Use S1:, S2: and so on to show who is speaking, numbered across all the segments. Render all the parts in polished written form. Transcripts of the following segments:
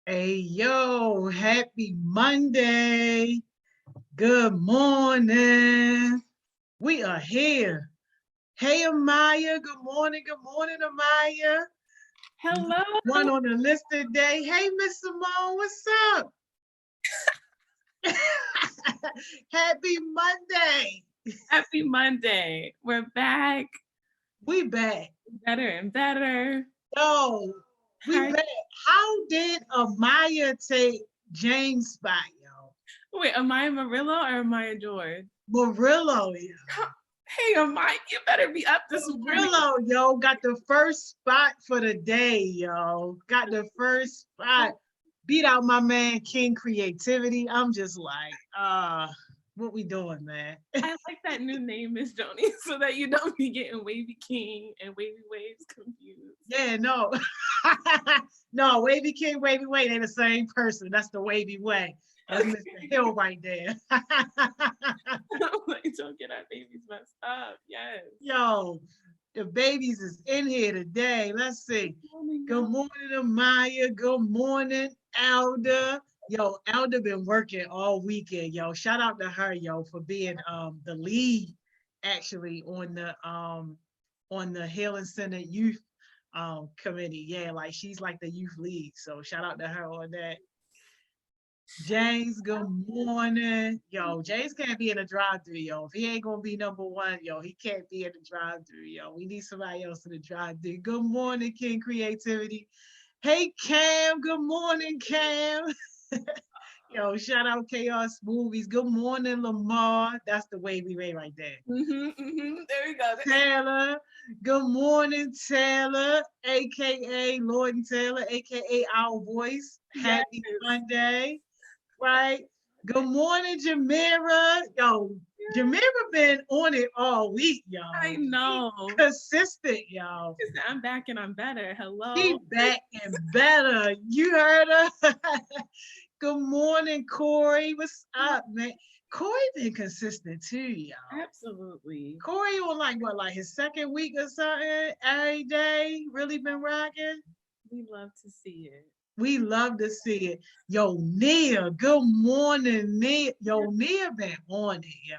S1: Hey, yo, happy Monday. Good morning. We are here. Hey, Amaya. Good morning, Amaya.
S2: Hello.
S1: One on the list today. Hey, Miss Simone, what's up? Happy Monday.
S2: Happy Monday. We're back.
S1: We back.
S2: Better and better.
S1: Yo, we
S2: Hi.
S1: back. How did Amaya take James' spot, yo?
S2: Wait, am I Murillo or am I George?
S1: Murillo, yo.
S2: Hey, Amaya, you better be up this morning.
S1: Murillo, yo, got the first spot for the day, yo. Got the first spot. Beat out my man King Creativity. I'm just like, what we doing, man?
S2: I like that new name, Miss Joni, so that you don't be getting Wavy King and Wavy Waves confused.
S1: Yeah, no. No, Wavy King, Wavy Way, they the same person. That's the Wavy Way. That's Mr. Hill right there.
S2: Like, don't get our babies messed up. Yes.
S1: Yo, the babies is in here today. Let's see. Good morning, Amaya. Good morning, Elder. Yo, Elder been working all weekend. Yo, shout out to her, yo, for being the lead actually on the Healing Center Youth committee. Yeah, like she's like the youth lead. So shout out to her on that. James, good morning. Yo, James can't be in the drive-thru, yo. If he ain't gonna be number one, yo, he can't be in the drive-thru, yo. We need somebody else in the drive-thru. Good morning, King Creativity. Hey, Cam. Good morning, Cam. Yo, shout out Chaos Movies. Good morning, Lamar. That's the Wavy Way right there.
S2: There we go.
S1: Taylor. Good morning, Taylor, aka Lord and Taylor, aka Our Voice. Happy Monday. Right? Good morning, Jamira. Yo, Jamira been on it all week, y'all.
S2: I know.
S1: Consistent, y'all.
S2: I'm back and I'm better. Hello.
S1: She back and better. You heard her? Good morning, Corey. What's up, man? Corey been consistent too, y'all.
S2: Absolutely.
S1: Corey on like his second week or something every day. Really been rocking.
S2: We love to see it.
S1: We love to see it. Yo, Nia, good morning, Nia. Yo, Nia been on it, yo.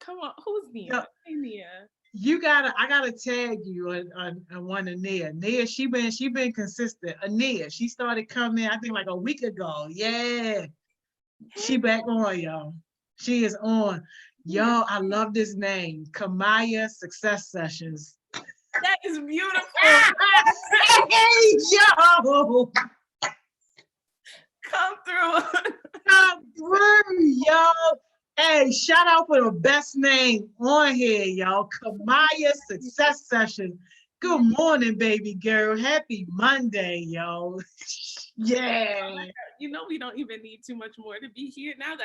S2: Come on, who's Nia?
S1: Yo,
S2: hey, Nia.
S1: I gotta tag you on one of Nia. Nia, she been consistent. Nia, she started coming, I think like a week ago. Yeah. She back on, y'all. She is on. Yo, I love this name. Kamaya Success Sessions.
S2: That is beautiful.
S1: Hey, yo.
S2: Come through.
S1: Come through, yo. Hey, shout out for the best name on here, y'all. Kamaya Success Session. Good morning, baby girl. Happy Monday, yo. Yeah.
S2: You know we don't even need too much more to be here now.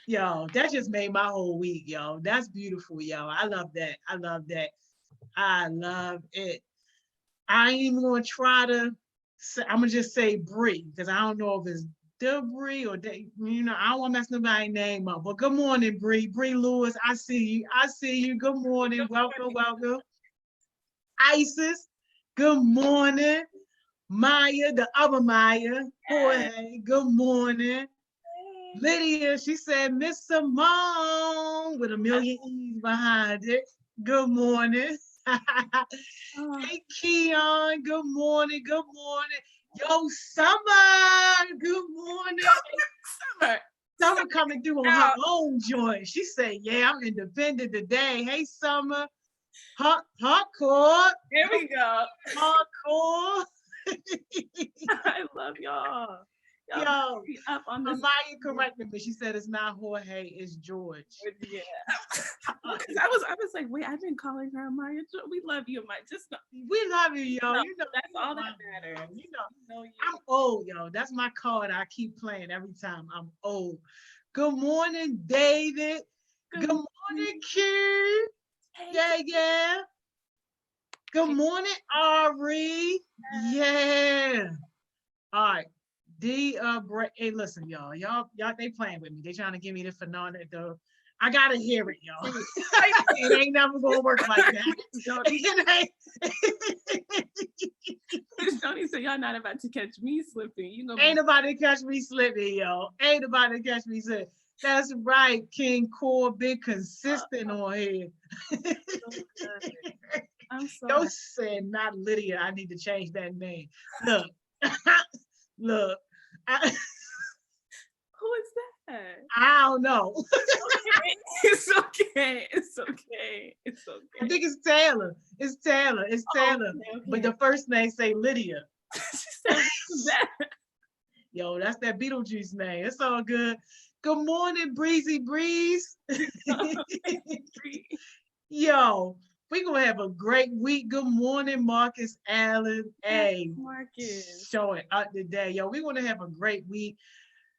S1: Yo, that just made my whole week, yo. That's beautiful, yo. I love that. I love that. I love it. I ain't even gonna try to say, I'm gonna just say Bree, because I don't know if it's Debris or I don't want to mess nobody's name up. But good morning, Bree. Bree Lewis, I see you. I see you. Good morning. Welcome, welcome. Isis, good morning. Maya, the other Maya. Jorge, good morning. Lydia, she said, Miss Simone with a million E's behind it. Good morning. Hey, Keon, good morning. Good morning. Yo, Summer, good morning. Summer coming through on her own joint. She said, yeah, I'm independent today. Hey, Summer. Hardcore.
S2: Here we go.
S1: Hardcore.
S2: I love y'all.
S1: Yo,
S2: up on this.
S1: Amaya corrected me. She said it's not Jorge, it's George.
S2: Yeah. I was like, wait, I've been calling her Amaya. We love you, Amaya.
S1: We love you, yo.
S2: No,
S1: you know
S2: that's all that matters.
S1: You know I'm old, yo. That's my card I keep playing every time. I'm old. Good morning, David. Good morning, Q. Hey. Yeah. Good morning, Ari. Yeah. All right. Hey, listen, y'all, they playing with me. They trying to give me the phenomenon. I gotta hear it, y'all. It ain't never gonna work like that.
S2: Miss Johnny said, y'all not about to catch me slipping. You know,
S1: Ain't nobody catch me slipping, yo. Ain't nobody catch me slipping. That's right, King Core, been consistent on here.
S2: I'm so
S1: Don't say not Lydia. I need to change that name. Look, look.
S2: Who is that?
S1: I don't know.
S2: It's okay. It's okay. It's okay.
S1: I think it's Taylor. It's Taylor. It's Taylor.
S2: Okay.
S1: But the first name say Lydia.
S2: She said, who's that?
S1: Yo, that's that Beetlejuice name. It's all good. Good morning, Breezy Breeze. Yo, we're going to have a great week. Good morning, Marcus Allen. Hey,
S2: Marcus.
S1: showing up today. Yo, we're going to have a great week.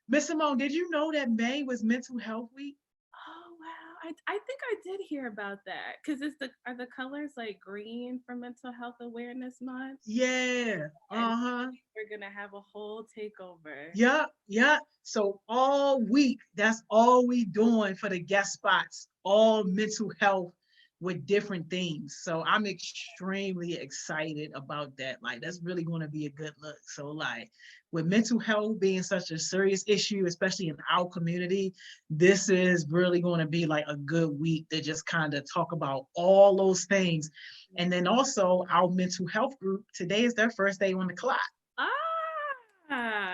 S1: Miss Simone, did you know that May was Mental Health Week?
S2: Oh, wow. I think I did hear about that. Because are the colors like green for Mental Health Awareness Month?
S1: Yeah. Uh-huh.
S2: We're going to have a whole takeover.
S1: Yeah. So all week, that's all we doing for the guest spots, all mental health with different themes. So I'm extremely excited about that. Like, that's really going to be a good look. So like, with mental health being such a serious issue, especially in our community, this is really going to be like a good week to just kind of talk about all those things. And then also our mental health group, today is their first day on the clock.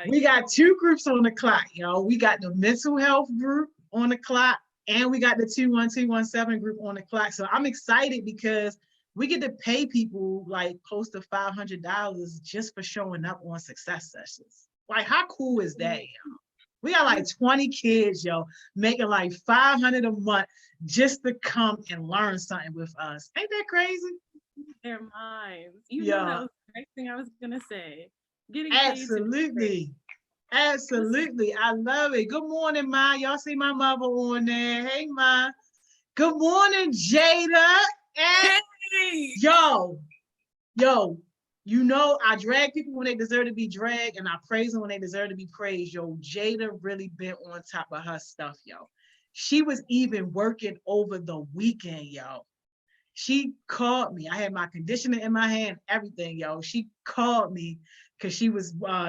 S1: We got two groups on the clock, yo. We got the mental health group on the clock, and we got the 21217 group on the clock. So I'm excited because we get to pay people like close to $500 just for showing up on success sessions. Like, how cool is that, yo? We got like 20 kids, yo, making like $500 a month just to come and learn something with us. Ain't that crazy?
S2: Their minds. You know that was the next thing I was gonna say.
S1: Absolutely. I love it. Good morning, Ma. Y'all see my mother on there. Hey, Ma. Good morning, Jada. Hey. Yo, you know, I drag people when they deserve to be dragged, and I praise them when they deserve to be praised. Yo, Jada really been on top of her stuff, yo. She was even working over the weekend, yo. She called me. I had my conditioner in my hand, everything, yo. She called me because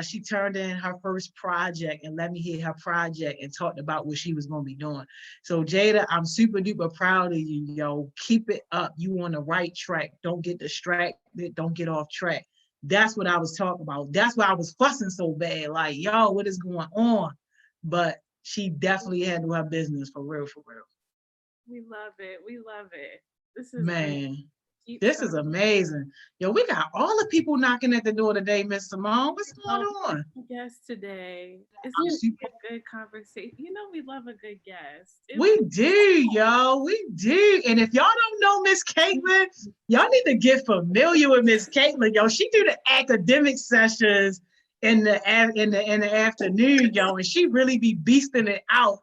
S1: she turned in her first project and let me hear her project and talked about what she was going to be doing. So Jada, I'm super duper proud of you, yo. Keep it up. You on the right track. Don't get distracted. Don't get off track. That's what I was talking about. That's why I was fussing so bad. Like, yo, what is going on? But she definitely handled her business for real, for real.
S2: We love it. We love it. This is
S1: this is amazing. Yo, we got all the people knocking at the door today, Miss Simone. What's going on?
S2: Guest today. It's gonna be a good conversation. You know, we love a good guest.
S1: We do, yo. We do. And if y'all don't know Miss Kaitlyn, y'all need to get familiar with Miss Kaitlyn. Yo, she do the academic sessions in the afternoon, yo, and she really be beasting it out,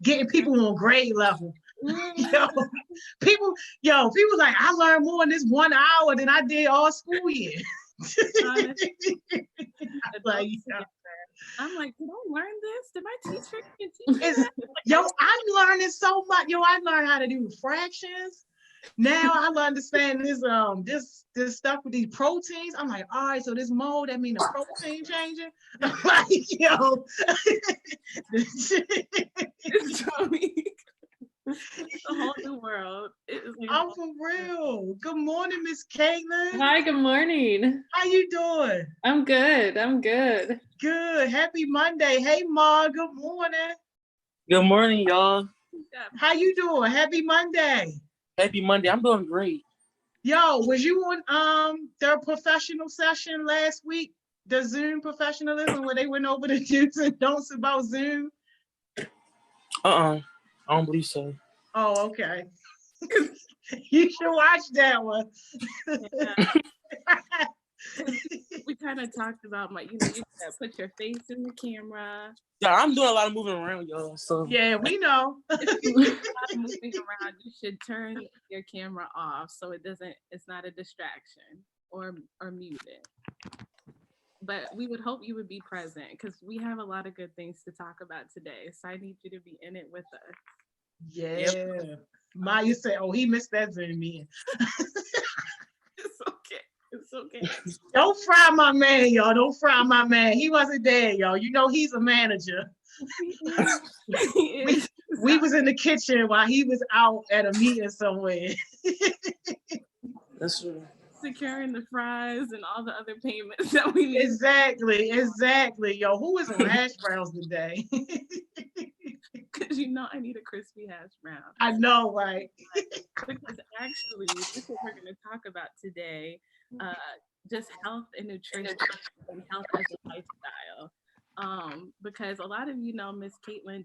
S1: getting people on grade level. People like, I learned more in this 1 hour than I did all school year.
S2: I'm like, did I learn this? Did my teacher teach me?
S1: Yo, I'm learning so much. Yo, I learned how to do fractions. Now I understand this stuff with these proteins. I'm like, all right, so this mode, that mean the protein changing? Like, yo.
S2: It's a whole new world.
S1: I'm for real. Good morning, Miss Kaitlyn.
S3: Hi, good morning.
S1: How you doing?
S3: I'm good.
S1: Good. Happy Monday. Hey, Ma. Good morning.
S4: Good morning, y'all.
S1: How you doing? Happy Monday.
S4: Happy Monday. I'm doing great.
S1: Yo, was you on their professional session last week? The Zoom professionalism where they went over the do's and don'ts about Zoom?
S4: I don't believe so.
S1: Oh, okay. You should watch that one.
S2: We kind of talked about you gotta put your face in the camera.
S4: Yeah, I'm doing a lot of moving around, y'all. So
S1: yeah, we know.
S2: If you're not moving around, you should turn your camera off so it's not a distraction or mute it. But we would hope you would be present because we have a lot of good things to talk about today. So I need you to be in it with us.
S1: Yeah. Yep. Maya said, oh, he missed that Zoom meeting.
S2: It's okay. Okay.
S1: Don't fry my man, y'all. Don't fry my man. He wasn't there, y'all. You know he's a manager.
S2: He is.
S1: We was in the kitchen while he was out at a meeting somewhere.
S4: That's true.
S2: Securing the fries and all the other payments that we need.
S1: Exactly. Yo, who is on hash browns today?
S2: Because you know I need a crispy hash brown.
S1: I know, right?
S2: Because actually, this is what we're going to talk about today. Just health and nutrition and health as a lifestyle. Because a lot of you know Miss Kaitlyn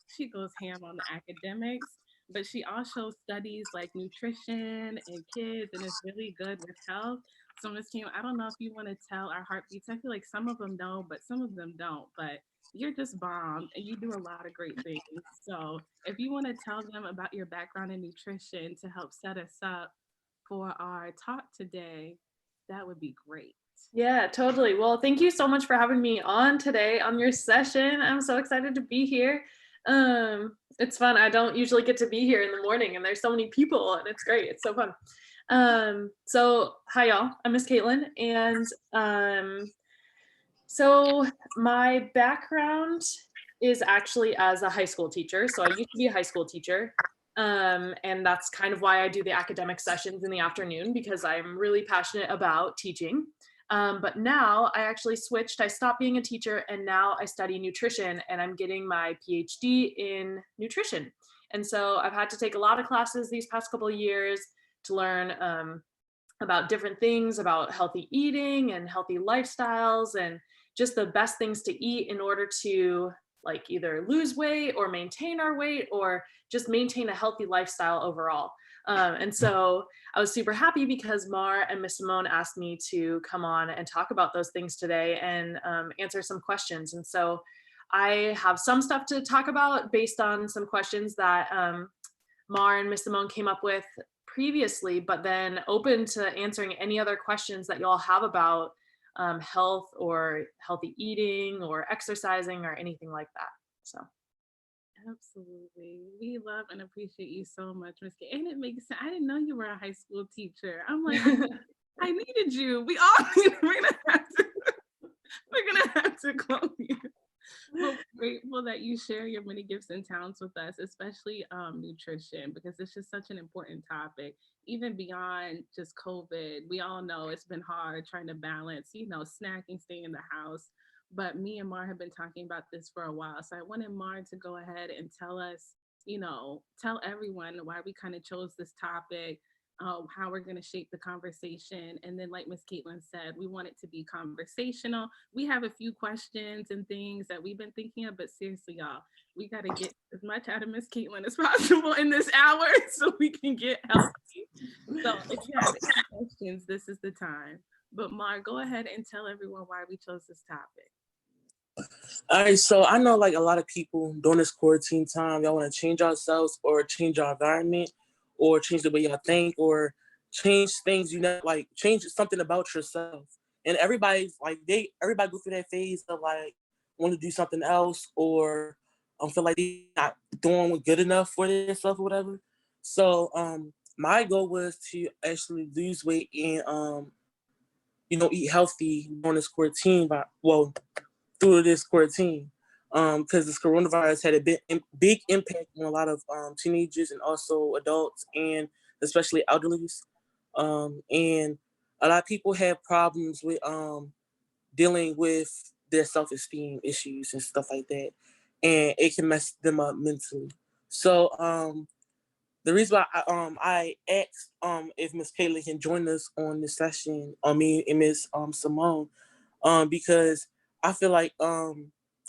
S2: she goes ham on the academics, but she also studies like nutrition and kids and is really good with health. So Miss Kim, I don't know if you want to tell our heartbeats. I feel like some of them know, but some of them don't. But you're just bomb and you do a lot of great things. So if you want to tell them about your background in nutrition to help set us up for our talk today, that would be great.
S3: Yeah, totally. Well, thank you so much for having me on today on your session. I'm so excited to be here. It's fun. I don't usually get to be here in the morning and there's so many people and it's great. It's so fun. So hi y'all, I'm Miss Kaitlyn and so my background is actually as a high school teacher. So I used to be a high school teacher. And that's kind of why I do the academic sessions in the afternoon because I'm really passionate about teaching. But now I actually switched. I stopped being a teacher and now I study nutrition and I'm getting my PhD in nutrition. And so I've had to take a lot of classes these past couple of years to learn about different things, about healthy eating and healthy lifestyles and just the best things to eat in order to like either lose weight or maintain our weight or just maintain a healthy lifestyle overall. And so I was super happy because Mar and Miss Simone asked me to come on and talk about those things today and answer some questions. And so I have some stuff to talk about based on some questions that Mar and Miss Simone came up with previously, but then open to answering any other questions that y'all have about health or healthy eating or exercising or anything like that. So.
S2: Absolutely. We love and appreciate you so much, Miss K. And it makes sense. I didn't know you were a high school teacher. I'm like, I needed you. We all need, we're gonna have to clone you. We're grateful that you share your many gifts and talents with us, especially nutrition, because it's just such an important topic. Even beyond just COVID, we all know it's been hard trying to balance, snacking, staying in the house. But me and Mar have been talking about this for a while. So I wanted Mar to go ahead and tell us, tell everyone why we kind of chose this topic, how we're going to shape the conversation. And then like Miss Kaitlyn said, we want it to be conversational. We have a few questions and things that we've been thinking of, but seriously, y'all, we got to get as much out of Miss Kaitlyn as possible in this hour so we can get healthy. So if you have any questions, this is the time. But Mar, go ahead and tell everyone why we chose this topic.
S4: All right, so I know like a lot of people during this quarantine time, y'all want to change ourselves or change our environment or change the way y'all think or change things, like change something about yourself. And everybody's like, everybody go through that phase of like want to do something else or feel like they're not doing good enough for themselves or whatever. So my goal was to actually lose weight and eat healthy during this quarantine, through this quarantine, because this coronavirus had a big impact on a lot of teenagers and also adults and especially elderlies. And a lot of people have problems with dealing with their self-esteem issues and stuff like that. And it can mess them up mentally. So the reason why I asked if Miss Kaitlyn can join us on this session, me and Miss Simone, because I feel like a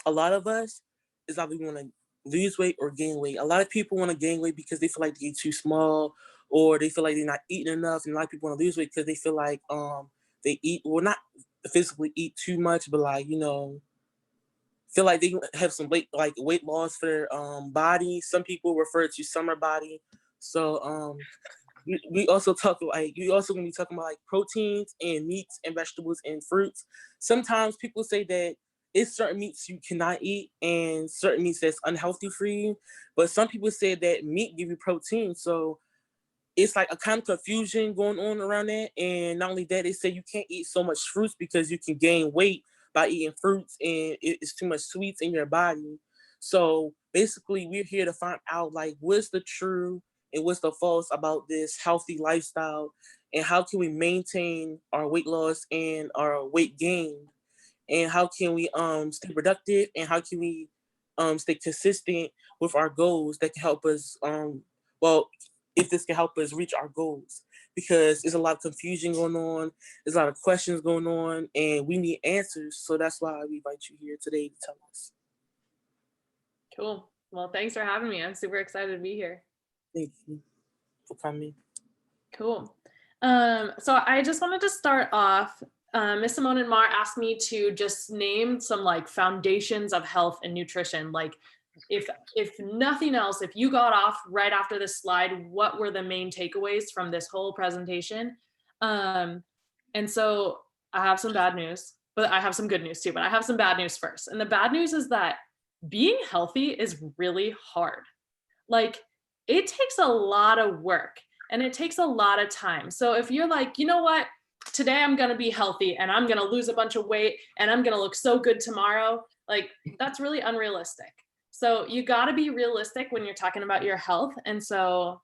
S4: lot of us is either we want to lose weight or gain weight. A lot of people want to gain weight because they feel like they're too small or they feel like they're not eating enough. And a lot of people want to lose weight because they feel like they eat, well, not physically eat too much, but like, feel like they have some weight loss for their body. Some people refer to summer body. So we also talk like you also gonna be talking about like proteins and meats and vegetables and fruits. Sometimes people say that it's certain meats you cannot eat and certain meats that's unhealthy for you. But some people say that meat give you protein. So it's like a kind of confusion going on around that. And not only that, they say you can't eat so much fruits because you can gain weight by eating fruits and it's too much sweets in your body. So basically we're here to find out like what's the true and what's the false about this healthy lifestyle, and how can we maintain our weight loss and our weight gain, and how can we stay productive, and how can we stay consistent with our goals that can help us well, if this can help us reach our goals, because there's a lot of confusion going on, there's a lot of questions going on, and we need answers. So that's why we invite you here today to tell us.
S3: Cool. Well, thanks for having me. I'm super excited to be here.
S4: Thank you for coming.
S3: Cool. So I just wanted to start off, Miss Simone and Mar asked me to just name some like foundations of health and nutrition. Like if nothing else, if you got off right after this slide, what were the main takeaways from this whole presentation? And so I have some bad news, but I have some good news too, but I have some bad news first. And the bad news is that being healthy is really hard. Like it takes a lot of work and it takes a lot of time. So if you're like, you know what, today I'm going to be healthy and I'm going to lose a bunch of weight and I'm going to look so good tomorrow, like that's really unrealistic. So you got to be realistic when you're talking about your health. And so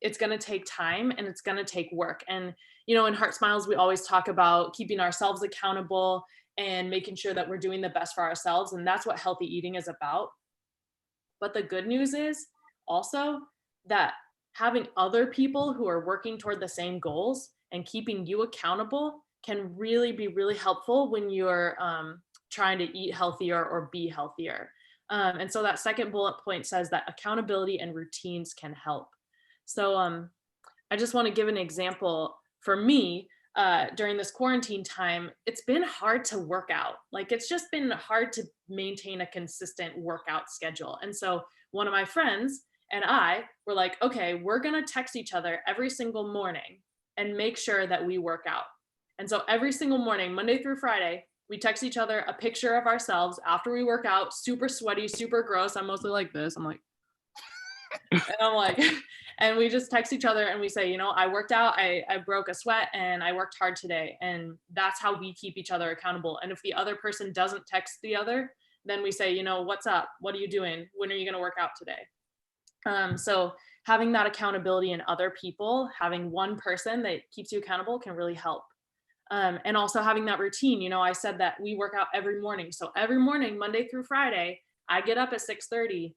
S3: it's going to take time and it's going to take work. And, you know, in HeartSmiles, we always talk about keeping ourselves accountable and making sure that we're doing the best for ourselves. And that's what healthy eating is about. But the good news is also that having other people who are working toward the same goals and keeping you accountable can really be really helpful when you're trying to eat healthier or be healthier. And so that second bullet point says that accountability and routines can help. So I just want to give an example. For me, during this quarantine time, it's been hard to work out. Like it's just been hard to maintain a consistent workout schedule. And so one of my friends and I were like, okay, we're going to text each other every single morning and make sure that we work out. And so every single morning, Monday through Friday, we text each other a picture of ourselves after we work out, super sweaty, super gross. I'm mostly like this. I'm like, and we just text each other and we say, you know, I worked out, I broke a sweat and I worked hard today. And that's how we keep each other accountable. And if the other person doesn't text the other, then we say, you know, what's up? What are you doing? When are you going to work out today? So having that accountability in other people, having one person that keeps you accountable can really help. And also having that routine, you know, I said that we work out every morning. So every morning, Monday through Friday, I get up at 6:30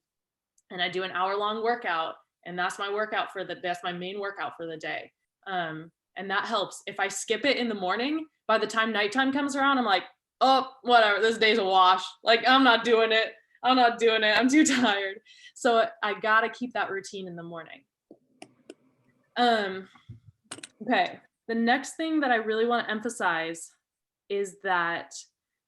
S3: and I do an hour-long workout. And that's my workout that's my main workout for the day. And that helps. If I skip it in the morning, by the time nighttime comes around, I'm like, oh, whatever, this day's a wash. Like, I'm not doing it. I'm too tired. So I got to keep that routine in the morning. Okay. The next thing that I really want to emphasize is that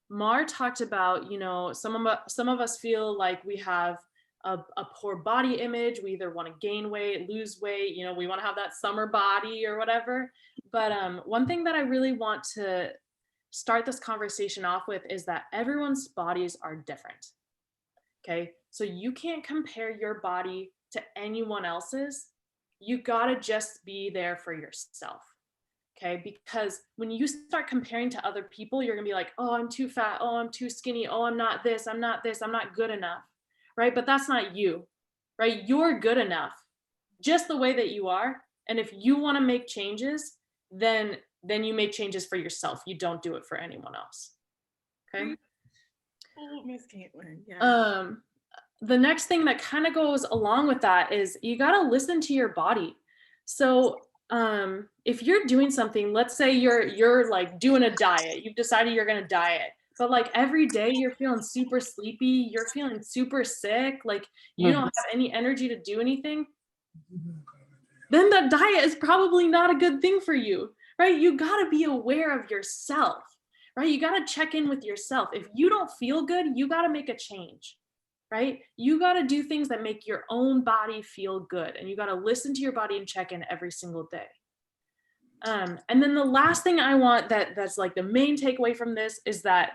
S3: Mar talked about, you know, some of us feel like we have a poor body image. We either want to gain weight, lose weight, you know, we want to have that summer body or whatever. But one thing that I really want to start this conversation off with is that everyone's bodies are different. Okay, so you can't compare your body to anyone else's. You gotta just be there for yourself. Okay, because when you start comparing to other people, you're gonna be like, oh, I'm too fat, oh, I'm too skinny, oh, I'm not this, I'm not good enough, right? But that's not you, right? You're good enough just the way that you are. And if you want to make changes, then you make changes for yourself. You don't do it for anyone else. Okay.
S2: Oh, Miss Kaitlyn. Yeah.
S3: The next thing that kind of goes along with that is you got to listen to your body. So if you're doing something, let's say you're like doing a diet, you've decided you're going to diet, but like every day you're feeling super sleepy, you're feeling super sick, like you don't have any energy to do anything, then that diet is probably not a good thing for you, right? You got to be aware of yourself, right? You got to check in with yourself. If you don't feel good, you got to make a change, right? You got to do things that make your own body feel good. And you got to listen to your body and check in every single day. And then the last thing I want that's like the main takeaway from this is that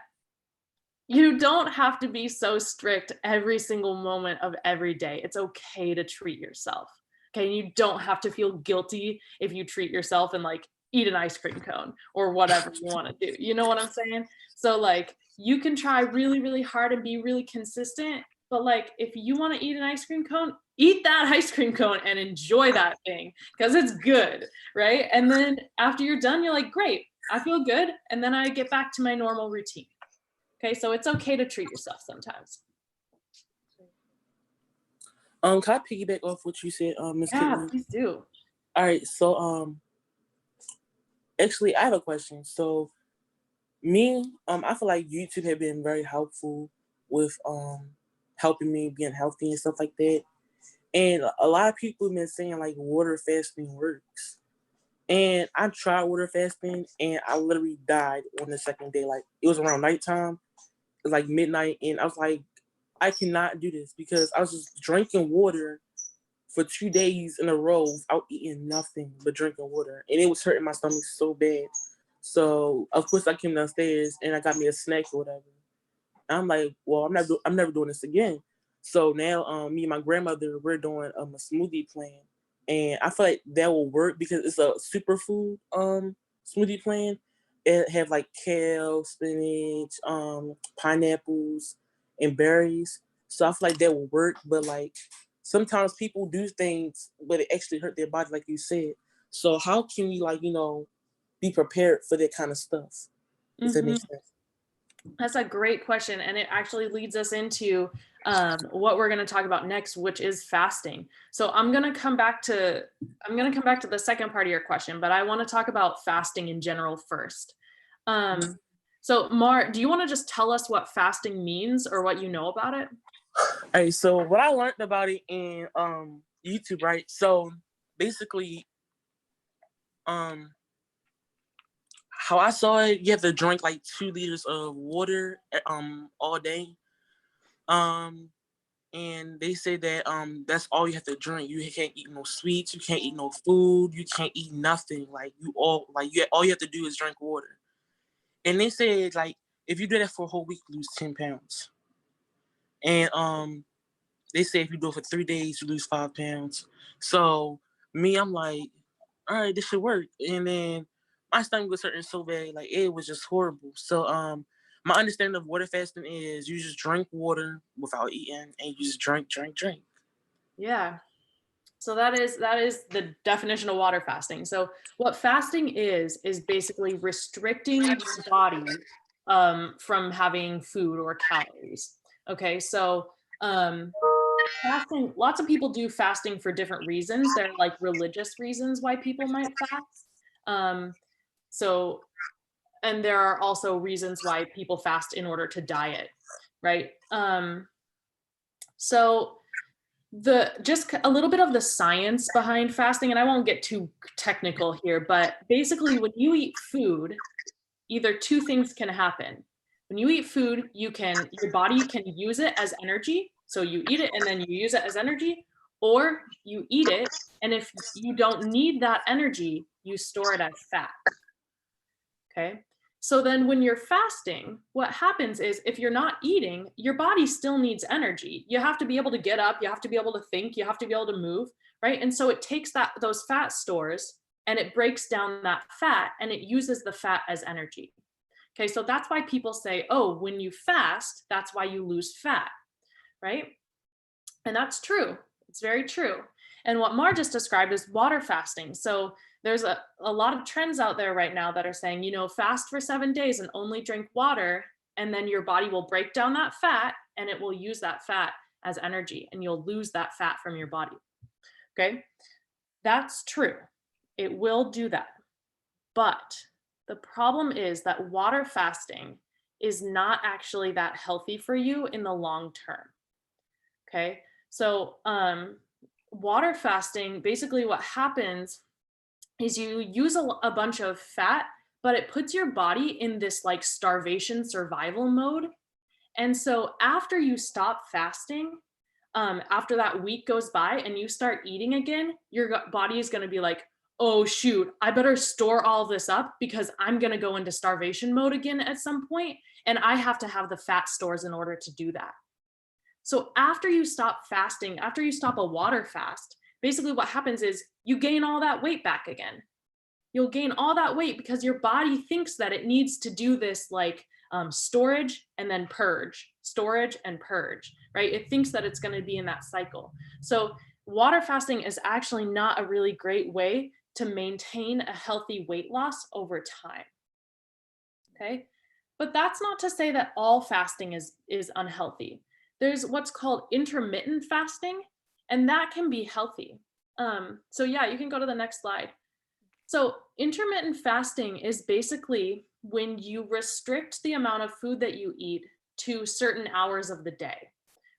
S3: you don't have to be so strict every single moment of every day. It's okay to treat yourself. Okay, you don't have to feel guilty if you treat yourself and like eat an ice cream cone or whatever you want to do. You know what I'm saying? So like you can try really, really hard and be really consistent, but like if you want to eat an ice cream cone, eat that ice cream cone and enjoy that thing because it's good, right? And then after you're done, you're like, great, I feel good. And then I get back to my normal routine. Okay, so it's okay to treat yourself sometimes.
S4: Can I piggyback off what you said, Miss
S3: Yeah,
S4: Kaitlyn?
S3: please do.
S4: All right, so actually I have a question. So I feel like YouTube have been very helpful with helping me being healthy and stuff like that. And a lot of people have been saying like water fasting works. And I tried water fasting and I literally died on the second day. Like it was around nighttime, it was like midnight, and I was like, I cannot do this because I was just drinking water for 2 days in a row without eating nothing but drinking water. And it was hurting my stomach so bad. So of course I came downstairs and I got me a snack or whatever. I'm like, well, I'm never doing this again. So now me and my grandmother, we're doing a smoothie plan. And I feel like that will work because it's a superfood smoothie plan. It have like kale, spinach, pineapples, and berries. So I feel like that will work. But like sometimes people do things, but it actually hurt their body, like you said. So how can we like, be prepared for that kind of stuff? If that makes sense.
S3: That's a great question. And it actually leads us into what we're going to talk about next, which is fasting. So I'm going to come back to the second part of your question, but I want to talk about fasting in general first. So Mar, do you want to just tell us what fasting means or what you know about it?
S4: All right, so what I learned about it in YouTube, right? So basically, how I saw it, you have to drink like 2 liters of water all day. And they say that that's all you have to drink. You can't eat no sweets, you can't eat no food, you can't eat nothing. Like all you have to do is drink water. And they say like if you do that for a whole week, you lose 10 pounds. And they say if you do it for 3 days, you lose 5 pounds. So me, I'm like, all right, this should work. And then my stomach was hurting so bad, like it was just horrible. So my understanding of water fasting is you just drink water without eating, and you just drink.
S3: Yeah. So that is the definition of water fasting. So what fasting is basically restricting your body from having food or calories. Okay, so fasting, lots of people do fasting for different reasons. There are like religious reasons why people might fast. And there are also reasons why people fast in order to diet, right? So just a little bit of the science behind fasting, and I won't get too technical here, but basically when you eat food, either two things can happen. When you eat food, your body can use it as energy. So you eat it and then you use it as energy, or you eat it, and if you don't need that energy, you store it as fat. Okay. So then when you're fasting, what happens is if you're not eating, your body still needs energy. You have to be able to get up, you have to be able to think, you have to be able to move, right? And so it takes those fat stores and it breaks down that fat and it uses the fat as energy. Okay, so that's why people say, oh, when you fast, that's why you lose fat, right? And that's true. It's very true. And what Mar just described is water fasting. So there's a lot of trends out there right now that are saying, fast for 7 days and only drink water, and then your body will break down that fat and it will use that fat as energy and you'll lose that fat from your body. Okay, that's true. It will do that. But the problem is that water fasting is not actually that healthy for you in the long term. Okay, so water fasting, basically what happens is you use a bunch of fat, but it puts your body in this like starvation survival mode. And so after you stop fasting, after that week goes by and you start eating again, your body is going to be like, oh shoot, I better store all this up because I'm going to go into starvation mode again at some point, and I have to have the fat stores in order to do that. So after you stop fasting, after you stop a water fast, basically what happens is you gain all that weight back again. You'll gain all that weight because your body thinks that it needs to do this like storage and then purge, storage and purge, right? It thinks that it's going to be in that cycle. So water fasting is actually not a really great way to maintain a healthy weight loss over time. Okay, but that's not to say that all fasting is unhealthy. There's what's called intermittent fasting, and that can be healthy. So yeah, you can go to the next slide. So intermittent fasting is basically when you restrict the amount of food that you eat to certain hours of the day,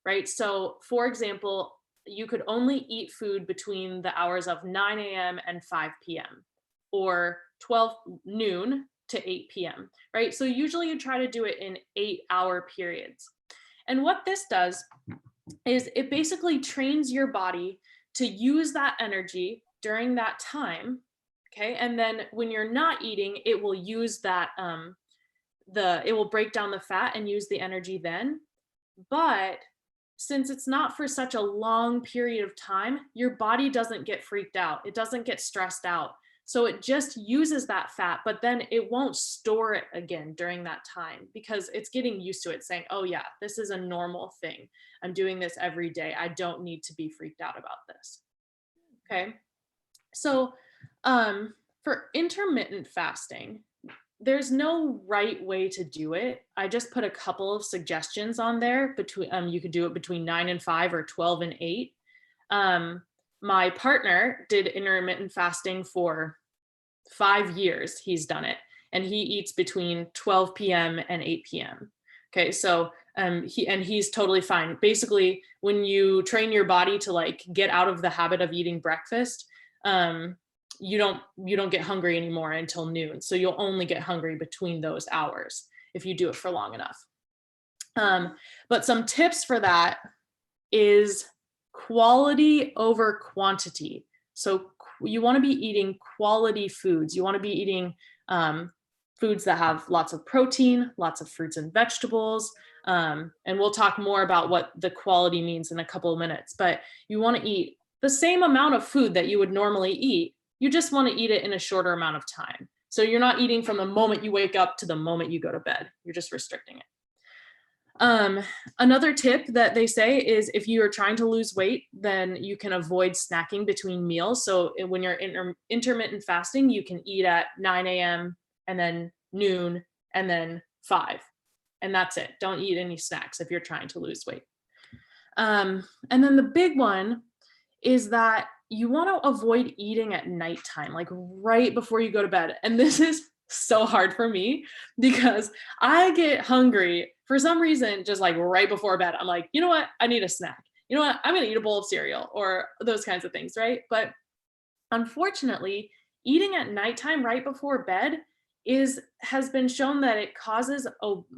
S3: right? So for example, you could only eat food between the hours of 9 a.m. and 5 p.m. or 12 noon to 8 p.m., right? So usually you try to do it in 8-hour periods. And what this does is it basically trains your body to use that energy during that time, okay? And then when you're not eating, it will use that, it will break down the fat and use the energy then. But since it's not for such a long period of time, your body doesn't get freaked out. It doesn't get stressed out. So it just uses that fat, but then it won't store it again during that time because it's getting used to it, saying, oh yeah, this is a normal thing. I'm doing this every day. I don't need to be freaked out about this. Okay. So for intermittent fasting, there's no right way to do it. I just put a couple of suggestions on there between, you could do it between 9 and 5 or 12 and 8. My partner did intermittent fasting for 5 years. He's done it, and he eats between 12 p.m. and 8 p.m. Okay, so he's totally fine. Basically, when you train your body to like get out of the habit of eating breakfast, you don't get hungry anymore until noon. So you'll only get hungry between those hours if you do it for long enough. But some tips for that is quality over quantity. So you want to be eating quality foods. You want to be eating foods that have lots of protein, lots of fruits and vegetables. And we'll talk more about what the quality means in a couple of minutes. But you want to eat the same amount of food that you would normally eat. You just want to eat it in a shorter amount of time. So you're not eating from the moment you wake up to the moment you go to bed. You're just restricting it. Another tip that they say is if you are trying to lose weight, then you can avoid snacking between meals. So when you're intermittent fasting, you can eat at 9 a.m. and then noon and then 5. And that's it. Don't eat any snacks if you're trying to lose weight. And then the big one is that you want to avoid eating at nighttime, like right before you go to bed. And this is so hard for me because I get hungry for some reason, just like right before bed. I'm like, you know what? I need a snack. You know what? I'm going to eat a bowl of cereal or those kinds of things, right? But unfortunately, eating at nighttime right before bed has been shown that it causes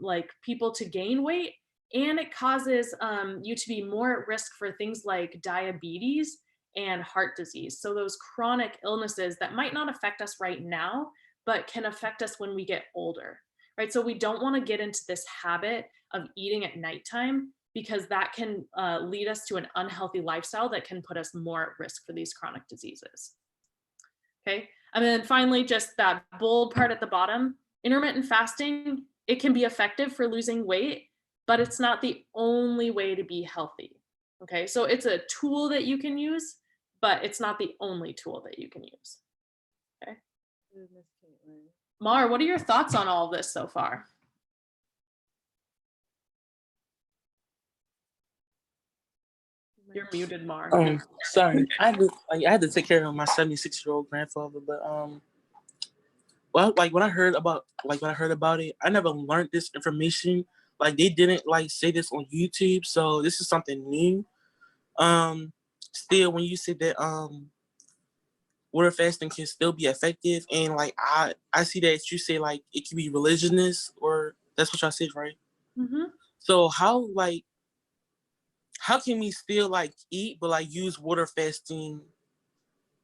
S3: like people to gain weight, and it causes you to be more at risk for things like diabetes and heart disease. So those chronic illnesses that might not affect us right now, but can affect us when we get older, right? So we don't want to get into this habit of eating at nighttime because that can lead us to an unhealthy lifestyle that can put us more at risk for these chronic diseases. Okay, and then finally, just that bold part at the bottom, intermittent fasting, it can be effective for losing weight, but it's not the only way to be healthy. Okay, so it's a tool that you can use, but it's not the only tool that you can use. Okay. Mar, what are your thoughts on all of this so far? You're muted, Mar.
S4: Sorry. I had to take care of my 76-year-old grandfather, but well, like when I heard about it, I never learned this information. Like they didn't like say this on YouTube, so this is something new. Still, when you said that water fasting can still be effective, and like I see that you say like it can be religionist, or that's what y'all said, right?
S3: Mm-hmm.
S4: So how can we still like eat but like use water fasting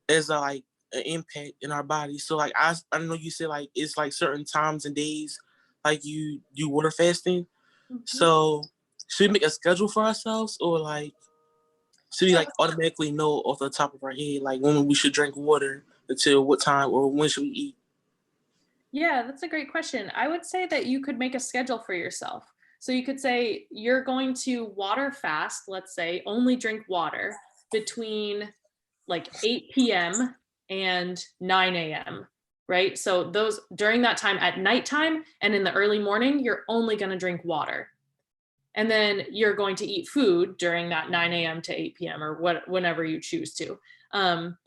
S4: as a like an impact in our body? So like I know you said like it's like certain times and days like you do water fasting. Mm-hmm. So should we make a schedule for ourselves, or like So we like automatically know off the top of our head, like when we should drink water until what time, or when should we eat?
S3: Yeah, that's a great question. I would say that you could make a schedule for yourself. So you could say you're going to water fast, let's say, only drink water between like 8 p.m. and 9 a.m., right? So those during that time at nighttime and in the early morning, you're only going to drink water. And then you're going to eat food during that 9 a.m. to 8 p.m. or whenever you choose to. And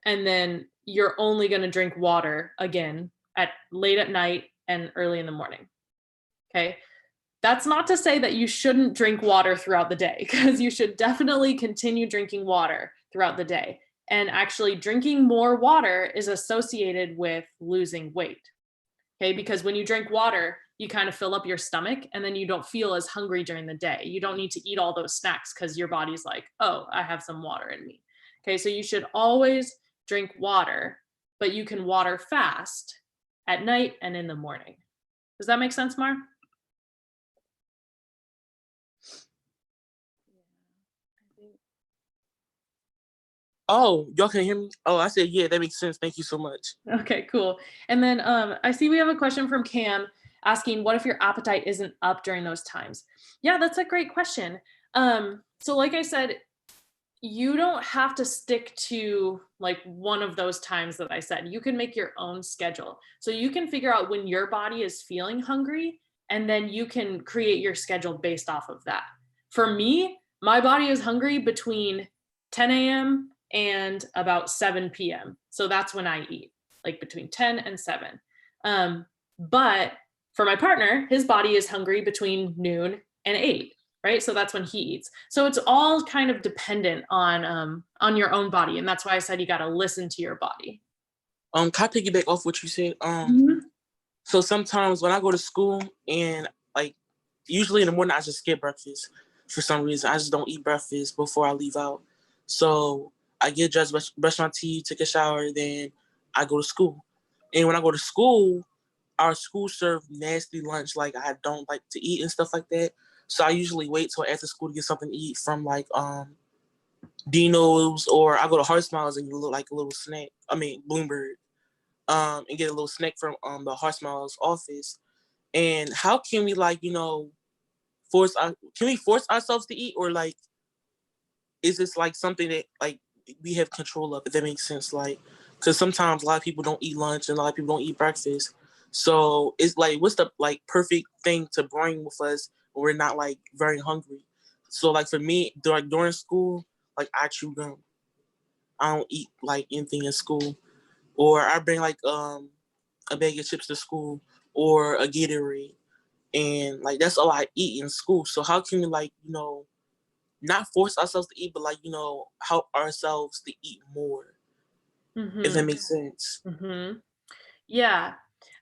S3: then you're only going to drink water again at late at night and early in the morning. Okay. That's not to say that you shouldn't drink water throughout the day, because you should definitely continue drinking water throughout the day. And actually drinking more water is associated with losing weight. Okay. Because when you drink water, you kind of fill up your stomach and then you don't feel as hungry during the day. You don't need to eat all those snacks because your body's like, oh, I have some water in me. Okay. So you should always drink water, but you can water fast at night and in the morning. Does that make sense, Mar?
S4: Oh, y'all can hear me? Oh, I said, yeah, that makes sense. Thank you so much.
S3: Okay, cool. And then I see we have a question from Cam asking, what if your appetite isn't up during those times? Yeah, that's a great question. So like I said, you don't have to stick to like one of those times that I said. You can make your own schedule. So you can figure out when your body is feeling hungry, and then you can create your schedule based off of that. For me, my body is hungry between 10 a.m. and about 7 p.m. So that's when I eat, like between 10 and 7. But for my partner, his body is hungry between noon and 8. Right? So that's when he eats. So it's all kind of dependent on your own body. And that's why I said you got to listen to your body.
S4: Can I piggyback off what you said?
S3: Mhm.
S4: So sometimes when I go to school and like, usually in the morning, I just skip breakfast for some reason. I just don't eat breakfast before I leave out. So I get dressed, brush my teeth, take a shower, then I go to school. And when I go to school, our school serve nasty lunch. Like I don't like to eat and stuff like that. So I usually wait till after school to get something to eat from like Dino's, or I go to HeartSmiles and get a little snack. I mean Bloomberg, and get a little snack from the HeartSmiles office. And how can we can we force ourselves to eat, or like is this like something that like we have control of? If that makes sense, like because sometimes a lot of people don't eat lunch and a lot of people don't eat breakfast. So it's like, what's the like perfect thing to bring with us when we're not like very hungry? So like for me, during school, like I chew gum. I don't eat like anything in school, or I bring like a bag of chips to school or a Gatorade, and like that's all I eat in school. So how can we like not force ourselves to eat, but like help ourselves to eat more?
S3: Mm-hmm.
S4: If that makes sense.
S3: Mm-hmm. Yeah,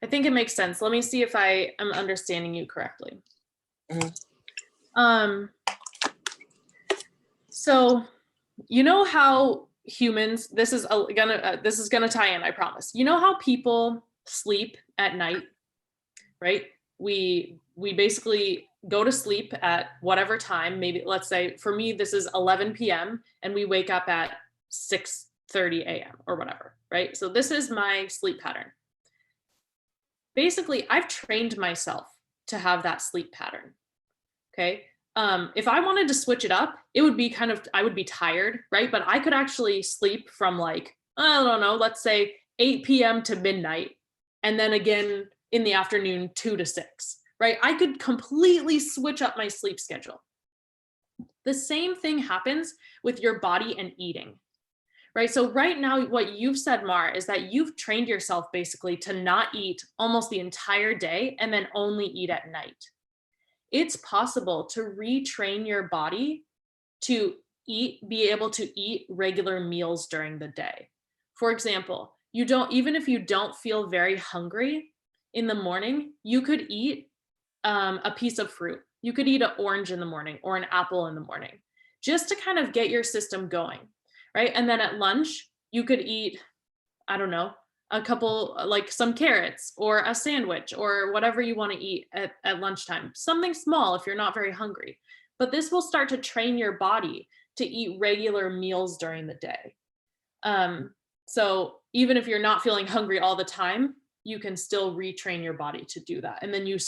S3: I think it makes sense. Let me see if I am understanding you correctly.
S4: Mm-hmm.
S3: So you know how humans, this is gonna tie in, I promise. You know how people sleep at night, right? We basically go to sleep at whatever time. Maybe let's say for me this is 11 p.m. and we wake up at 6:30 a.m. or whatever, right? So this is my sleep pattern. Basically, I've trained myself to have that sleep pattern. Okay. If I wanted to switch it up, it would be I would be tired, right? But I could actually sleep from like, I don't know, let's say 8 p.m. to midnight. And then again in the afternoon, 2 to 6, right? I could completely switch up my sleep schedule. The same thing happens with your body and eating, right? So right now, what you've said, Mar, is that you've trained yourself basically to not eat almost the entire day and then only eat at night. It's possible to retrain your body to be able to eat regular meals during the day. For example, even if you don't feel very hungry in the morning, you could eat a piece of fruit. You could eat an orange in the morning or an apple in the morning, just to kind of get your system going, right? And then at lunch, you could eat, I don't know, a couple, like some carrots or a sandwich or whatever you want to eat at lunchtime. Something small if you're not very hungry. But this will start to train your body to eat regular meals during the day. So even if you're not feeling hungry all the time, you can still retrain your body to do that. And then you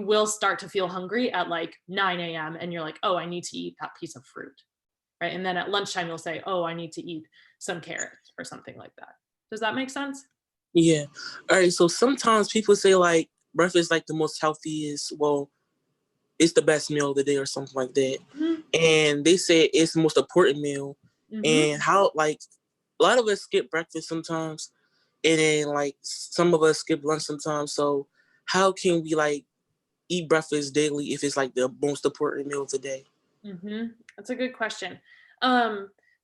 S3: will start to feel hungry at like 9 a.m. and you're like, oh, I need to eat that piece of fruit, right? And then at lunchtime, you'll say, oh, I need to eat some carrots or something like that. Does that make sense?
S4: Yeah. All right. So sometimes people say like breakfast is like the most healthiest. Well, it's the best meal of the day or something like that.
S3: Mm-hmm.
S4: And they say it's the most important meal.
S3: Mm-hmm.
S4: And how, like, a lot of us skip breakfast sometimes. And then, like, some of us skip lunch sometimes. So how can we, like, eat breakfast daily if it's, like, the most important meal of the day?
S3: Mm-hmm. That's a good question.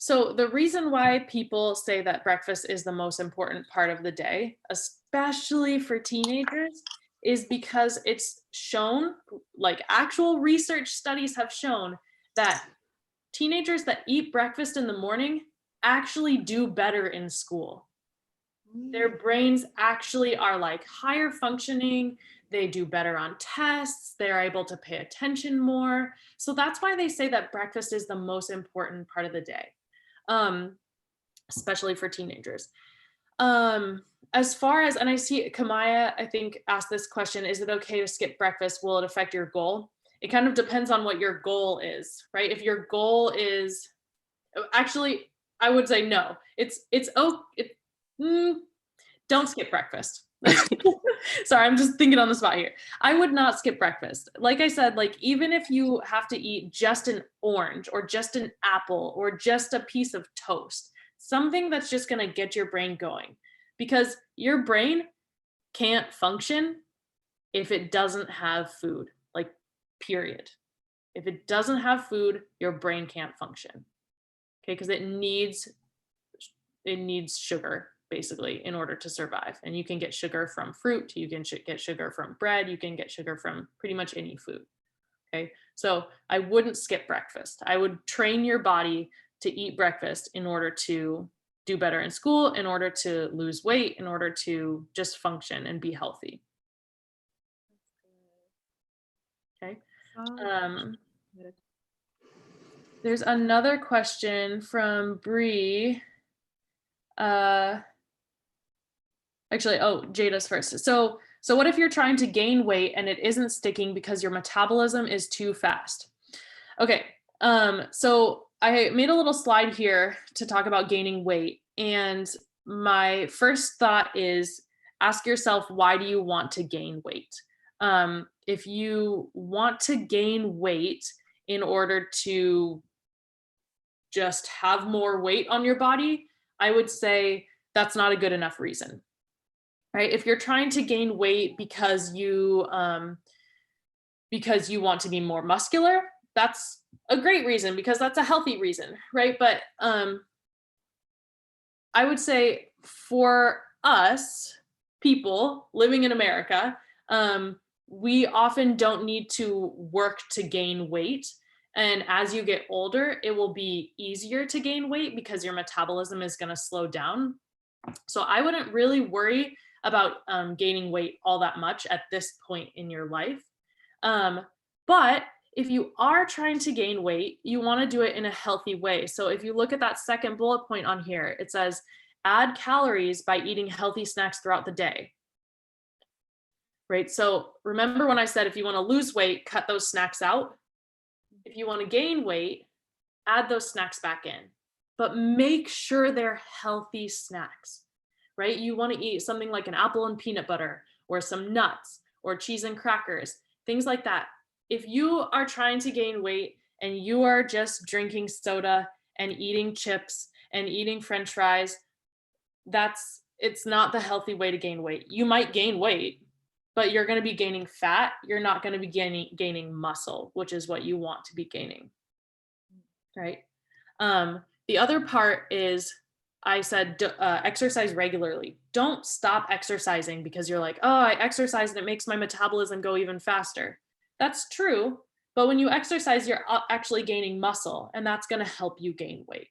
S3: So the reason why people say that breakfast is the most important part of the day, especially for teenagers, is because it's shown, like actual research studies have shown, that teenagers that eat breakfast in the morning actually do better in school. Their brains actually are like higher functioning. They do better on tests. They're able to pay attention more. So that's why they say that breakfast is the most important part of the day, especially for teenagers. As far as, and I see Kamaya, I think, asked this question, is it okay to skip breakfast? Will it affect your goal? It kind of depends on what your goal is, right? If your goal is, actually, I would say no. Don't skip breakfast. Sorry, I'm just thinking on the spot here. I would not skip breakfast. Like I said, like even if you have to eat just an orange or just an apple or just a piece of toast, something that's just going to get your brain going, because your brain can't function if it doesn't have food, like period. If it doesn't have food, your brain can't function. Okay, because it needs sugar basically in order to survive. And you can get sugar from fruit, you can get sugar from bread, you can get sugar from pretty much any food. Okay, so I wouldn't skip breakfast. I would train your body to eat breakfast in order to do better in school, in order to lose weight, in order to just function and be healthy. Okay. There's another question from Bree. Actually, Jada's first. So what if you're trying to gain weight and it isn't sticking because your metabolism is too fast? Okay, so I made a little slide here to talk about gaining weight. And my first thought is, ask yourself, why do you want to gain weight? If you want to gain weight in order to just have more weight on your body, I would say that's not a good enough reason. Right? If you're trying to gain weight because you want to be more muscular, that's a great reason, because that's a healthy reason, right? But I would say for us people living in America, we often don't need to work to gain weight. And as you get older, it will be easier to gain weight because your metabolism is going to slow down. So I wouldn't really worry about gaining weight all that much at this point in your life. But if you are trying to gain weight, you want to do it in a healthy way. So if you look at that second bullet point on here, it says, add calories by eating healthy snacks throughout the day. Right? So remember when I said, if you want to lose weight, cut those snacks out. If you want to gain weight, add those snacks back in, but make sure they're healthy snacks. Right? You want to eat something like an apple and peanut butter, or some nuts, or cheese and crackers, things like that. If you are trying to gain weight and you are just drinking soda and eating chips and eating French fries, it's not the healthy way to gain weight. You might gain weight, but you're going to be gaining fat. You're not going to be gaining muscle, which is what you want to be gaining. Right? The other part is, I said, exercise regularly. Don't stop exercising because you're like, oh, I exercise and it makes my metabolism go even faster. That's true. But when you exercise, you're actually gaining muscle, and that's going to help you gain weight.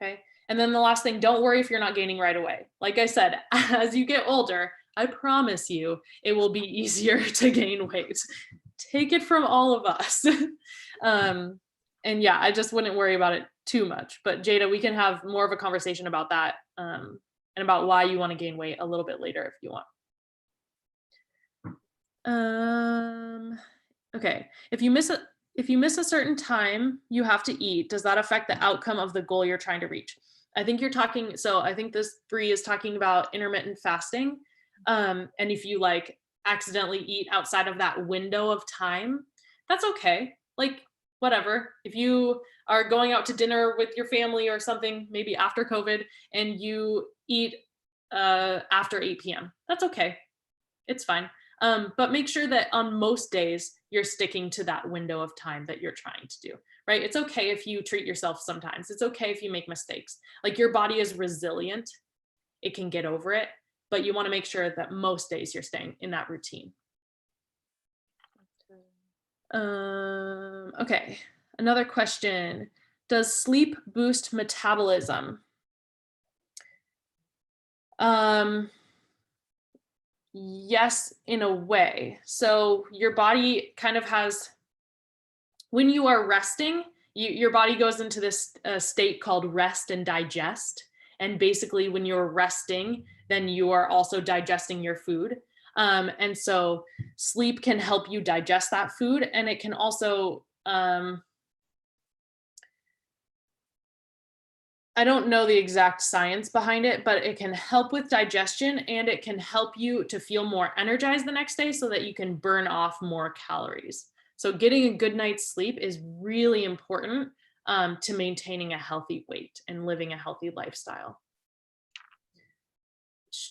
S3: Okay. And then the last thing, don't worry if you're not gaining right away. Like I said, as you get older, I promise you, it will be easier to gain weight. Take it from all of us. And yeah, I just wouldn't worry about it too much. But Jada, we can have more of a conversation about that and about why you want to gain weight a little bit later if you want. Okay, if you miss a certain time you have to eat, does that affect the outcome of the goal you're trying to reach? I think this Bree is talking about intermittent fasting. And if you like accidentally eat outside of that window of time, that's okay. Like, whatever. If you are going out to dinner with your family or something, maybe after COVID, and you eat after 8 p.m., that's okay. It's fine. But make sure that on most days you're sticking to that window of time that you're trying to do, right? It's okay if you treat yourself sometimes. It's okay if you make mistakes. Like, your body is resilient. It can get over it, but you want to make sure that most days you're staying in that routine. Okay, another question. Does sleep boost metabolism? Yes, in a way. So your body kind of has, when you are resting, your body goes into this state called rest and digest. And basically when you're resting, then you are also digesting your food. And so sleep can help you digest that food. And it can also, I don't know the exact science behind it, but it can help with digestion, and it can help you to feel more energized the next day so that you can burn off more calories. So getting a good night's sleep is really important to maintaining a healthy weight and living a healthy lifestyle.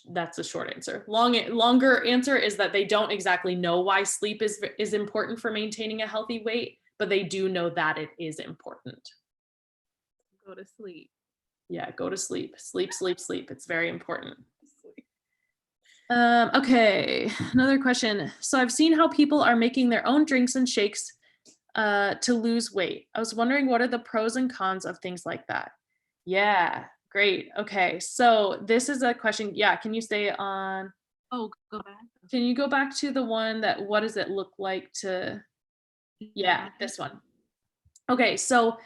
S3: That's a short answer. Longer answer is that they don't exactly know why sleep is important for maintaining a healthy weight, but they do know that it is important.
S2: Go to sleep.
S3: Yeah, go to sleep. Sleep, sleep, sleep. It's very important. Okay, another question. So I've seen how people are making their own drinks and shakes to lose weight. I was wondering, what are the pros and cons of things like that? Yeah, great. Okay, so this is a question. Yeah, can you stay on?
S2: Oh, go back.
S3: Can you go back to the one that, what does it look like to, yeah, this one. Okay, so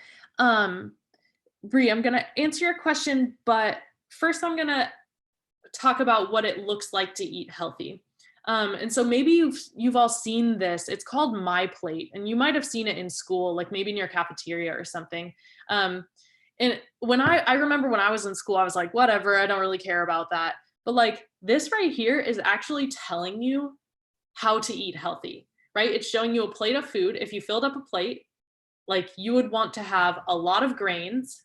S3: Bree, I'm gonna answer your question, but first I'm gonna talk about what it looks like to eat healthy. And so maybe you've all seen this. It's called My Plate, and you might have seen it in school, like maybe in your cafeteria or something. And when I remember when I was in school, I was like, whatever, I don't really care about that. But like, this right here is actually telling you how to eat healthy, right? It's showing you a plate of food. If you filled up a plate, like, you would want to have a lot of grains,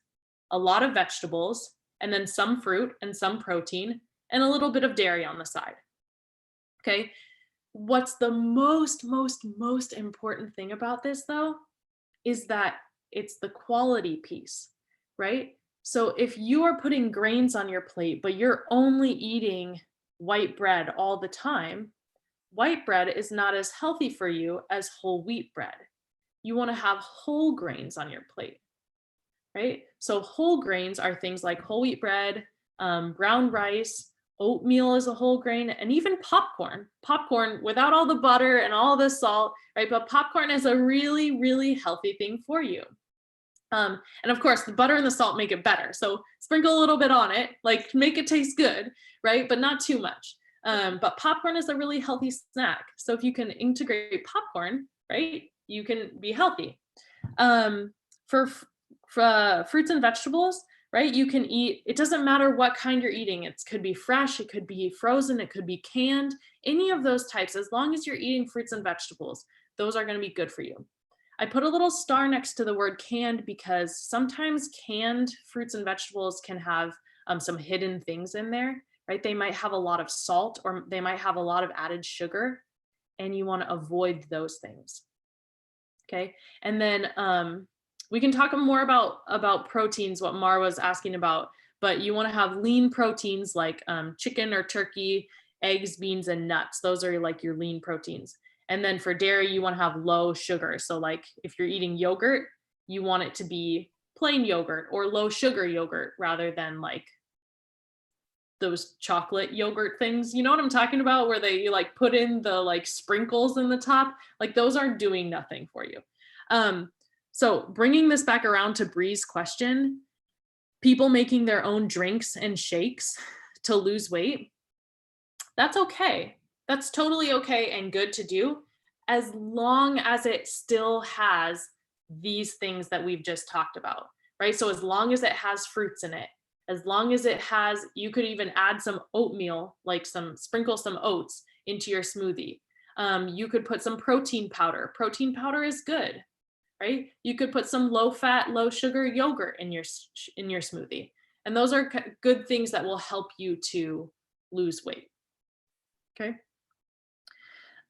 S3: a lot of vegetables, and then some fruit and some protein and a little bit of dairy on the side. Okay. What's the most important thing about this though, is that it's the quality piece, right? So if you are putting grains on your plate, but you're only eating white bread all the time, white bread is not as healthy for you as whole wheat bread. You want to have whole grains on your plate, right? So whole grains are things like whole wheat bread, brown rice, oatmeal is a whole grain, and even popcorn. Popcorn without all the butter and all the salt, right? But popcorn is a really, really healthy thing for you. And of course, the butter and the salt make it better. So sprinkle a little bit on it, like make it taste good, right? But not too much. But popcorn is a really healthy snack. So if you can integrate popcorn, right, you can be healthy. For fruits and vegetables, right, you can eat, it doesn't matter what kind you're eating. It could be fresh, it could be frozen, it could be canned, any of those types, as long as you're eating fruits and vegetables, those are going to be good for you. I put a little star next to the word canned because sometimes canned fruits and vegetables can have some hidden things in there, right? They might have a lot of salt, or they might have a lot of added sugar, and you want to avoid those things. Okay, and then we can talk more about proteins, what Mar was asking about, but you want to have lean proteins like chicken or turkey, eggs, beans, and nuts. Those are like your lean proteins. And then for dairy, you want to have low sugar. So like if you're eating yogurt, you want it to be plain yogurt or low sugar yogurt rather than like those chocolate yogurt things. You know what I'm talking about? Where they like put in the like sprinkles in the top, like those aren't doing nothing for you. So bringing this back around to Bree's question, people making their own drinks and shakes to lose weight, that's okay. That's totally okay and good to do, as long as it still has these things that we've just talked about, right? So as long as it has fruits in it, as long as it has, you could even add some oatmeal, like sprinkle some oats into your smoothie. You could put some protein powder. Protein powder is good, right? You could put some low fat, low sugar yogurt in your smoothie. And those are good things that will help you to lose weight. Okay.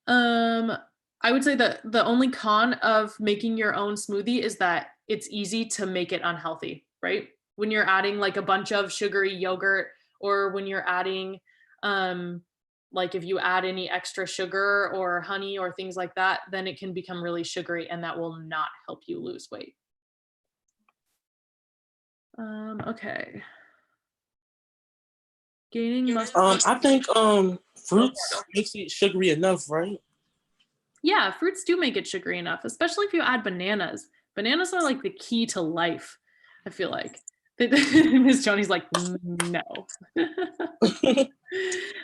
S3: I would say that the only con of making your own smoothie is that it's easy to make it unhealthy, right? When you're adding like a bunch of sugary yogurt, or when you're adding, like if you add any extra sugar or honey or things like that, then it can become really sugary, and that will not help you lose weight. Okay. Gaining muscle.
S4: I think fruits makes it sugary enough, right?
S3: Yeah, fruits do make it sugary enough, especially if you add bananas. Bananas are like the key to life, I feel like. Miss Joni's like, no.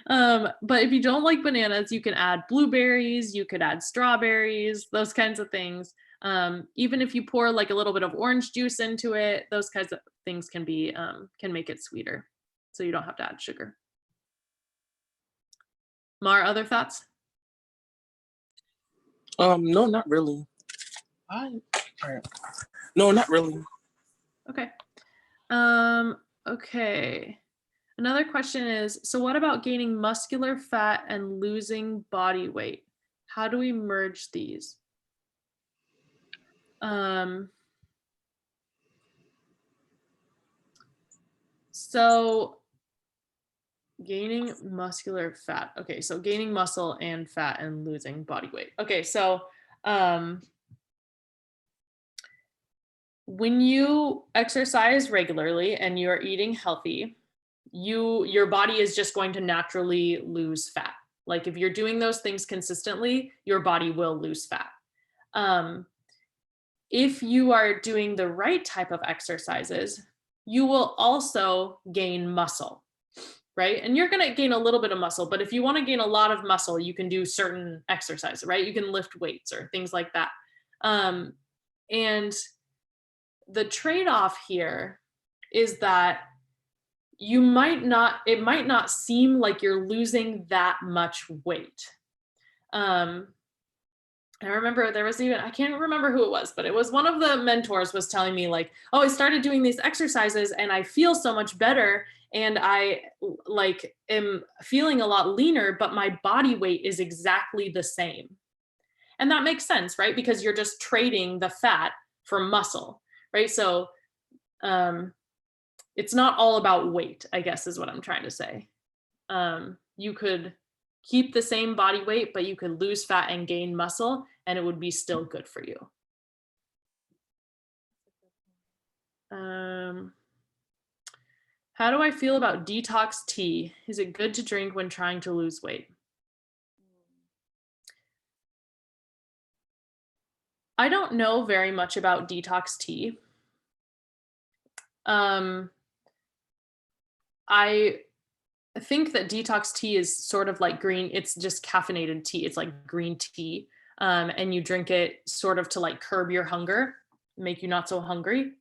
S3: But if you don't like bananas, you can add blueberries, you could add strawberries, those kinds of things. Even if you pour like a little bit of orange juice into it, those kinds of things can be can make it sweeter, so you don't have to add sugar. Mar, other thoughts?
S4: No, not really. No, not really.
S3: Okay. Okay. Another question is, so what about gaining muscular fat and losing body weight? How do we merge these? So gaining muscular fat. Okay, so gaining muscle and fat and losing body weight. Okay, so when you exercise regularly and you're eating healthy, your body is just going to naturally lose fat. Like if you're doing those things consistently, your body will lose fat. If you are doing the right type of exercises, you will also gain muscle, right? And you're going to gain a little bit of muscle, but if you want to gain a lot of muscle, you can do certain exercises, right? You can lift weights or things like that. And the trade-off here is that it might not seem like you're losing that much weight. I remember there was even, I can't remember who it was, but it was one of the mentors was telling me like, oh, I started doing these exercises and I feel so much better. And I like am feeling a lot leaner, but my body weight is exactly the same. And that makes sense, right? Because you're just trading the fat for muscle, right? So it's not all about weight, I guess is what I'm trying to say. You could keep the same body weight, but you could lose fat and gain muscle, and it would be still good for you. How do I feel about detox tea? Is it good to drink when trying to lose weight? I don't know very much about detox tea. I think that detox tea is sort of like green, it's just caffeinated tea. It's like green tea. And you drink it sort of to like curb your hunger, make you not so hungry.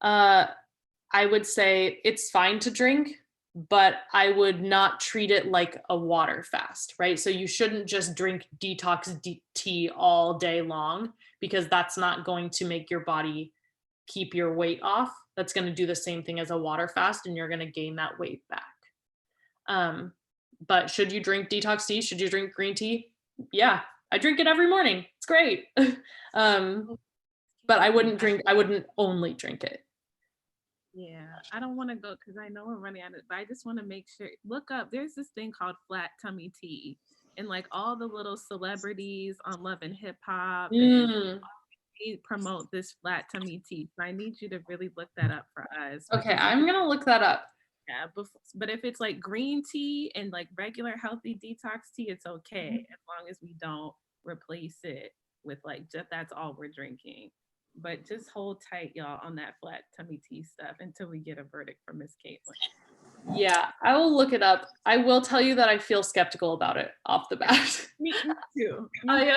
S3: I would say it's fine to drink, but I would not treat it like a water fast, right? So you shouldn't just drink detox tea all day long, because that's not going to make your body keep your weight off. That's going to do the same thing as a water fast, and you're going to gain that weight back. But should you drink detox tea? Should you drink green tea? Yeah, I drink it every morning. It's great. But I wouldn't only drink it.
S2: Yeah, I don't want to go because I know we're running out of, but I just want to make sure, look up, there's this thing called flat tummy tea, and like all the little celebrities on Love and Hip Hop and they promote this flat tummy tea. So I need you to really look that up for us.
S3: Okay, I'm going to look that up.
S2: Yeah, but if it's like green tea and like regular healthy detox tea, it's okay as long as we don't replace it with like just that's all we're drinking. But just hold tight, y'all, on that flat tummy tea stuff until we get a verdict from Miss Kaitlyn.
S3: Yeah, I will look it up. I will tell you that I feel skeptical about it off the bat.
S2: Me too.
S3: I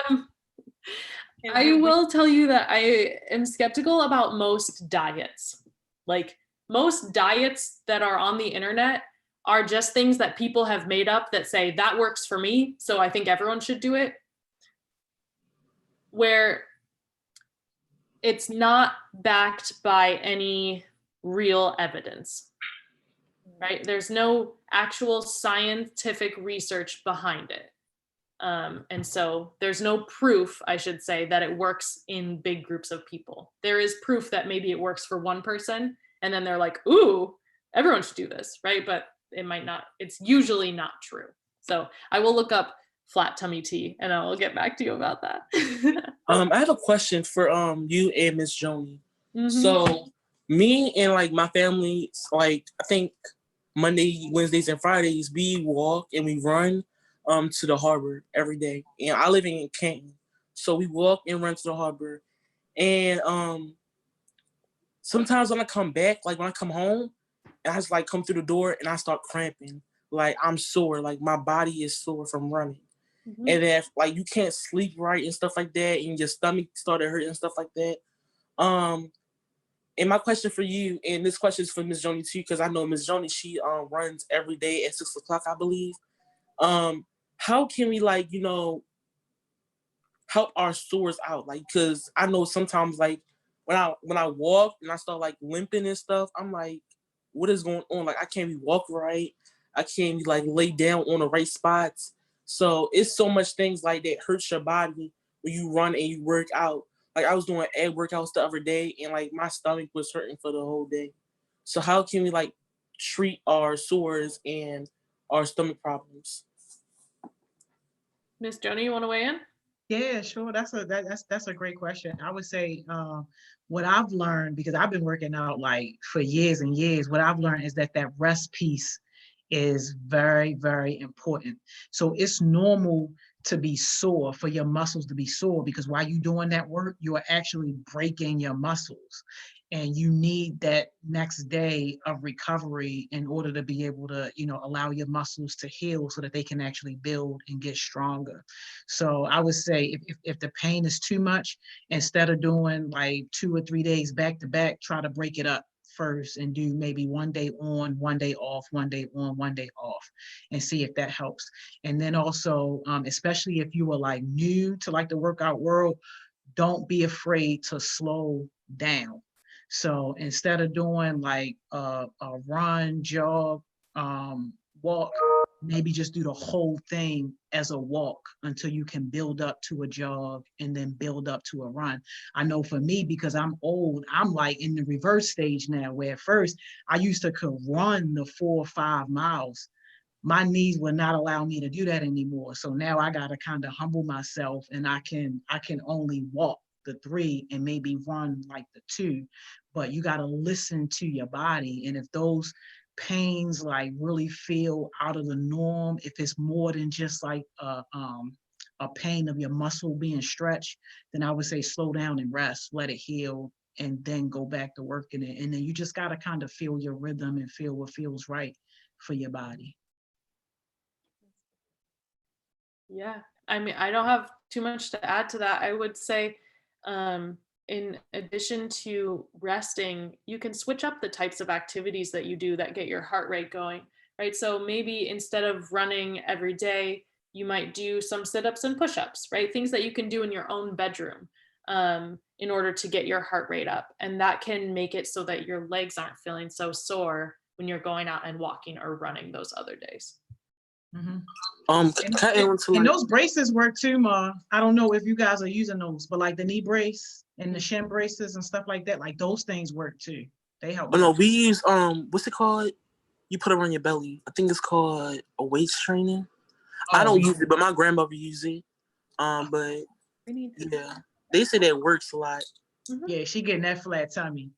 S3: will tell you that I am skeptical about most diets. Like most diets that are on the internet are just things that people have made up that say that works for me, so I think everyone should do it. Where it's not backed by any real evidence, right? There's no actual scientific research behind it. And so there's no proof, I should say, that it works in big groups of people. There is proof that maybe it works for one person, and then they're like, ooh, everyone should do this, right? But it might not, it's usually not true. So I will look up flat tummy tea and I will get back to you about that.
S4: I have a question for you and Miss Joni.
S3: Mm-hmm.
S4: So me and like my family, like I think Monday, Wednesdays, and Fridays, we walk and we run to the harbor every day. And I live in Canton. So we walk and run to the harbor. And sometimes when I come back, like when I come home, and I just like come through the door and I start cramping. Like I'm sore, like my body is sore from running. Mm-hmm. And then like you can't sleep right and stuff like that, and your stomach started hurting and stuff like that. And my question for you, and this question is for Miss Joni too, because I know Miss Joni, she runs every day at 6 o'clock, I believe. How can we like, you know, help our sores out? Like, cause I know sometimes like when I walk and I start like limping and stuff, I'm like, what is going on? Like I can't be walk right. I can't be like lay down on the right spots. So it's so much things like that hurts your body when you run and you work out. Like I was doing ab workouts the other day and like my stomach was hurting for the whole day. So how can we like treat our sores and our stomach problems?
S3: Miss Joni, you want to weigh in?
S1: Yeah, sure. That's a great question. I would say what I've learned, because I've been working out like for years and years, what I've learned is that rest piece is very, very important. So it's normal to be sore, for your muscles to be sore, because while you're doing that work, you are actually breaking your muscles. And you need that next day of recovery in order to be able to, you know, allow your muscles to heal so that they can actually build and get stronger. So I would say if the pain is too much, instead of doing like 2 or 3 days back to back, try to break it up first and do maybe 1 day on, 1 day off, 1 day on, 1 day off, and see if that helps. And then also, especially if you were like new to like the workout world, don't be afraid to slow down. So instead of doing like a run, jog, walk, maybe just do the whole thing as a walk until you can build up to a jog and then build up to a run. I know for me, because I'm old, I'm like in the reverse stage now, where at first I used to could run the 4 or 5 miles. My knees would not allow me to do that anymore. So now I got to kind of humble myself, and I can only walk the 3 and maybe run like the 2, but you got to listen to your body. And if those pains like really feel out of the norm, if it's more than just like a pain of your muscle being stretched, then I would say slow down and rest, let it heal, and then go back to working it. And then you just got to kind of feel your rhythm and feel what feels right for your body.
S3: Yeah, I mean, I don't have too much to add to that. I would say, in addition to resting, you can switch up the types of activities that you do that get your heart rate going, right? So maybe instead of running every day, you might do some sit-ups and push-ups, right? Things that you can do in your own bedroom in order to get your heart rate up. And that can make it so that your legs aren't feeling so sore when you're going out and walking or running those other days.
S1: Mm-hmm.
S4: And
S1: those braces work too, Ma. I don't know if you guys are using those, but like the knee brace and the shin braces and stuff like that, like those things work too. They help.
S4: Oh no, we use what's it called? You put it on your belly. I think it's called a weight training. Oh, I don't use it, but my grandmother uses it. But yeah, they say that works a lot.
S1: Mm-hmm. Yeah, she getting that flat tummy.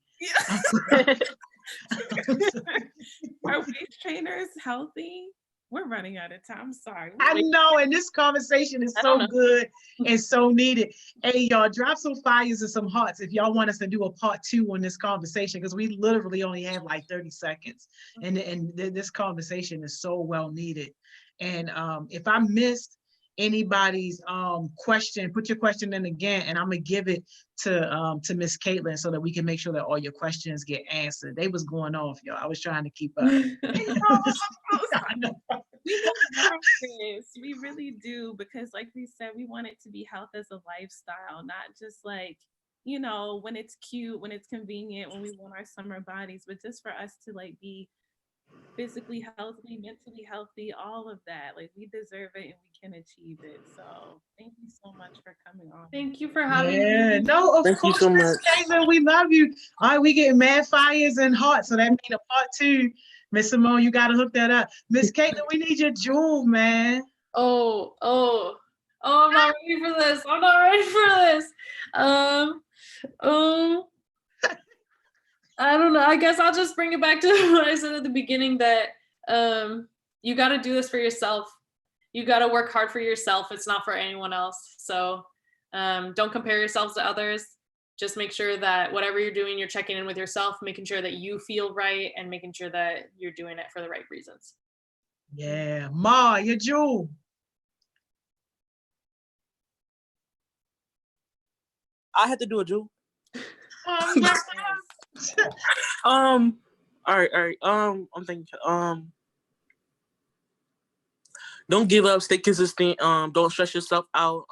S2: Are weight trainers healthy? We're running out of time. I'm sorry.
S1: I know, and this conversation is so good and so needed. Hey, y'all, drop some fires and some hearts if y'all want us to do a part 2 on this conversation, because we literally only have like 30 seconds. And this conversation is so well needed. And if I missed anybody's question, put your question in again, and I'm gonna give it to Miss Kaitlyn so that we can make sure that all your questions get answered. They was going off, y'all. I was trying to keep up.
S2: I know. We love this. We really do, because like we said, we want it to be health as a lifestyle, not just like, you know, when it's cute, when it's convenient, when we want our summer bodies, but just for us to like be physically healthy, mentally healthy, all of that. Like, we deserve it and we can achieve it. So thank you so much for coming on.
S3: Thank you for having
S1: me. No, of
S4: Thank
S1: course,
S4: you so
S1: Miss
S4: much.
S1: Kaitlyn, we love you. All right, we getting mad fires and hearts, so that means a part 2. Miss Simone, you gotta hook that up. Miss Kaitlyn, we need your jewel, man.
S3: Oh, I'm not ready for this. I'm not ready for this. I don't know. I guess I'll just bring it back to what I said at the beginning, that you got to do this for yourself. You got to work hard for yourself. It's not for anyone else. So don't compare yourselves to others. Just make sure that whatever you're doing, you're checking in with yourself, making sure that you feel right, and making sure that you're doing it for the right reasons.
S1: Yeah, Ma, your jewel.
S4: I had to do a jewel.
S1: Yes.
S4: All right. I'm thinking. Don't give up. Stay consistent. Don't stress yourself out.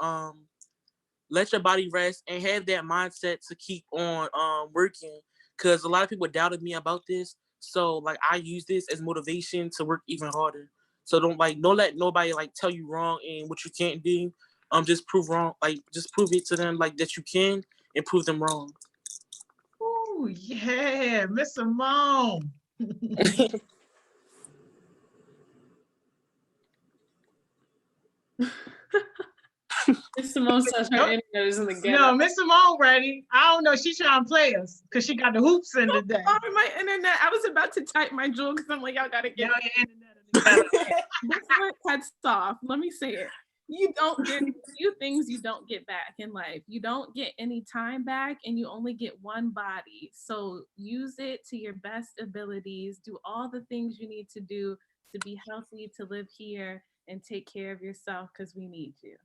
S4: Let your body rest and have that mindset to keep on working. Because a lot of people doubted me about this. So like I use this as motivation to work even harder. So don't let nobody like tell you wrong and what you can't do. Just prove wrong. Like just prove it to them like that you can, and prove them wrong.
S1: Oh yeah, Miss Simone.
S3: Miss Simone says her internet is in the ghetto.
S1: No, Miss Simone ready. I don't know. She's trying to play us because she got the hoops in today.
S2: My internet. I was about to type my jewel because I'm like, y'all gotta get
S1: your internet in the ghetto.
S2: Before it cuts off, let me say it. There's a few things you don't get back in life. You don't get any time back, and you only get one body. So use it to your best abilities. Do all the things you need to do to be healthy, to live here, and take care of yourself, because we need you.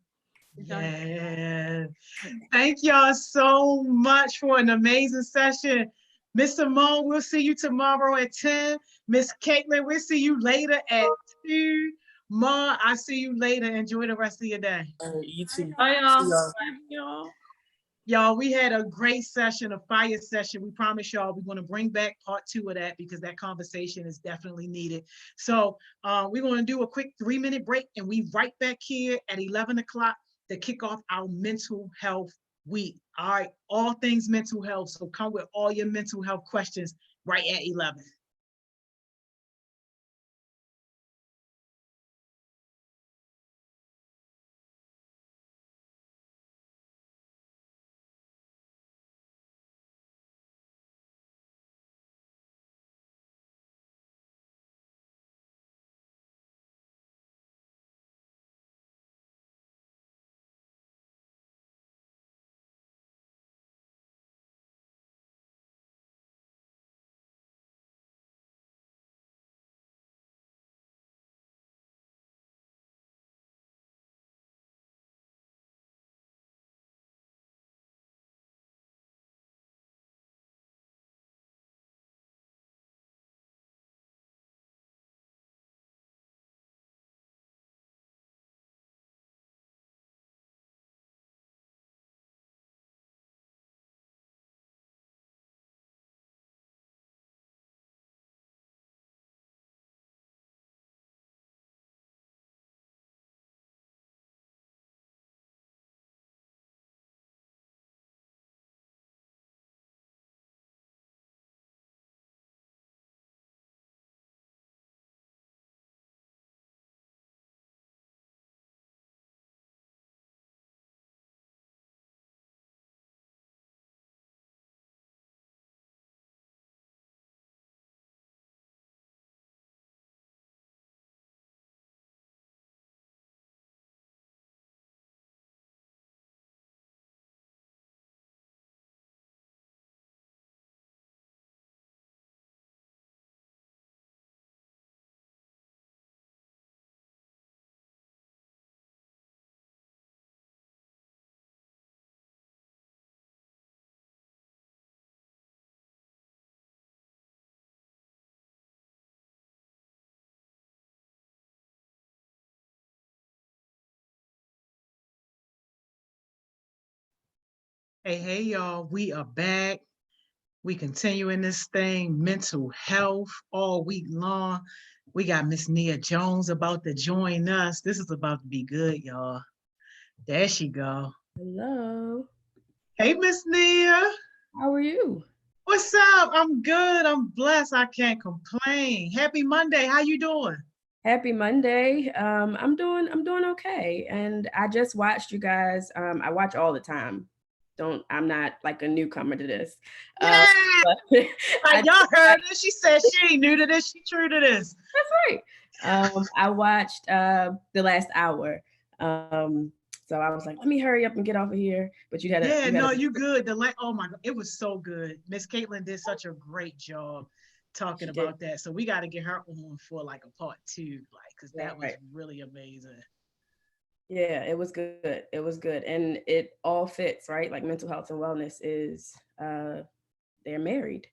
S1: Yeah. Thank y'all so much for an amazing session. Miss Simone, we'll see you tomorrow at 10. Miss Kaitlyn, we'll see you later at 2. Ma, I'll see you later. Enjoy the rest of your day.
S4: You too.
S3: Bye,
S2: y'all.
S1: Y'all, we had a great session, a fire session. We promise y'all we're going to bring back part 2 of that, because that conversation is definitely needed. So we're going to do a quick 3-minute break, and we right back here at 11 o'clock to kick off our mental health week. All right, all things mental health. So come with all your mental health questions right at 11. Hey, y'all, we are back. We continuing this thing, mental health, all week long. We got Miss Nia Jones about to join us. This is about to be good, y'all. There she go.
S5: Hello.
S1: Hey, Miss Nia.
S5: How are you?
S1: What's up? I'm good. I'm blessed. I can't complain. Happy Monday. How you doing?
S5: Happy Monday. I'm doing okay. And I just watched you guys. I watch all the time. I'm not like a newcomer to this.
S1: Yeah.
S5: But
S1: Like y'all heard it. She said she ain't new to this. She true to this.
S5: that's right. I watched the last hour. So I was like, let me hurry up and get off of here. But
S1: Yeah, no, you good. Oh my God, it was so good. Miss Kaitlyn did such a great job talking
S5: She did.
S1: about that. So we got to get her on for like a part two, like, because that was
S5: Right.
S1: really amazing.
S5: Yeah, it was good. It was good. And it all fits, right? Like mental health and wellness is they're married.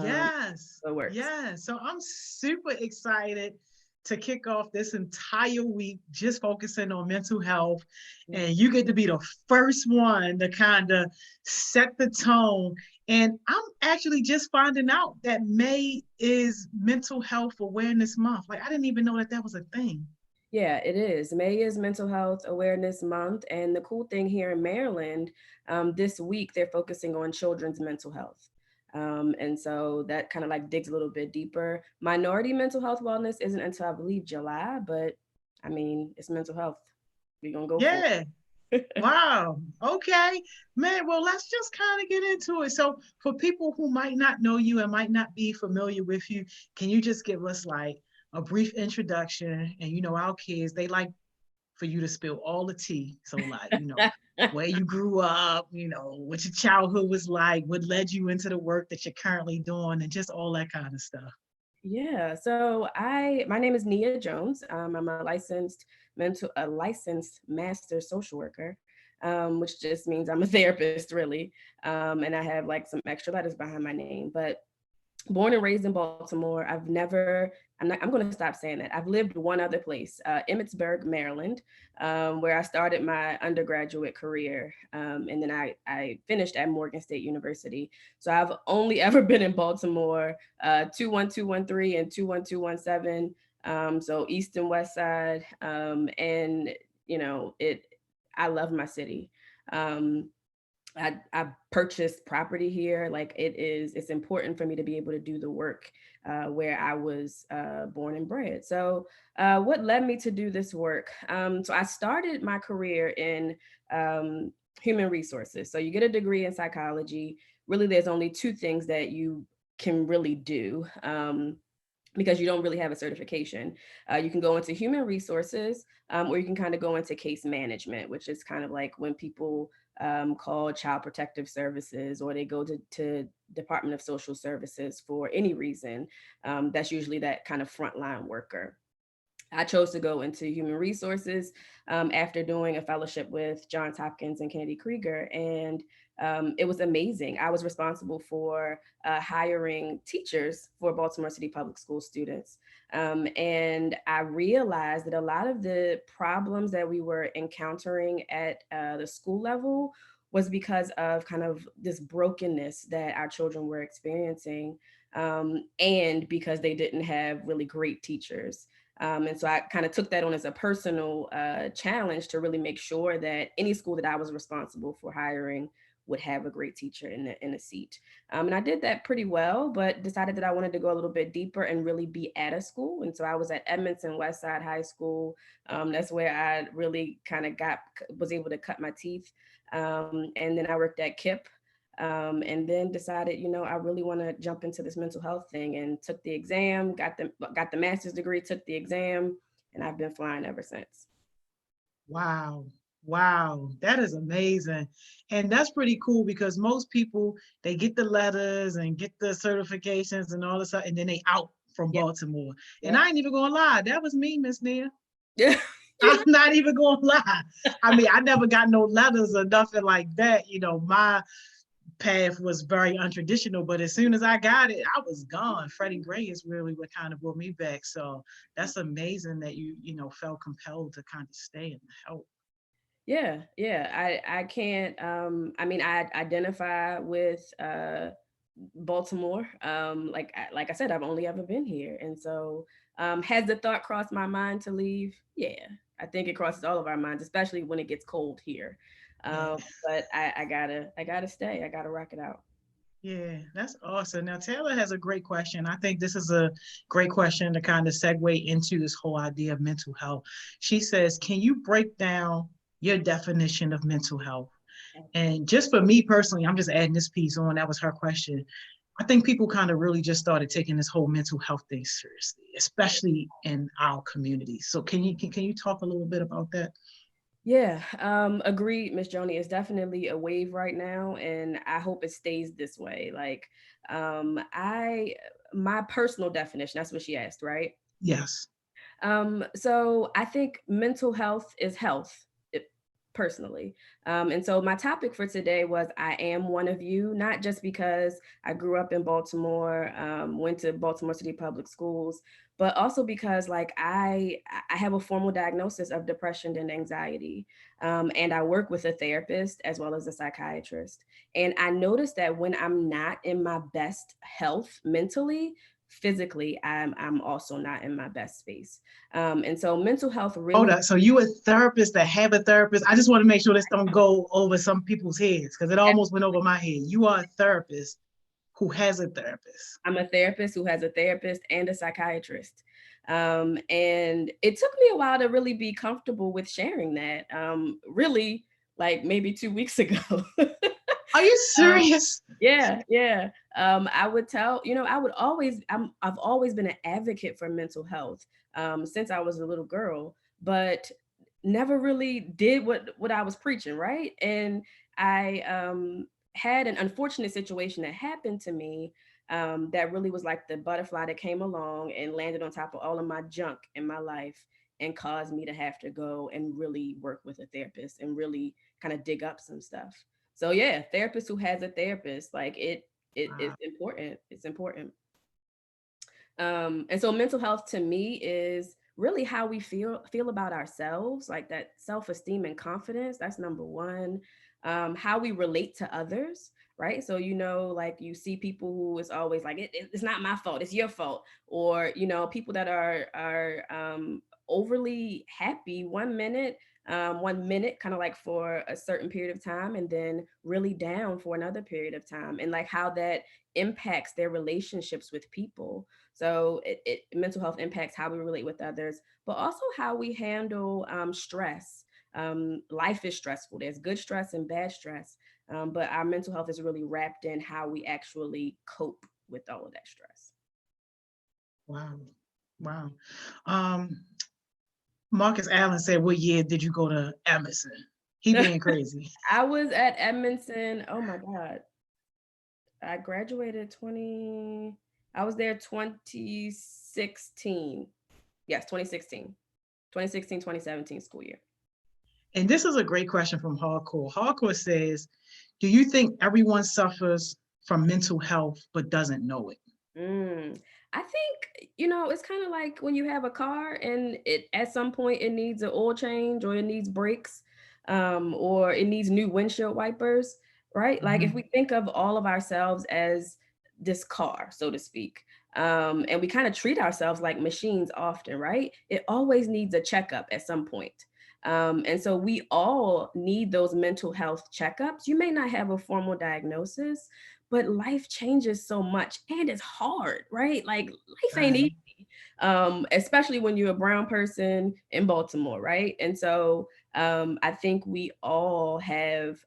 S1: Yes,
S5: So it works.
S1: yes. So I'm super excited to kick off this entire week just focusing on mental health. And you get to be the first one to kind of set the tone. And I'm actually just finding out that May is Mental Health Awareness Month. Like, I didn't even know that that was a thing.
S5: Yeah, it is. May is Mental Health Awareness Month. And the cool thing here in Maryland, this week, they're focusing on children's mental health. And so that kind of like digs a little bit deeper. Minority mental health wellness isn't until I believe July, but I mean, it's mental health. We're going to go for
S1: Yeah.
S5: it.
S1: Wow. Okay. Man, well, let's just kind of get into it. So, for people who might not know you and might not be familiar with you, can you just give us like a brief introduction? And our kids, they like for you to spill all the tea. So, like, where you grew up, what your childhood was like, what led you into the work that you're currently doing, and just all that kind of stuff.
S5: Yeah, so my name is Nia Jones. I'm a licensed master social worker, which just means I'm a therapist, really. And I have like some extra letters behind my name. But born and raised in Baltimore, I'm going to stop saying that. I've lived one other place, Emmitsburg, Maryland, where I started my undergraduate career. And then I finished at Morgan State University. So I've only ever been in Baltimore, 21213 and 21217. So East and West Side. And, I love my city. I purchased property here. Like it's important for me to be able to do the work where I was born and bred. So what led me to do this work? So I started my career in human resources. So you get a degree in psychology. Really, there's only two things that you can really do. Because you don't really have a certification. You can go into human resources, or you can kind of go into case management, which is kind of like when people call Child Protective Services or they go to Department of Social Services for any reason. That's usually that kind of frontline worker. I chose to go into human resources after doing a fellowship with Johns Hopkins and Kennedy Krieger, and it was amazing. I was responsible for hiring teachers for Baltimore City Public School students. And I realized that a lot of the problems that we were encountering at the school level was because of kind of this brokenness that our children were experiencing, and because they didn't have really great teachers. And so I kind of took that on as a personal challenge to really make sure that any school that I was responsible for hiring would have a great teacher in a seat. And I did that pretty well, but decided that I wanted to go a little bit deeper and really be at a school. And so I was at Edmondson Westside High School. That's where I really kind of was able to cut my teeth. And then I worked at KIPP. And then decided, I really want to jump into this mental health thing, and took the exam, got the master's degree, took the exam, and I've been flying ever since.
S1: Wow. Wow. That is amazing. And that's pretty cool because most people, they get the letters and get the certifications and all this stuff, and then they out from Baltimore. And I ain't even gonna lie, that was me, Miss Nia.
S5: Yeah.
S1: I'm not even gonna lie. I mean, I never got no letters or nothing like that. My path was very untraditional, but as soon as I got it, I was gone. Freddie Gray is really what kind of brought me back. So that's amazing that you felt compelled to kind of stay and help.
S5: Yeah, yeah. I can't I mean I identify with Baltimore. Like I said, I've only ever been here. And so has the thought crossed my mind to leave? Yeah. I think it crosses all of our minds, especially when it gets cold here.
S1: Yeah.
S5: But I gotta stay. I gotta rock it out.
S1: Yeah, that's awesome. Now, Taylor has a great question. I think this is a great question to kind of segue into this whole idea of mental health. She says, can you break down your definition of mental health? And just for me personally, I'm just adding this piece on. That was her question. I think people kind of really just started taking this whole mental health thing seriously, especially in our community. So can you talk a little bit about that?
S5: Yeah, agreed, Miss Joni. It's definitely a wave right now, and I hope it stays this way. Like, I my personal definition, that's what she asked, right?
S1: Yes.
S5: So I think mental health is health, personally. And so my topic for today was I am one of you, not just because I grew up in Baltimore, went to Baltimore City Public Schools, but also because like I have a formal diagnosis of depression and anxiety. And I work with a therapist as well as a psychiatrist. And I noticed that when I'm not in my best health mentally, physically, I'm also not in my best space. And so mental health
S1: Hold
S5: really.
S1: up. So you a therapist that have a therapist? I just want to make sure this don't go over some people's heads because it almost went over my head. You are a therapist who has a therapist.
S5: I'm a therapist who has a therapist and a psychiatrist. And it took me a while to really be comfortable with sharing that. Really, like maybe 2 weeks ago.
S1: Are you
S5: Um,
S1: serious?
S5: yeah, yeah. I would tell, I've always been an advocate for mental health since I was a little girl, but never really did what I was preaching, right? And I had an unfortunate situation that happened to me that really was like the butterfly that came along and landed on top of all of my junk in my life and caused me to have to go and really work with a therapist and really kind of dig up some stuff. So yeah, therapist who has a therapist, like it's important. It's important. And so mental health to me is really how we feel about ourselves, like that self-esteem and confidence. That's number one. How we relate to others, right? So like you see people who is always like it's not my fault, it's your fault, or people that are overly happy 1 minute, 1 minute, kind of like for a certain period of time, and then really down for another period of time, and like how that impacts their relationships with people. So mental health impacts how we relate with others, but also how we handle stress. Life is stressful. There's good stress and bad stress, but our mental health is really wrapped in how we actually cope with all of that stress.
S1: Wow. Wow. Um, Marcus Allen said, what year did you go to Emerson? He being crazy.
S5: I was at Edmondson. Oh my God. I graduated I was there 2016. Yes, 2016. 2016, 2017 school year.
S1: And this is a great question from Hardcore. Hardcore says, do you think everyone suffers from mental health but doesn't know it?
S5: I think, it's kind of like when you have a car and it at some point it needs an oil change or it needs brakes, or it needs new windshield wipers, right? Like if we think of all of ourselves as this car, so to speak, and we kind of treat ourselves like machines often, right? It always needs a checkup at some point. And so we all need those mental health checkups. You may not have a formal diagnosis, but life changes so much and it's hard, right? Like life ain't easy, especially when you're a brown person in Baltimore, right? And so I think we all have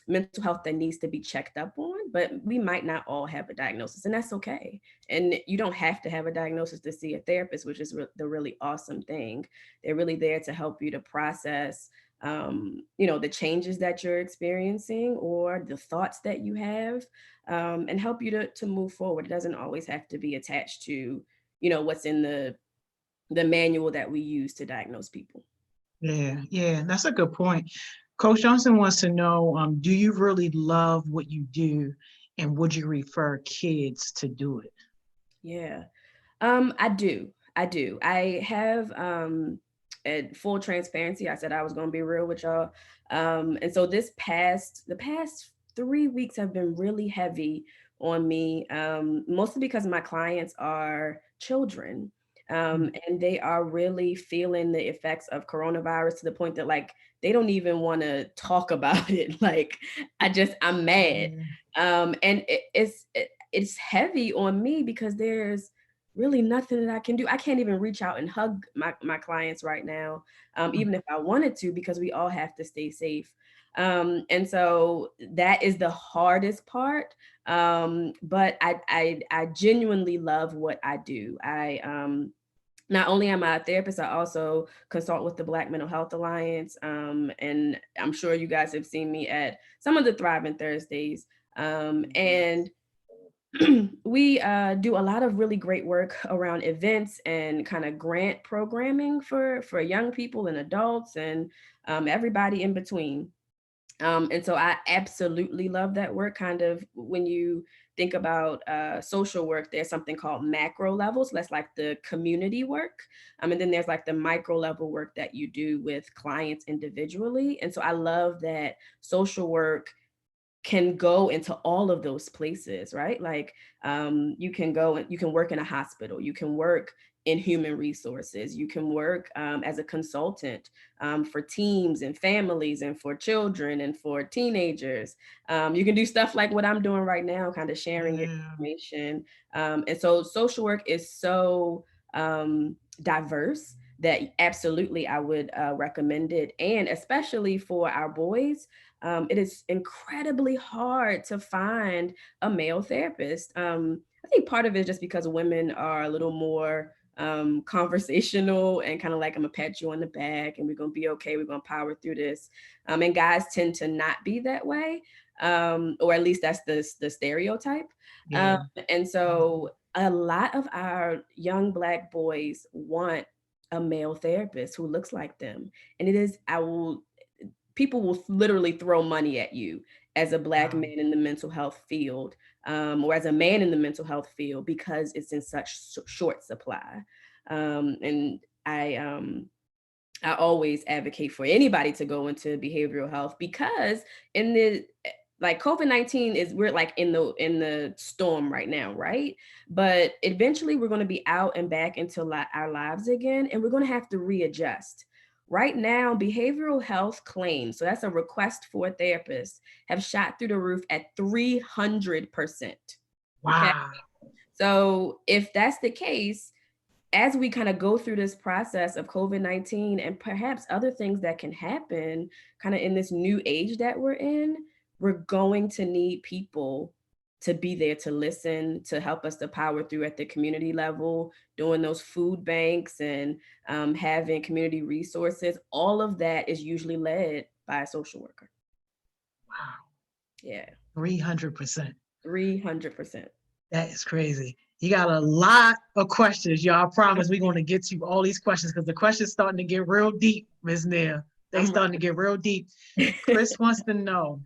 S5: mental health that needs to be checked up on, but we might not all have a diagnosis, and that's okay. And you don't have to have a diagnosis to see a therapist, which is the really awesome thing. They're really there to help you to process the changes that you're experiencing or the thoughts that you have, and help you to move forward. It doesn't always have to be attached to, what's in the manual that we use to diagnose people.
S1: Yeah, that's a good point. Coach Johnson wants to know, do you really love what you do and would you refer kids to do it?
S5: Yeah, I do. I have at full transparency, I said I was going to be real with y'all. And so the past 3 weeks have been really heavy on me, mostly because my clients are children. And they are really feeling the effects of coronavirus to the point that like they don't even want to talk about it. Like I'm mad. And it's heavy on me because there's really nothing that I can do. I can't even reach out and hug my clients right now, even if I wanted to, because we all have to stay safe. And so that is the hardest part. But I genuinely love what I do. Not only am I a therapist, I also consult with the Black Mental Health Alliance. And I'm sure you guys have seen me at some of the Thriving Thursdays. And we do a lot of really great work around events and kind of grant programming for young people and adults and everybody in between. And so I absolutely love that work. Kind of when you think about social work, there's something called macro levels. That's like the community work. And then there's like the micro level work that you do with clients individually. And so I love that social work can go into all of those places, right? Like you can go and you can work in a hospital, you can work in human resources, you can work as a consultant for teams and families and for children and for teenagers. You can do stuff like what I'm doing right now, kind of sharing information. And so social work is so diverse that absolutely I would recommend it. And especially for our boys, it is incredibly hard to find a male therapist. I think part of it is just because women are a little more conversational and kind of like, I'm gonna pat you on the back and we're gonna be okay, we're gonna power through this. And guys tend to not be that way, or at least that's the stereotype. And so a lot of our young Black boys want a male therapist who looks like them. And people will literally throw money at you as a Black man in the mental health field, or as a man in the mental health field, because it's in such short supply. And I always advocate for anybody to go into behavioral health, because in the like COVID-19 we're like in the storm right now, right? But eventually we're going to be out and back into our lives again, and we're going to have to readjust. Right now, behavioral health claims, so that's a request for a therapist, have shot through the roof at 300%.
S1: Wow.
S5: Okay? So if that's the case, as we kind of go through this process of COVID-19 and perhaps other things that can happen kind of in this new age that we're in, we're going to need people to be there to listen, to help us to power through at the community level, doing those food banks and having community resources. All of that is usually led by a social worker.
S1: Wow.
S5: Yeah.
S1: 300%.
S5: 300%.
S1: That is crazy. You got a lot of questions, y'all. I promise we're going to get to all these questions because the questions starting to get real deep, Ms. Nair. They starting to get real deep. Chris wants to know,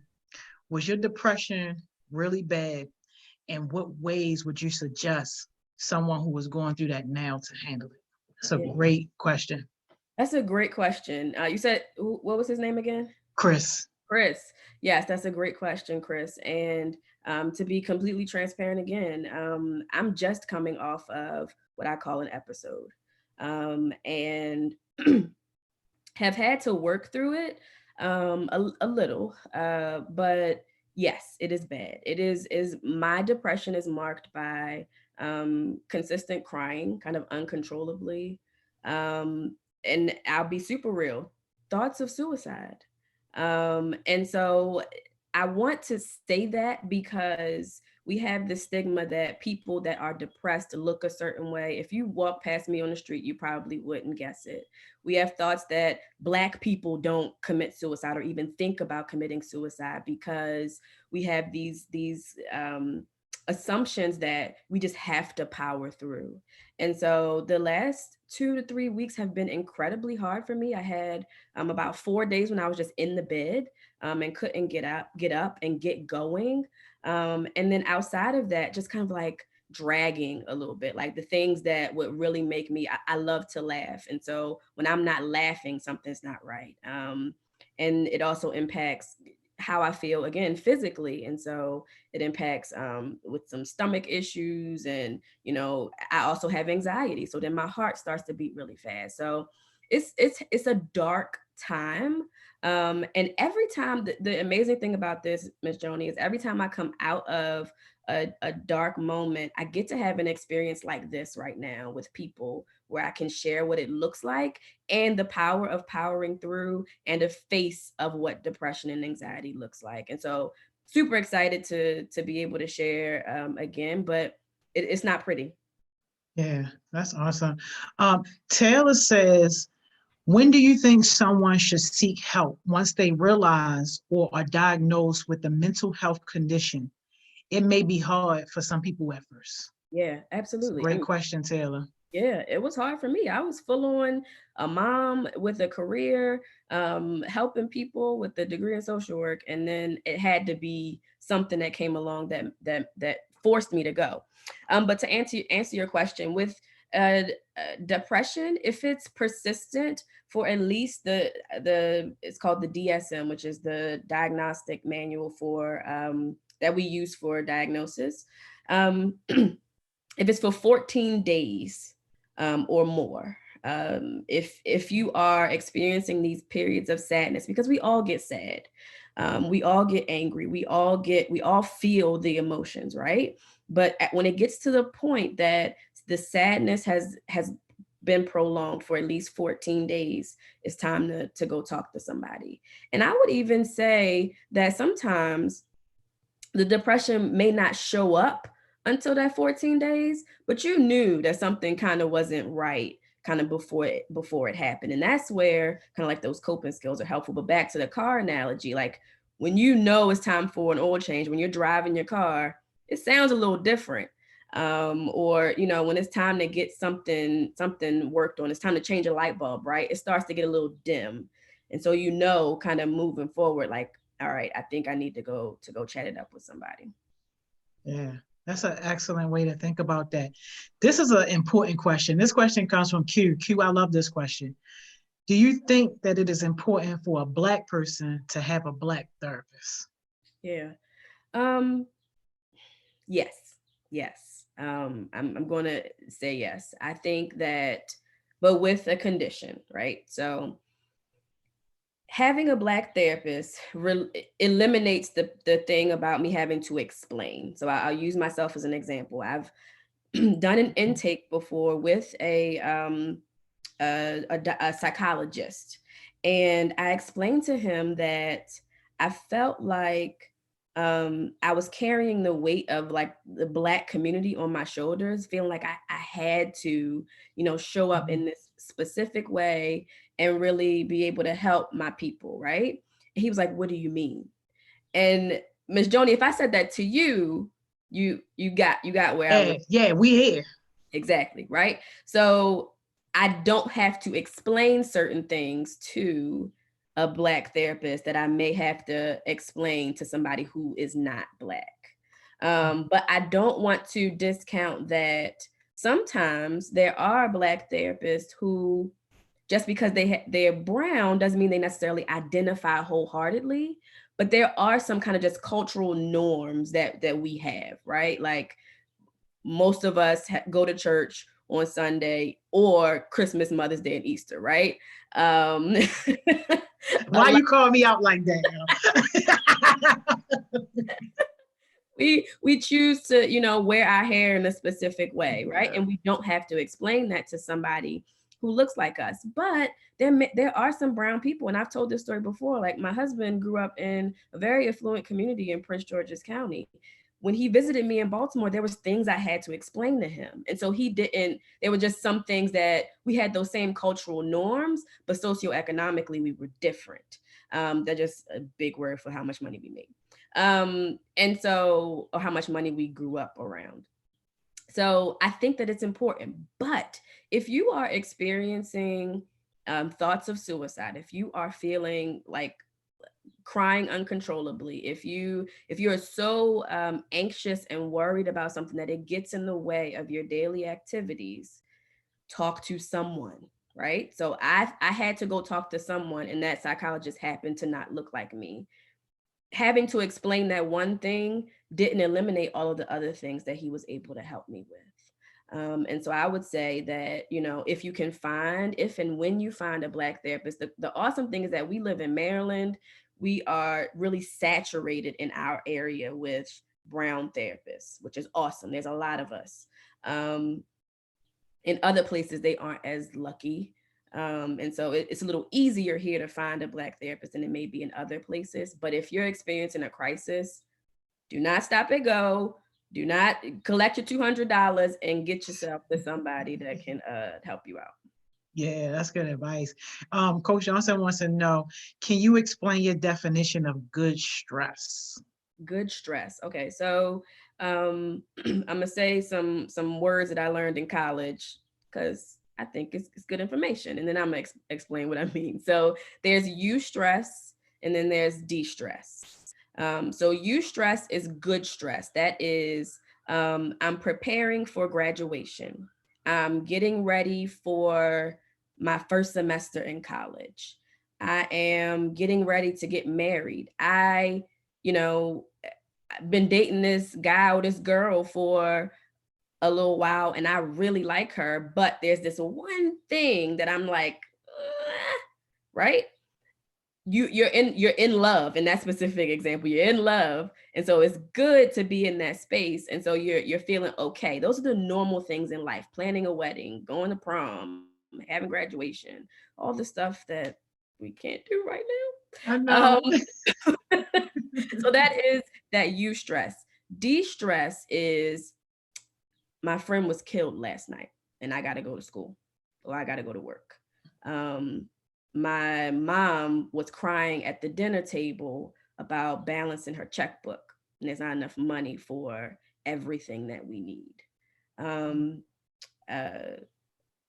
S1: was your depression really bad? And what ways would you suggest someone who was going through that now to handle it? That's a great question.
S5: That's a great question. You said, what was his name again?
S1: Chris.
S5: Chris. Yes, that's a great question, Chris. And to be completely transparent again, I'm just coming off of what I call an episode, and have had to work through it a little, but yes, it is bad. It is my depression is marked by consistent crying, kind of uncontrollably, and I'll be super real, thoughts of suicide. And so I want to say that because we have the stigma that people that are depressed look a certain way. If you walk past me on the street, you probably wouldn't guess it. We have thoughts that Black people don't commit suicide or even think about committing suicide because we have these assumptions that we just have to power through. And so the last 2 to 3 weeks have been incredibly hard for me. I had about 4 days when I was just in the bed and couldn't get up and get going. And then outside of that, just kind of like dragging a little bit, like the things that would really make me, I love to laugh. And so when I'm not laughing, something's not right. And it also impacts how I feel again physically. And so it impacts with some stomach issues. And, you know, I also have anxiety. So then my heart starts to beat really fast. So it's a dark time. And every time, the amazing thing about this, Miss Joni, is every time I come out of a dark moment, I get to have an experience like this right now with people where I can share what it looks like and the power of powering through and a face of what depression and anxiety looks like. And so super excited to be able to share again, but it's not pretty.
S1: Yeah, that's awesome. Taylor says, when do you think someone should seek help once they realize or are diagnosed with a mental health condition? It may be hard for some people at first.
S5: Yeah, absolutely.
S1: Great question, Taylor.
S5: Yeah, it was hard for me. I was full on a mom with a career, helping people with a degree in social work, and then it had to be something that came along that forced me to go. But to answer your question, with depression, if it's persistent for at least the it's called the DSM, which is the diagnostic manual for that we use for diagnosis. If it's for 14 days or more, if you are experiencing these periods of sadness, because we all get sad, we all get angry, we all feel the emotions, right? But when it gets to the point that the sadness has been prolonged for at least 14 days, it's time to go talk to somebody. And I would even say that sometimes the depression may not show up until that 14 days, but you knew that something kind of wasn't right kind of before it happened. And that's where kind of like those coping skills are helpful. But back to the car analogy, like when you know it's time for an oil change, when you're driving your car, it sounds a little different. Or, you know, when it's time to get something worked on, it's time to change a light bulb, right? It starts to get a little dim. And so, you know, kind of moving forward, like, all right, I think I need to go chat it up with somebody.
S1: Yeah, that's an excellent way to think about that. This is an important question. This question comes from Q. Q, I love this question. Do you think that it is important for a Black person to have a Black therapist?
S5: Yeah. Yes. I'm going to say yes. I think that, but with a condition, right? So having a Black therapist eliminates the thing about me having to explain. So I'll use myself as an example. I've done an intake before with a psychologist, and I explained to him that I felt like I was carrying the weight of like the Black community on my shoulders, feeling like I had to, you know, show up in this specific way and really be able to help my people, right? And he was like, "What do you mean?" And Miss Joni, if I said that to you, you got where I was.
S1: Yeah, we here.
S5: Exactly, right? So I don't have to explain certain things to a Black therapist that I may have to explain to somebody who is not Black. But I don't want to discount that sometimes there are Black therapists who, just because they're brown doesn't mean they necessarily identify wholeheartedly, but there are some kind of just cultural norms that we have, right? Like most of us go to church on Sunday or Christmas, Mother's Day, and Easter, right?
S1: Why you call me out like that?
S5: We choose to, you know, wear our hair in a specific way, right? And we don't have to explain that to somebody who looks like us. But there are some brown people, and I've told this story before. Like my husband grew up in a very affluent community in Prince George's County. When he visited me in Baltimore, there was things I had to explain to him. And so he didn't, there were just some things that we had those same cultural norms, but socioeconomically we were different. That's just a big word for how much money we made. And so, or how much money we grew up around. So I think that it's important. But if you are experiencing thoughts of suicide, if you are feeling like crying uncontrollably, if you're so anxious and worried about something that it gets in the way of your daily activities, talk to someone, right? So I had to go talk to someone, and that psychologist happened to not look like me. Having to explain that one thing didn't eliminate all of the other things that he was able to help me with. And so I would say that, if you can find, if and when you find a Black therapist, the awesome thing is that we live in Maryland. We are really saturated in our area with brown therapists, which is awesome. There's a lot of us. In other places, they aren't as lucky. And so it's a little easier here to find a Black therapist than it may be in other places. But if you're experiencing a crisis, do not stop and go. Do not collect your $200 and get yourself to somebody that can help you out.
S1: Yeah, that's good advice. Coach Johnson wants to know, can you explain your definition of good stress?
S5: Good stress. Okay, so I'm gonna say some words that I learned in college because I think it's good information, and then I'm gonna explain what I mean. So there's eustress, and then there's de-stress. So eustress is good stress. That is, I'm preparing for graduation. I'm getting ready for my first semester in college. I am getting ready to get married. I've been dating this guy or this girl for a little while, and I really like her, but there's this one thing that I'm like, right? You're in love in that specific example. You're in love, and so it's good to be in that space, and so you're feeling okay. Those are the normal things in life: planning a wedding, going to prom, having graduation, all the stuff that we can't do right now.
S1: I know.
S5: So that is that eustress. De-stress is, my friend was killed last night and I got to go to school or I got to go to work. My mom was crying at the dinner table about balancing her checkbook, and there's not enough money for everything that we need.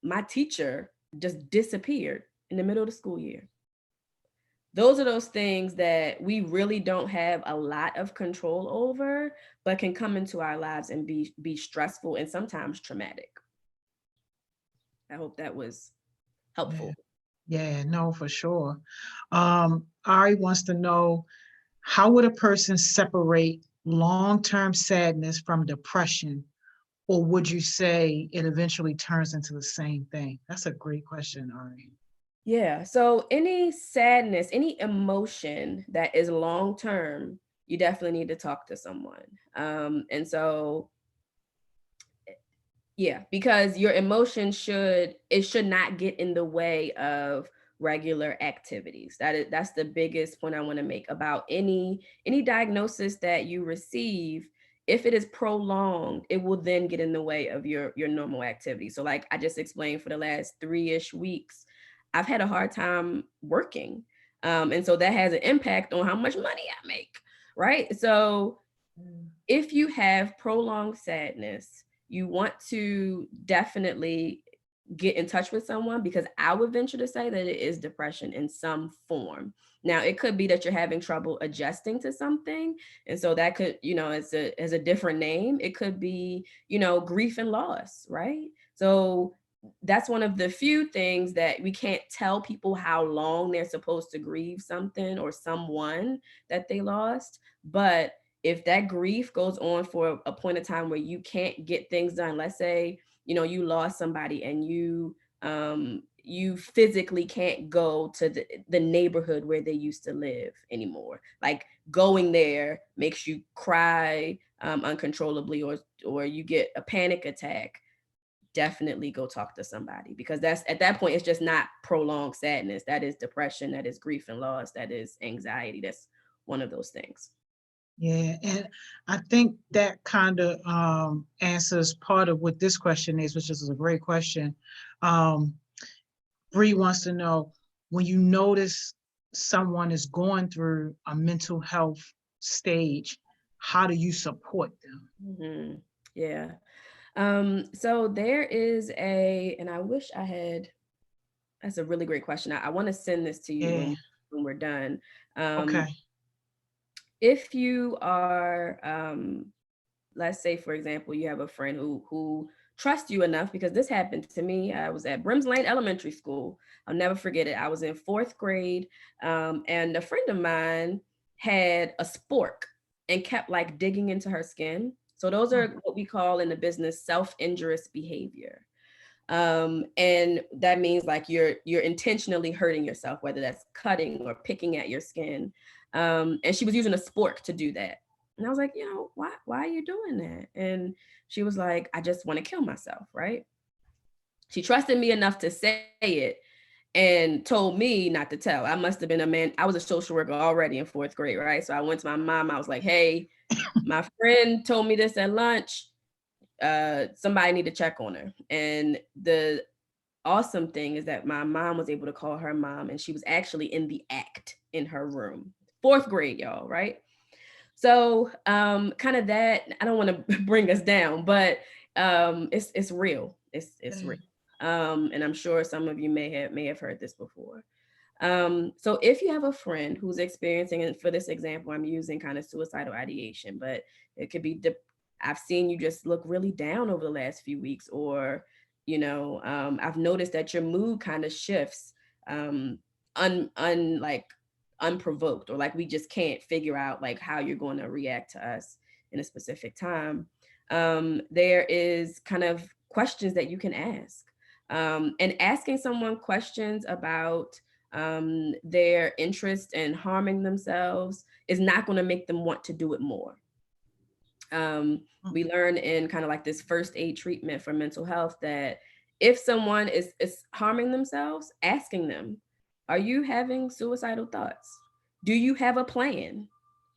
S5: My teacher just disappeared in the middle of the school year. Those are those things that we really don't have a lot of control over, but can come into our lives and be stressful and sometimes traumatic. I hope that was helpful.
S1: Yeah, no, for sure. Ari wants to know, how would a person separate long-term sadness from depression? Or would you say it eventually turns into the same thing? That's a great question, Ari.
S5: Yeah. So any sadness, any emotion that is long-term, you definitely need to talk to someone. And so, yeah, because your emotions should not get in the way of regular activities. That's the biggest point I want to make about any diagnosis that you receive. If it is prolonged, it will then get in the way of your normal activity. So like I just explained, for the last 3-ish weeks, I've had a hard time working. And so that has an impact on how much money I make, right? So if you have prolonged sadness, you want to definitely get in touch with someone, because I would venture to say that it is depression in some form. Now, it could be that you're having trouble adjusting to something. And so that could, as a different name, it could be, grief and loss, right? So that's one of the few things that we can't tell people how long they're supposed to grieve something or someone that they lost. But if that grief goes on for a point of time where you can't get things done, let's say, you lost somebody and you physically can't go to the neighborhood where they used to live anymore. Like going there makes you cry uncontrollably, or you get a panic attack. Definitely go talk to somebody, because that's, at that point, it's just not prolonged sadness. That is depression, that is grief and loss, that is anxiety. That's one of those things.
S1: Yeah, and I think that kind of answers part of what this question is, which is a great question. Bree wants to know, when you notice someone is going through a mental health stage, how do you support them?
S5: Mm-hmm. Yeah. So there is and I wish I had, that's a really great question. I want to send this to you when we're done.
S1: Okay.
S5: if you are, let's say, for example, you have a friend who trusts you enough, because this happened to me. I was at Brims Lane Elementary School. I'll never forget it. I was in 4th grade, and a friend of mine had a spork and kept like digging into her skin. So those are what we call in the business self-injurious behavior. And that means like you're intentionally hurting yourself, whether that's cutting or picking at your skin. And she was using a spork to do that. And I was like, why are you doing that? And she was like, I just want to kill myself, right? She trusted me enough to say it and told me not to tell. I must have been a man. I was a social worker already in 4th grade, right? So I went to my mom. I was like, hey, my friend told me this at lunch. Somebody need to check on her. And the awesome thing is that my mom was able to call her mom, and she was actually in the act in her room. 4th grade, y'all, right? So kind of that, I don't want to bring us down, but it's real. It's real. And I'm sure some of you may have heard this before. So if you have a friend who's experiencing, and for this example, I'm using kind of suicidal ideation, but it could be, I've seen you just look really down over the last few weeks, or, I've noticed that your mood kind of shifts, like unprovoked, or like we just can't figure out like how you're going to react to us in a specific time. There is kind of questions that you can ask, and asking someone questions about their interest in harming themselves is not going to make them want to do it more. We learn in kind of like this first aid treatment for mental health that if someone is harming themselves, asking them, are you having suicidal thoughts? Do you have a plan?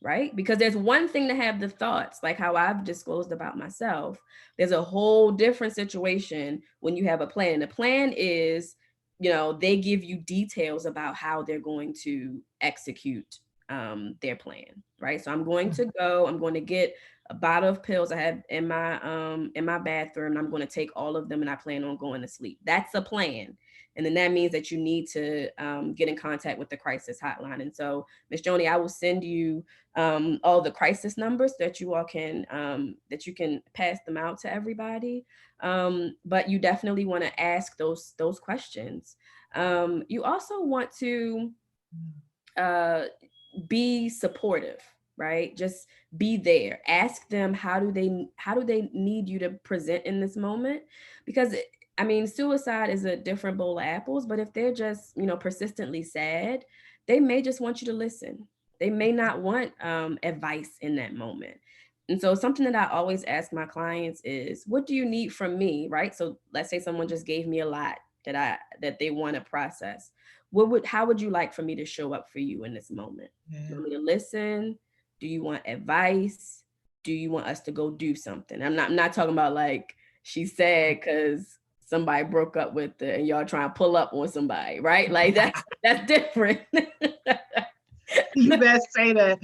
S5: Right? Because there's one thing to have the thoughts, like how I've disclosed about myself. There's a whole different situation when you have a plan. The plan is, they give you details about how they're going to execute their plan, right? So I'm going to get a bottle of pills I have in my bathroom, and I'm going to take all of them, and I plan on going to sleep. That's a plan. And then that means that you need to get in contact with the crisis hotline. And so, Ms. Joni, I will send you all the crisis numbers that you all can, that you can pass them out to everybody. But you definitely want to ask those questions. You also want to be supportive, right? Just be there. Ask them, how do they need you to present in this moment? Because suicide is a different bowl of apples, but if they're just, persistently sad, they may just want you to listen. They may not want advice in that moment. And so something that I always ask my clients is, what do you need from me, right? So let's say someone just gave me a lot that they want to process. How would you like for me to show up for you in this moment? Yeah. You want me to listen? Do you want advice? Do you want us to go do something? I'm not talking about like she's sad because somebody broke up with her and y'all trying to pull up on somebody, right? Like that's different.
S1: You best say that.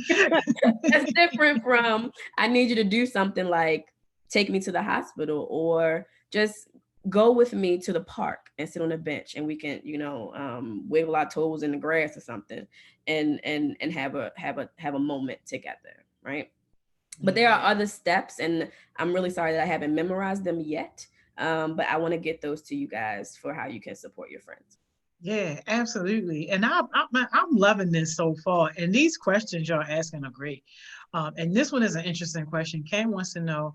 S5: That's different from, I need you to do something like take me to the hospital, or just go with me to the park and sit on a bench, and we can, wiggle our toes in the grass or something, and have a moment together, right? But there are other steps, and I'm really sorry that I haven't memorized them yet. But I want to get those to you guys for how you can support your friends.
S1: Yeah, absolutely. And I'm loving this so far. And these questions y'all asking are great. And this one is an interesting question. Kay wants to know,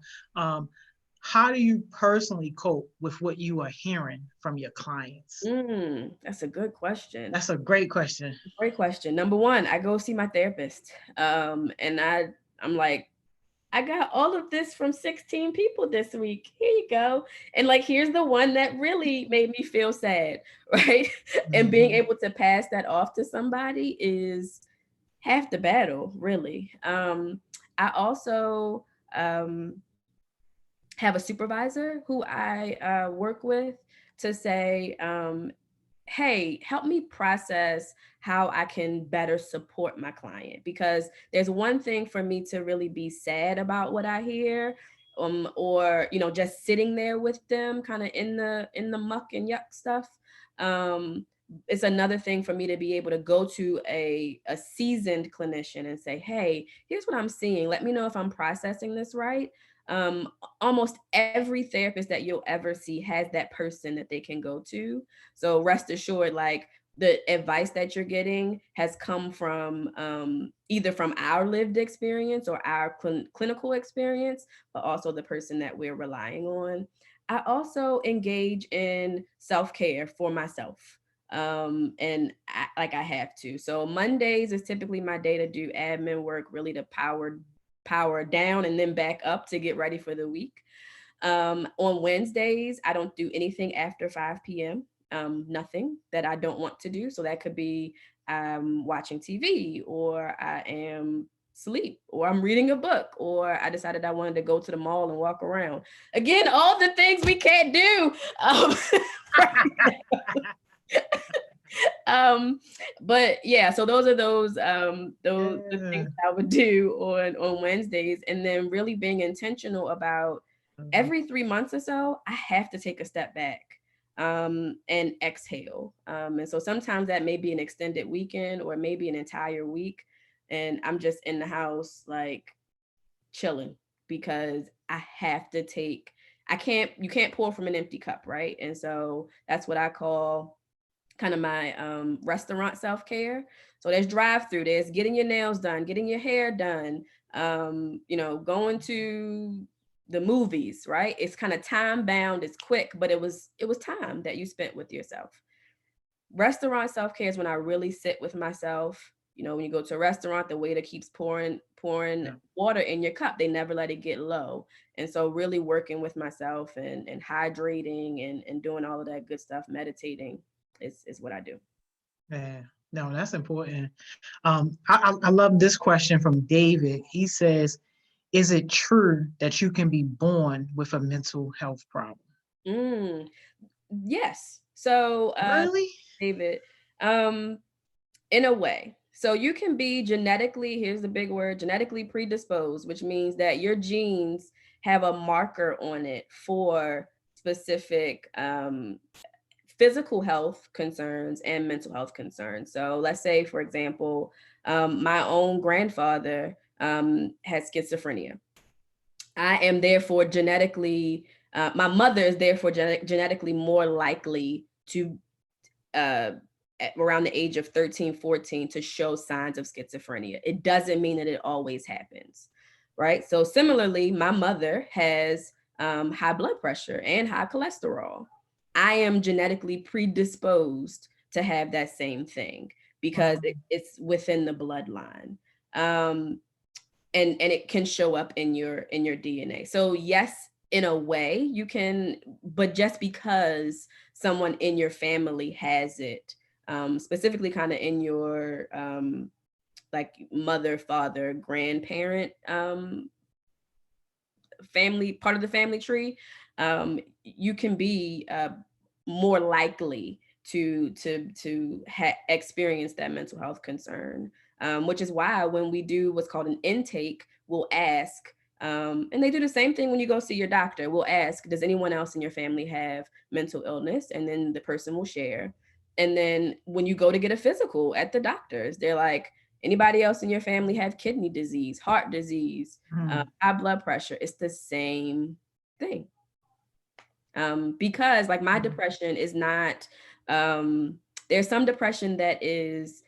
S1: how do you personally cope with what you are hearing from your clients?
S5: That's a good question.
S1: That's a great question.
S5: Great question. Number one, I go see my therapist. And I'm like, I got all of this from 16 people this week. Here you go. And like, here's the one that really made me feel sad, right? Mm-hmm. And being able to pass that off to somebody is half the battle, really. I also have a supervisor who I work with to say, hey, help me process how I can better support my client. Because there's one thing for me to really be sad about what I hear, or, just sitting there with them kind of in the muck and yuck stuff. it's another thing for me to be able to go to a seasoned clinician and say, hey, here's what I'm seeing. Let me know if I'm processing this right. Almost every therapist that you'll ever see has that person that they can go to. So rest assured, like, the advice that you're getting has come from either from our lived experience or our clinical experience, but also the person that we're relying on. I also engage in self-care for myself. And I have to. So Mondays is typically my day to do admin work, really to power down and then back up to get ready for the week. On Wednesdays, I don't do anything after 5 p.m. Nothing that I don't want to do. So that could be watching TV, or I am asleep, or I'm reading a book, or I decided I wanted to go to the mall and walk around. Again, all the things we can't do. But yeah, so those are the things I would do on Wednesdays, and then really being intentional about every 3 months or so, I have to take a step back and exhale. And so sometimes that may be an extended weekend or maybe an entire week, and I'm just in the house like chilling, because I have to take, you can't pour from an empty cup, right? And so that's what I call kind of my restaurant self-care. So there's drive-through, there's getting your nails done, getting your hair done, going to the movies, right? It's kind of time bound, it's quick, but it was time that you spent with yourself. Restaurant self-care is when I really sit with myself. When you go to a restaurant, the waiter keeps pouring water in your cup. They never let it get low. And so really working with myself and hydrating and doing all of that good stuff, meditating is what I do.
S1: Yeah, no, that's important. I love this question from David. He says, is it true that you can be born with a mental health problem?
S5: Yes. So,
S1: really?
S5: David, in a way. So you can be genetically, here's the big word, genetically predisposed, which means that your genes have a marker on it for specific physical health concerns and mental health concerns. So let's say, for example, my own grandfather has schizophrenia. I am therefore genetically, my mother is therefore genetically more likely to, at around the age of 13, 14, to show signs of schizophrenia. It doesn't mean that it always happens, right? So similarly, my mother has high blood pressure and high cholesterol. I am genetically predisposed to have that same thing because it's within the bloodline. And it can show up in your DNA. So yes, in a way you can, but just because someone in your family has it, specifically kind of in your like mother, father, grandparent family, part of the family tree, you can be more likely to experience that mental health concern, which is why when we do what's called an intake, we'll ask, and they do the same thing when you go see your doctor. We'll ask, does anyone else in your family have mental illness? And then the person will share. And then when you go to get a physical at the doctor's, they're like, anybody else in your family have kidney disease, heart disease, high blood pressure? It's the same thing. Because like my depression is not, there's some depression that is,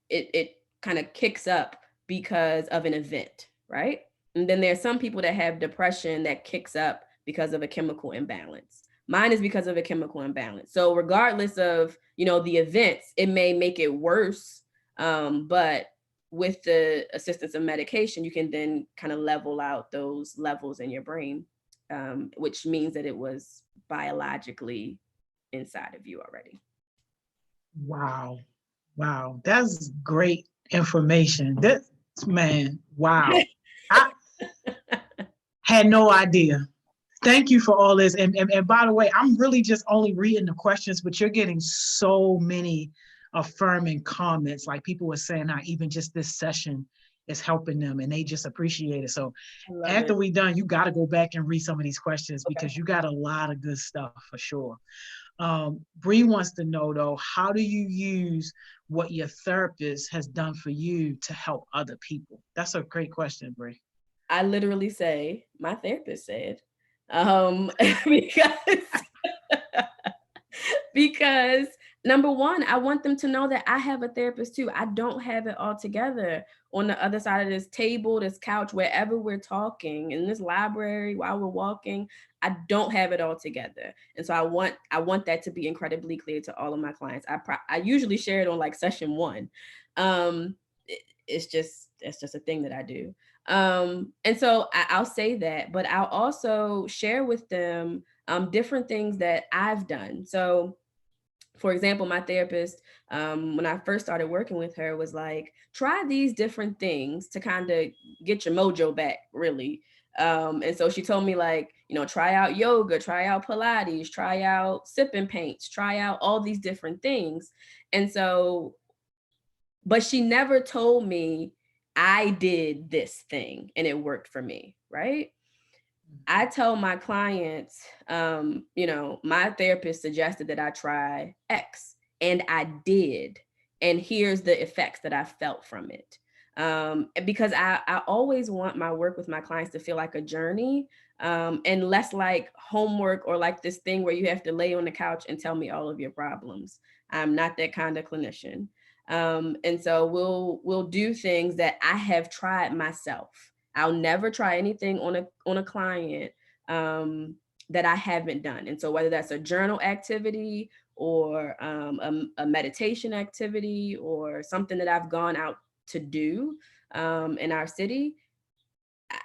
S5: it kind of kicks up because of an event, right? And then there's some people that have depression that kicks up because of a chemical imbalance. Mine is because of a chemical imbalance. So regardless of, the events, it may make it worse. But with the assistance of medication, you can then kind of level out those levels in your brain, which means that it was biologically inside of you already.
S1: Wow. That's great information. Wow. I had no idea. Thank you for all this. And by the way, I'm really just only reading the questions, but you're getting so many affirming comments. Like people were saying how even just this session is helping them, and they just appreciate it. So
S5: I love
S1: after
S5: it.
S1: we done, you got to go back and read some of these questions
S5: Okay.
S1: because you got a lot of good stuff for sure. Bree wants to know though, how do you use what your therapist has done for you to help other people? That's a great question, Bree.
S5: I literally say, my therapist said, because because number one, I want them to know that I have a therapist too. I don't have it all together. On the other side of this table, this couch, wherever we're talking, in this library, while we're walking, I don't have it all together. And so I want that to be incredibly clear to all of my clients. I usually share it on like session one. It's just a thing that I do. And so I'll say that, but I'll also share with them different things that I've done. So for example, my therapist, when I first started working with her, was like, try these different things to kind of get your mojo back, really. And so she told me, like, try out yoga, try out Pilates, try out sipping paints, try out all these different things. And so, but she never told me I did this thing and it worked for me, right? I tell my clients, my therapist suggested that I try X, and I did. And here's the effects that I felt from it. Because I always want my work with my clients to feel like a journey, and less like homework or like this thing where you have to lay on the couch and tell me all of your problems. I'm not that kind of clinician. And so we'll do things that I have tried myself. I'll never try anything on a client that I haven't done. And so whether that's a journal activity or a meditation activity or something that I've gone out to do in our city,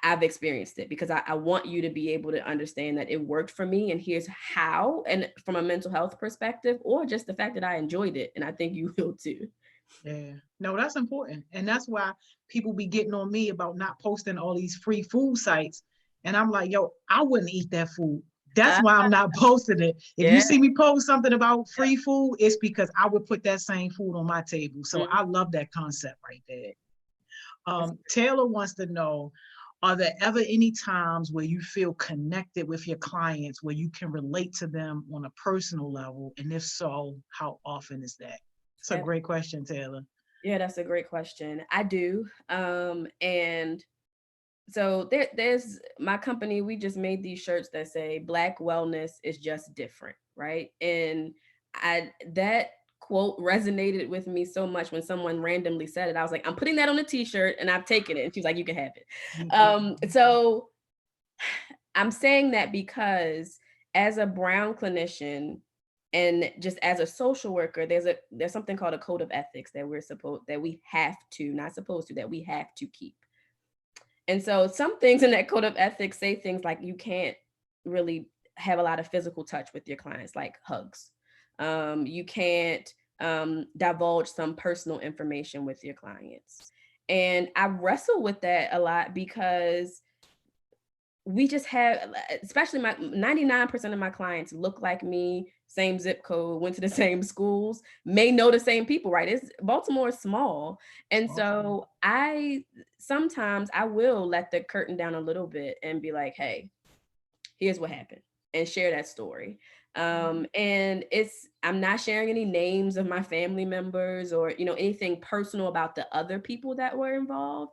S5: I've experienced it because I want you to be able to understand that it worked for me and here's how, and from a mental health perspective, or just the fact that I enjoyed it. And I think you will too.
S1: Yeah, no, that's important. And that's why people be getting on me about not posting all these free food sites. And I'm like, yo, I wouldn't eat that food. That's why I'm not posting it. If you see me post something about free food, it's because I would put that same food on my table. So I love that concept right there. Taylor wants to know, are there ever any times where you feel connected with your clients, where you can relate to them on a personal level? And if so, how often is that? It's a great question, Taylor.
S5: Yeah, that's a great question. I do. And so there's my company, we just made these shirts that say Black wellness is just different, right? And that quote resonated with me so much when someone randomly said it. I was like, I'm putting that on a t-shirt and I've taken it. And she was like, you can have it. So I'm saying that because as a Brown clinician, and just as a social worker, there's something called a code of ethics that we have to keep. And so some things in that code of ethics say things like you can't really have a lot of physical touch with your clients, like hugs. You can't divulge some personal information with your clients. And I wrestle with that a lot because we just have, especially my 99% of my clients look like me, same zip code, went to the same schools, may know the same people, right? Baltimore is small. And so sometimes I will let the curtain down a little bit and be like, hey, here's what happened, and share that story. And I'm not sharing any names of my family members or, anything personal about the other people that were involved.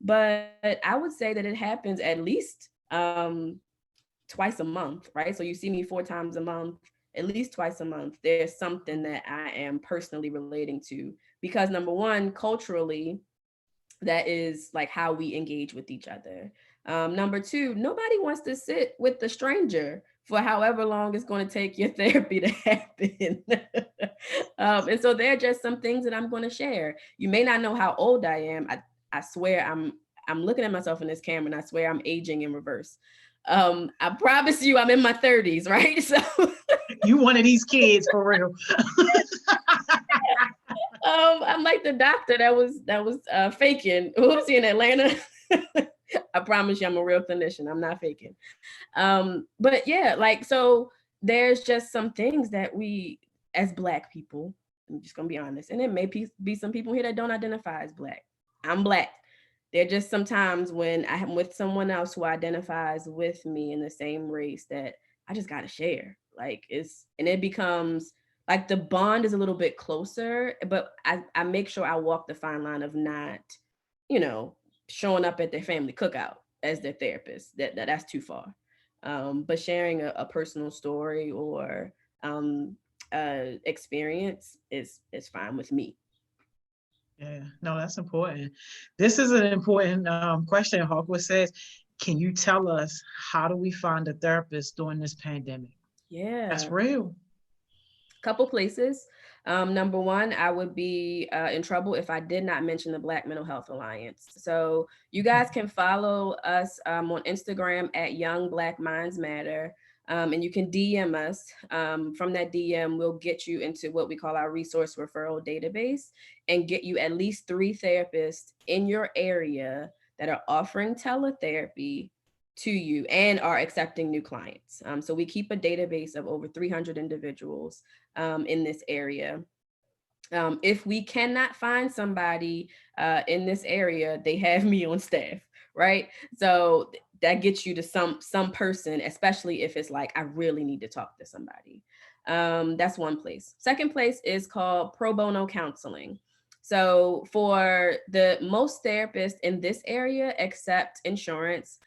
S5: But I would say that it happens at least twice a month, right? So you see me 4 times a month, at least twice a month. There's something that I am personally relating to because number one, culturally, that is like how we engage with each other. Number two, nobody wants to sit with the stranger for however long it's going to take your therapy to happen. And so there are just some things that I'm going to share. You may not know how old I am. I swear I'm looking at myself in this camera and I swear I'm aging in reverse. I promise you I'm in my 30s, right? So
S1: you one of these kids for real.
S5: I'm like the doctor that was faking. Who was he in Atlanta? I promise you I'm a real clinician. I'm not faking. But yeah, so there's just some things that we, as Black people, I'm just gonna be honest, and there may be some people here that don't identify as Black. I'm Black. There are just sometimes when I am with someone else who identifies with me in the same race that I just got to share. Like and it becomes like the bond is a little bit closer, but I make sure I walk the fine line of not, showing up at their family cookout as their therapist. That's too far. But sharing a personal story or experience is fine with me.
S1: Yeah, no, that's important. This is an important question. Hawkwood says, can you tell us how do we find a therapist during this pandemic?
S5: Yeah.
S1: That's real.
S5: Couple places. Number one, I would be in trouble if I did not mention the Black Mental Health Alliance. So you guys can follow us on Instagram at Young Black Minds Matter. And you can DM us. From that DM, we'll get you into what we call our resource referral database and get you at least 3 therapists in your area that are offering teletherapy to you and are accepting new clients. So we keep a database of over 300 individuals in this area. If we cannot find somebody in this area, they have me on staff, right? So that gets you to some person, especially if it's like, I really need to talk to somebody. That's one place. Second place is called pro bono counseling. So for the most therapists in this area accept insurance,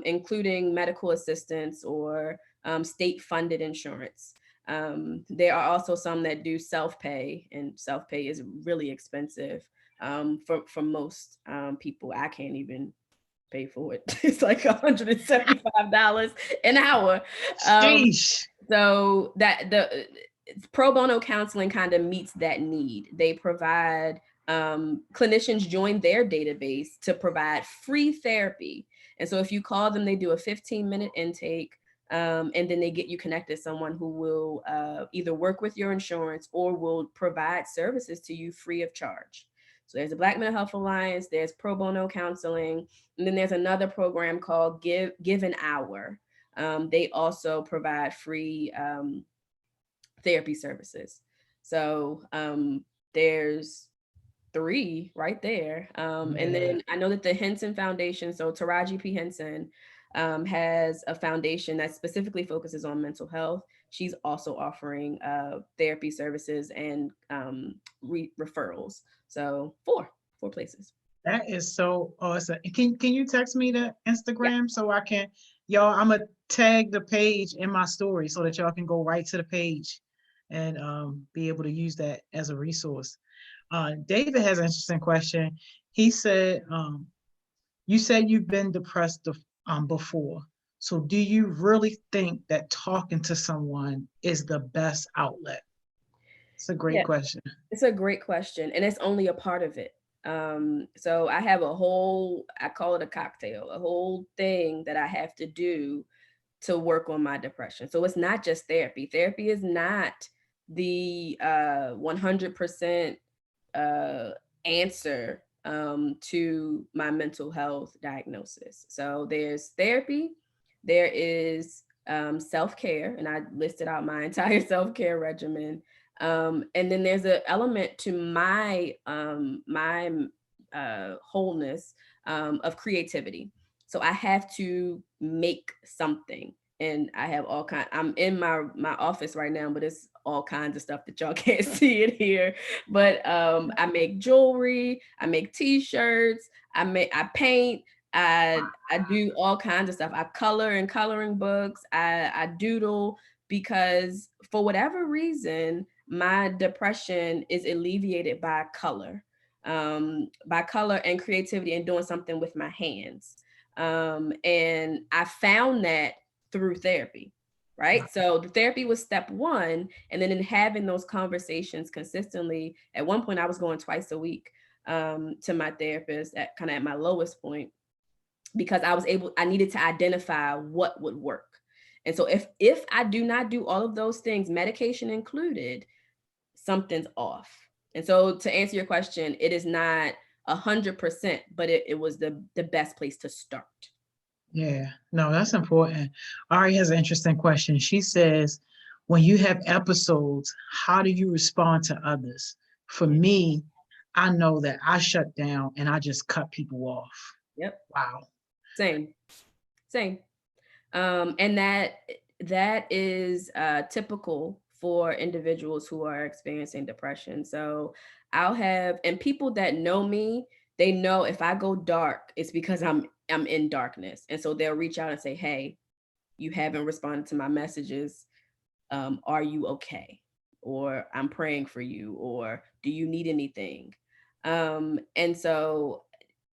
S5: including medical assistance or state-funded insurance. There are also some that do self-pay, and self-pay is really expensive for most people. I can't even pay for it. It's like $175 an hour. So that the pro bono counseling kind of meets that need. They provide clinicians join their database to provide free therapy. And so if you call them, they do a 15-minute intake. And then they get you connected to someone who will either work with your insurance or will provide services to you free of charge. So there's the Black Mental Health Alliance, there's pro bono counseling, and then there's another program called Give an Hour. They also provide free therapy services. So there's 3 right there. And then I know that the Henson Foundation, so Taraji P. Henson, has a foundation that specifically focuses on mental health. She's also offering therapy services and referrals. So 4 places.
S1: That is so awesome. Can you text me the Instagram so I can, y'all, I'm gonna tag the page in my story so that y'all can go right to the page and be able to use that as a resource. David has an interesting question. He said, you said you've been depressed before. So do you really think that talking to someone is the best outlet? It's a great question.
S5: It's a great question. And it's only a part of it. So I have a whole, I call it a cocktail, a whole thing that I have to do to work on my depression. So it's not just therapy. Therapy is not the 100% answer to my mental health diagnosis. So there's therapy, there is self-care, and I listed out my entire self-care regimen. And then there's an element to my wholeness of creativity. So I have to make something, and I have all kinds. I'm in my office right now, but it's all kinds of stuff that y'all can't see it here. But I make jewelry, I make T-shirts, I paint, I do all kinds of stuff. I color in coloring books. I doodle, because for whatever reason, my depression is alleviated by color and creativity and doing something with my hands. And I found that through therapy, right? So the therapy was step 1. And then in having those conversations consistently, at one point I was going twice a week to my therapist at my lowest point, because I needed to identify what would work. And so if I do not do all of those things, medication included, something's off. And so to answer your question, it is not 100%, but it was the best place to start.
S1: Yeah, no, that's important. Ari has an interesting question. She says, when you have episodes, how do you respond to others? For me, I know that I shut down and I just cut people off.
S5: Yep.
S1: Wow.
S5: Same. And that is typical for individuals who are experiencing depression. So and people that know me, they know if I go dark, it's because I'm in darkness. And so they'll reach out and say, hey, you haven't responded to my messages. Are you okay? Or I'm praying for you, or do you need anything? And so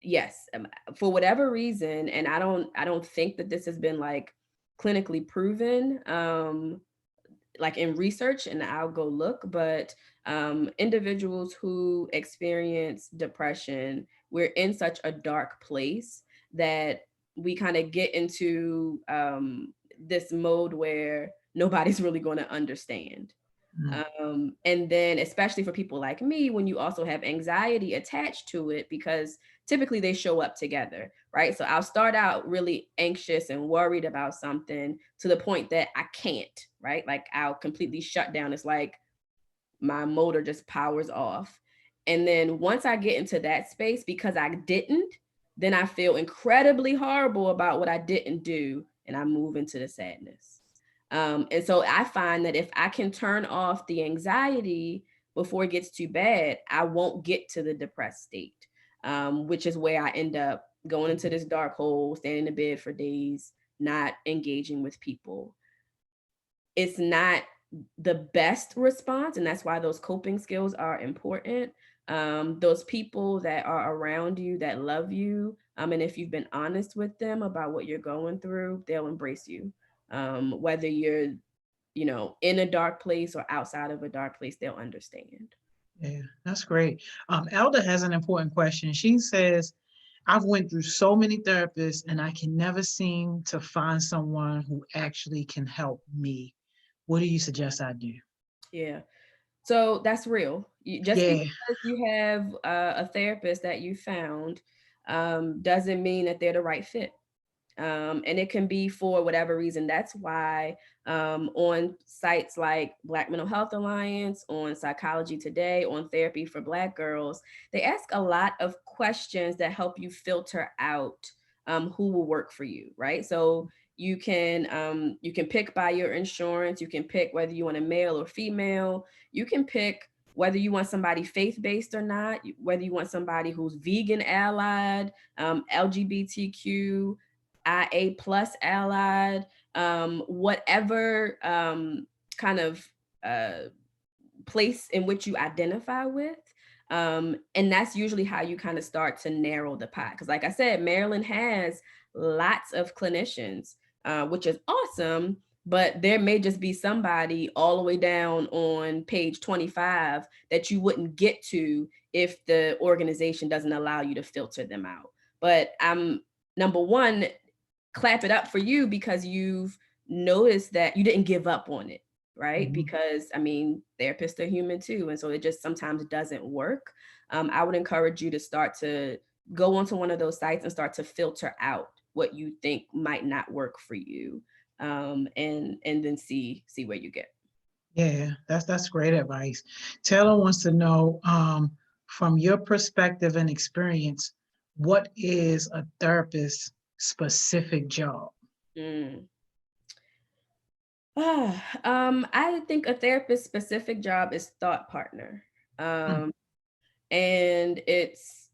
S5: yes, for whatever reason, and I don't think that this has been like clinically proven, like in research, and I'll go look, but individuals who experience depression, we're in such a dark place that we kind of get into this mode where nobody's really going to understand. And then especially for people like me, when you also have anxiety attached to it, because typically they show up together, right? So I'll start out really anxious and worried about something to the point that I can't, right? Like I'll completely shut down. It's like my motor just powers off. And then once I get into that space, because I didn't, then I feel incredibly horrible about what I didn't do, and I move into the sadness. And so I find that if I can turn off the anxiety before it gets too bad, I won't get to the depressed state, which is where I end up going into this dark hole, standing in bed for days, not engaging with people. It's not the best response, and that's why those coping skills are important. Those people that are around you that love you, and if you've been honest with them about what you're going through, they'll embrace you. Whether you're, in a dark place or outside of a dark place, they'll understand.
S1: Yeah, that's great. Elda has an important question. She says, I've went through so many therapists and I can never seem to find someone who actually can help me. What do you suggest I do?
S5: Yeah. So that's real. Just
S1: Yeah.
S5: because you have a therapist that you found doesn't mean that they're the right fit. And it can be for whatever reason. That's why on sites like Black Mental Health Alliance, on Psychology Today, on Therapy for Black Girls, they ask a lot of questions that help you filter out who will work for you, right? So you can pick by your insurance. You can pick whether you want a male or female. You can pick whether you want somebody faith-based or not, whether you want somebody who's vegan allied, LGBTQ, IA plus allied, whatever kind of place in which you identify with. And that's usually how you kind of start to narrow the pot. Because like I said, Maryland has lots of clinicians, which is awesome, but there may just be somebody all the way down on page 25 that you wouldn't get to if the organization doesn't allow you to filter them out. But number one, clap it up for you because you've noticed that you didn't give up on it, right? Because therapists are human too. And so it just sometimes doesn't work. I would encourage you to start to go onto one of those sites and start to filter out what you think might not work for you. And then see where you get.
S1: Yeah, that's great advice. Taylor wants to know, from your perspective and experience, what is a therapist's specific job?
S5: I think a therapist's specific job is thought partner. And it's,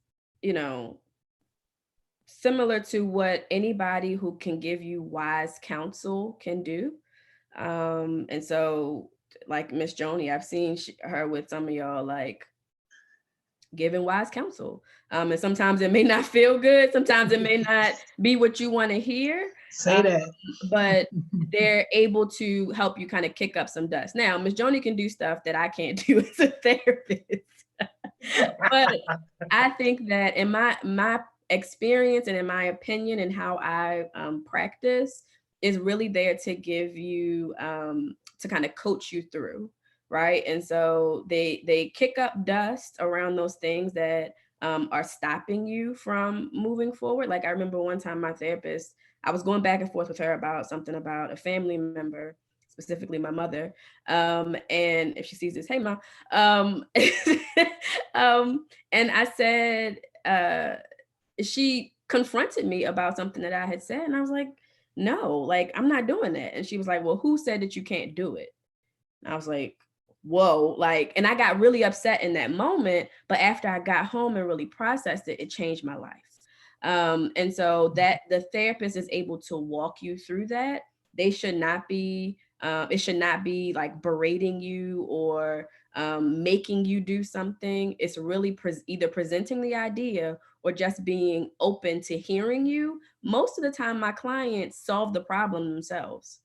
S5: similar to what anybody who can give you wise counsel can do. And so like Miss Joni, I've seen her with some of y'all, like giving wise counsel. And sometimes it may not feel good. Sometimes it may not be what you want to hear.
S1: Say that.
S5: But they're able to help you kind of kick up some dust. Now, Miss Joni can do stuff that I can't do as a therapist. But I think that in my experience and in my opinion and how I practice is really there to give you, to kind of coach you through, right? And so they kick up dust around those things that are stopping you from moving forward. Like I remember one time my therapist, I was going back and forth with her about something about a family member specifically my mother. And if she sees this, hey, Mom. And I said, she confronted me about something that I had said. And I was like, no, like, I'm not doing that. And she was like, well, who said that you can't do it? And I was like, whoa, like, and I got really upset in that moment. But after I got home and really processed it, it changed my life. And so that the therapist is able to walk you through that. They should not be, it should not be like berating you or making you do something. It's really either presenting the idea or just being open to hearing you. Most of the time, my clients solve the problem themselves.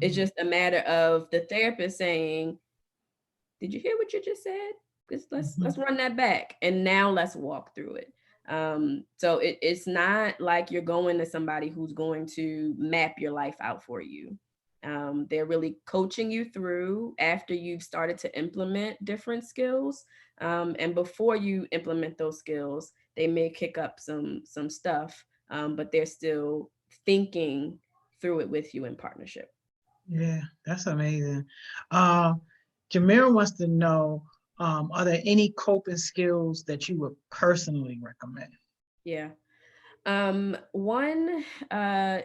S5: It's just a matter of the therapist saying, did you hear what you just said? Let's run that back. And now let's walk through it. So it's not like you're going to somebody who's going to map your life out for you. They're really coaching you through after you've started to implement different skills. And before you implement those skills, they may kick up some stuff, but they're still thinking through it with you in partnership.
S1: Yeah, that's amazing. Jamira wants to know, are there any coping skills that you would personally recommend?
S5: Yeah. One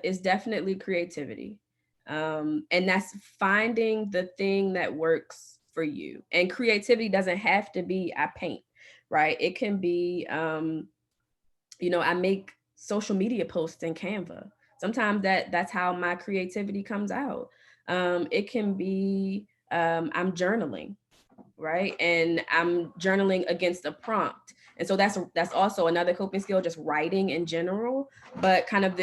S5: is definitely creativity. And that's finding the thing that works for you. And creativity doesn't have to be I paint, right? It can be, I make social media posts in Canva. Sometimes that's how my creativity comes out. It can be I'm journaling, right? And I'm journaling against a prompt. And so that's also another coping skill, just writing in general, but kind of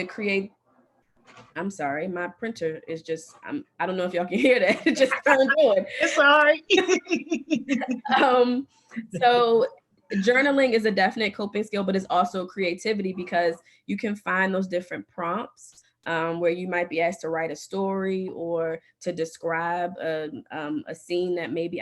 S5: I'm sorry, my printer is just, I don't know if y'all can hear that. It just turned on.
S1: It's all right.
S5: So journaling is a definite coping skill, but it's also creativity because you can find those different prompts where you might be asked to write a story or to describe a scene that may be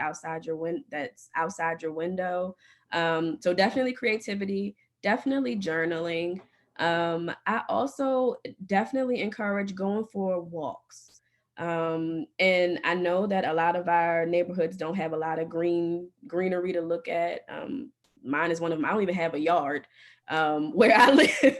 S5: that's outside your window. So definitely creativity, definitely journaling. I also definitely encourage going for walks. And I know that a lot of our neighborhoods don't have a lot of greenery to look at. Mine is one of them. I don't even have a yard where I live.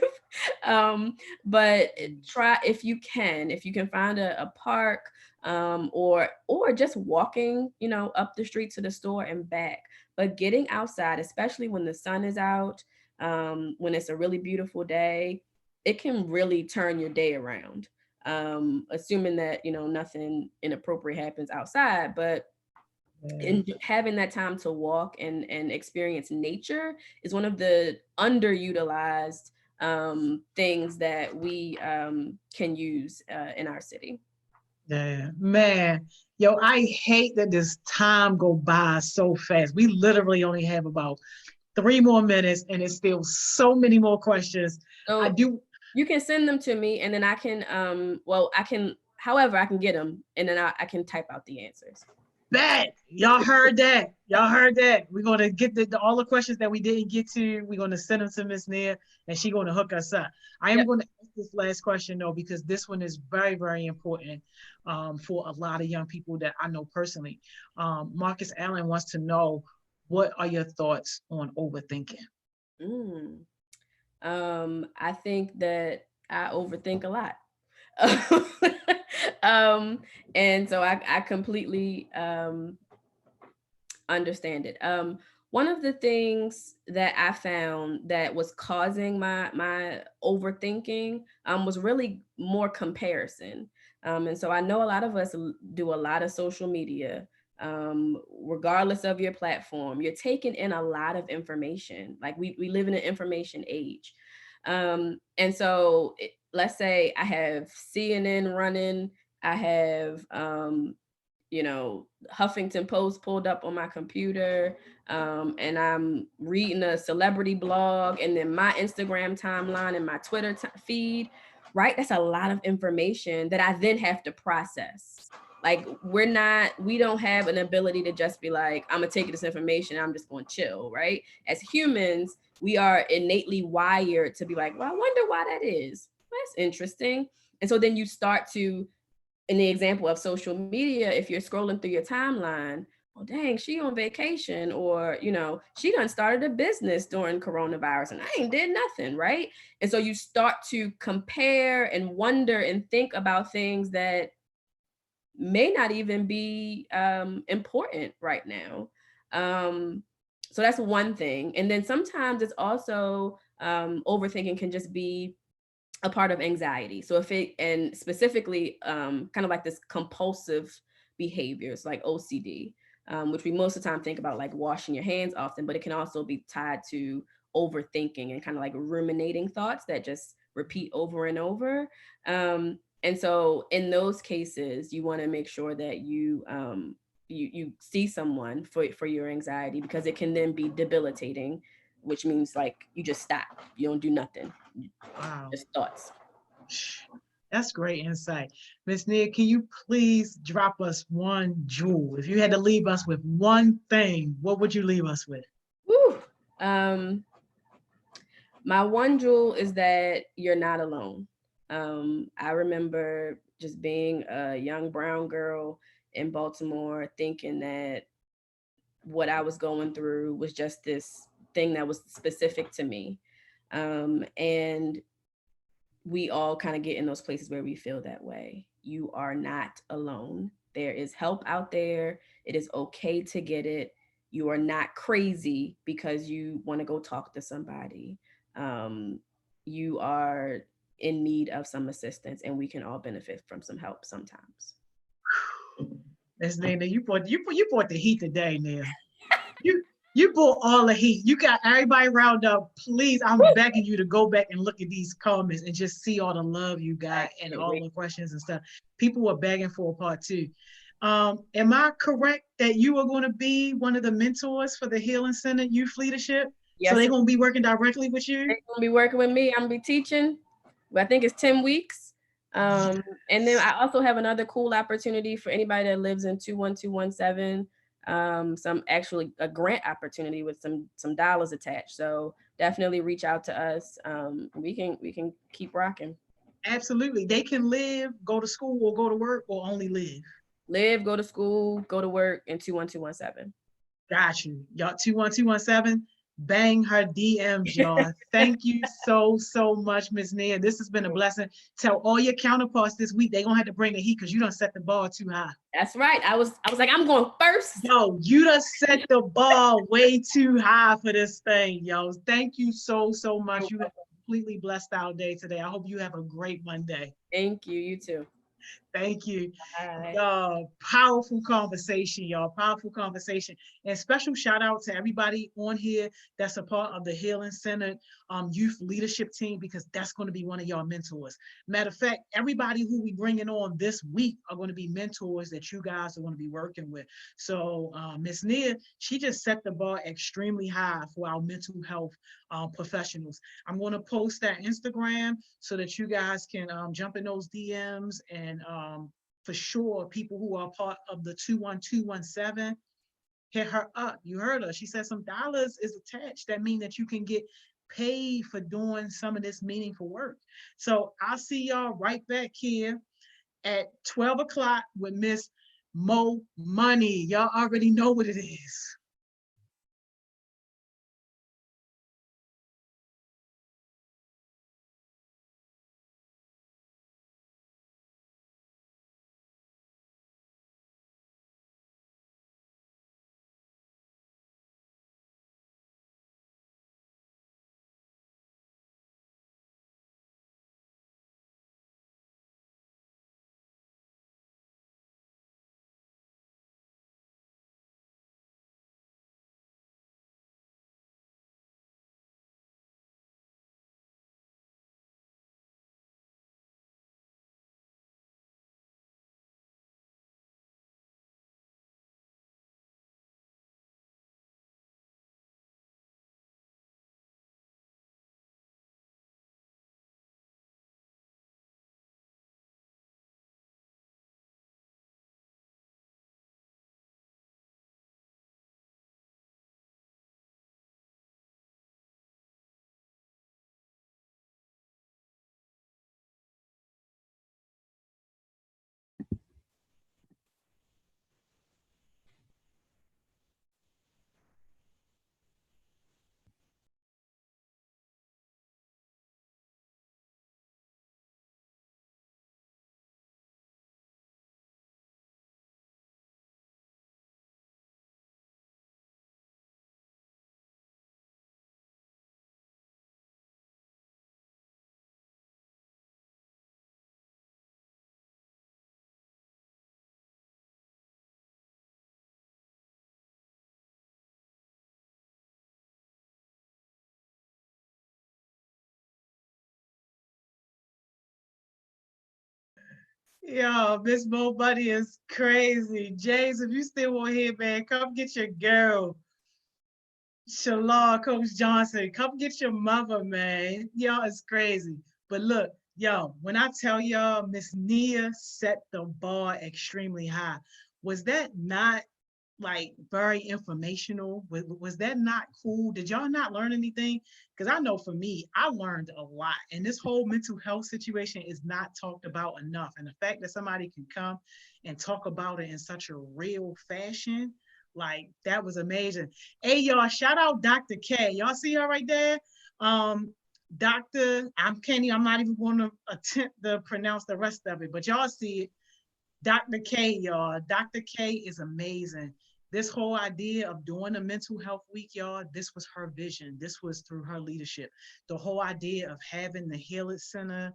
S5: But try, if you can find a park or just walking, up the street to the store and back. But getting outside, especially when the sun is out, when it's a really beautiful day, it can really turn your day around. Assuming that, nothing inappropriate happens outside, but in having that time to walk and experience nature is one of the underutilized things that we can use in our city.
S1: Yeah, man. Yo, I hate that this time go by so fast. We literally only have about 3 more minutes and it's still so many more questions.
S5: So you can send them to me and then I can, however I can get them and then I can type out the answers.
S1: Bet. Y'all heard that. Y'all heard that. We're going to get all the questions that we didn't get to. We're going to send them to Miss Nia and she's going to hook us up. I am going to ask this last question though, because this one is very, very important for a lot of young people that I know personally. Marcus Allen wants to know, what are your thoughts on overthinking?
S5: I think that I overthink a lot. And so I completely understand it. One of the things that I found that was causing my overthinking was really more comparison. And so I know a lot of us do a lot of social media. Regardless of your platform, you're taking in a lot of information. Like we live in an information age. And so let's say I have CNN running, I have, Huffington Post pulled up on my computer, and I'm reading a celebrity blog and then my Instagram timeline and my Twitter feed, right? That's a lot of information that I then have to process. Like we don't have an ability to just be like, I'm gonna take this information, I'm just gonna chill, right? As humans, we are innately wired to be like, well, I wonder why that is. That's interesting. And so then you start to in the example of social media, if you're scrolling through your timeline, oh dang, she on vacation, or she done started a business during coronavirus and I ain't did nothing, right? And so you start to compare and wonder and think about things that may not even be important right now. So that's one thing. And then sometimes it's also overthinking can just be a part of anxiety. So and specifically kind of like this compulsive behaviors like OCD, which we most of the time think about like washing your hands often, but it can also be tied to overthinking and kind of like ruminating thoughts that just repeat over and over. And so in those cases, you want to make sure that you see someone for your anxiety, because it can then be debilitating, which means like you just stop, you don't do nothing.
S1: Wow.
S5: Just thoughts.
S1: That's great insight. Miss Nia, can you please drop us one jewel? If you had to leave us with one thing, what would you leave us with?
S5: Woo. My one jewel is that you're not alone. I remember just being a young brown girl in Baltimore thinking that what I was going through was just this thing that was specific to me. And we all kind of get in those places where we feel that way. You are not alone. There is help out there. It is okay to get it. You are not crazy because you want to go talk to somebody. You are in need of some assistance, and we can all benefit from some help sometimes.
S1: Miss Nina, you brought the heat today, Nia. You brought all the heat. You got everybody round up. Please, I'm begging you to go back and look at these comments and just see all the love you got and all the questions and stuff. People were begging for a part two. Am I correct that you are going to be one of the mentors for the Healing Center Youth Leadership? Yes. So they're going to be working directly with you?
S5: They're going to be working with me. I'm going to be teaching. I think it's 10 weeks. And then I also have another cool opportunity for anybody that lives in 21217. Some actually a grant opportunity with some dollars attached. So definitely reach out to us. We can keep rocking.
S1: Absolutely. They can live, go to school, or go to work, or only live.
S5: Live, go to school, go to work in 21217.
S1: Got you. Y'all 21217. Bang her DMs, y'all. Thank you so much, Miss Nia. This has been a blessing. Tell all your counterparts this week they're gonna have to bring the heat because you done set the bar too high.
S5: That's right. I was like, I'm going first.
S1: Yo, you done set the bar way too high for this thing, yo. Thank you so much. You have completely blessed our day today. I hope you have a great Monday.
S5: Thank you. You too.
S1: Thank you.
S5: Bye.
S1: Powerful conversation, y'all. Powerful conversation. And special shout out to everybody on here that's a part of the Healing Center Youth Leadership Team, because that's going to be one of y'all mentors. Matter of fact, everybody who we bringing on this week are going to be mentors that you guys are going to be working with. So Miss Nia, she just set the bar extremely high for our mental health professionals. I'm going to post that Instagram so that you guys can jump in those DMs, and for sure, people who are part of the 21217, hit her up. You heard her. She said some dollars is attached. That means that you can get paid for doing some of this meaningful work. So I'll see y'all right back here at 12 o'clock with Miss Mo Money. Y'all already know what it is. Yo, Miss Mo Buddy is crazy. James, if you still on here, man, come get your girl. Shalom, Coach Johnson, come get your mother, man. Y'all is crazy. But look, yo, when I tell y'all Miss Nia set the bar extremely high, was that not like very informational? Was that not cool? Did y'all not learn anything? Because I know for me, I learned a lot. And this whole mental health situation is not talked about enough. And the fact that somebody can come and talk about it in such a real fashion, like that was amazing. Hey, y'all, shout out Dr. K. Y'all see her right there? Dr. I'm not even going to attempt to pronounce the rest of it, but y'all see it. Dr. K, y'all. Dr. K is amazing. This whole idea of doing a mental health week, y'all, this was her vision. This was through her leadership. The whole idea of having the Heal It Center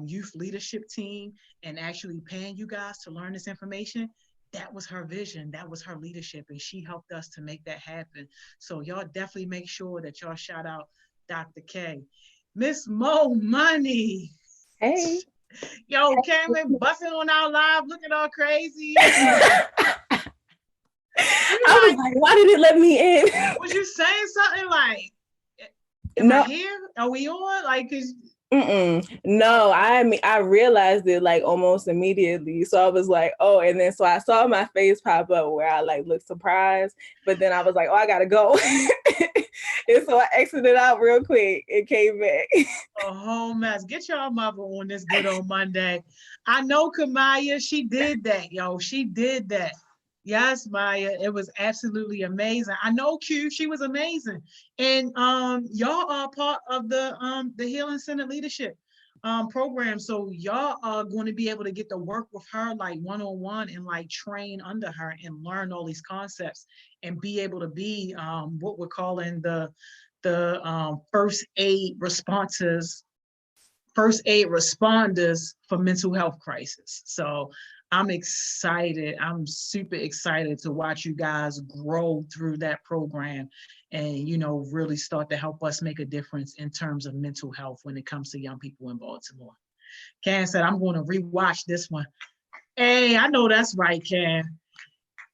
S1: youth leadership team and actually paying you guys to learn this information, that was her vision. That was her leadership. And she helped us to make that happen. So y'all definitely make sure that y'all shout out Dr. K. Miss Mo Money.
S5: Hey.
S1: Yo, Cameron busting on our live, looking all crazy.
S5: I was like, why did it let me in?
S1: Was you saying something like, am I here? Are we on? Like, cause
S6: no, I realized it like almost immediately. So I was like, oh, and then so I saw my face pop up where I like looked surprised, but then I was like, oh, I gotta go. And so I exited out real quick and came back.
S1: A whole mess. Get your mother on this good old Monday. I know Kamaya, she did that, yo. She did that. Yes, Maya, it was absolutely amazing. I know Q, she was amazing. And y'all are part of the Healing Center Leadership program. So y'all are going to be able to get to work with her like one-on-one and like train under her and learn all these concepts and be able to be what we're calling the first aid responders for mental health crisis. So I'm excited. I'm super excited to watch you guys grow through that program and, you know, really start to help us make a difference in terms of mental health when it comes to young people in Baltimore. Ken said, I'm going to rewatch this one. Hey, I know that's right, Ken.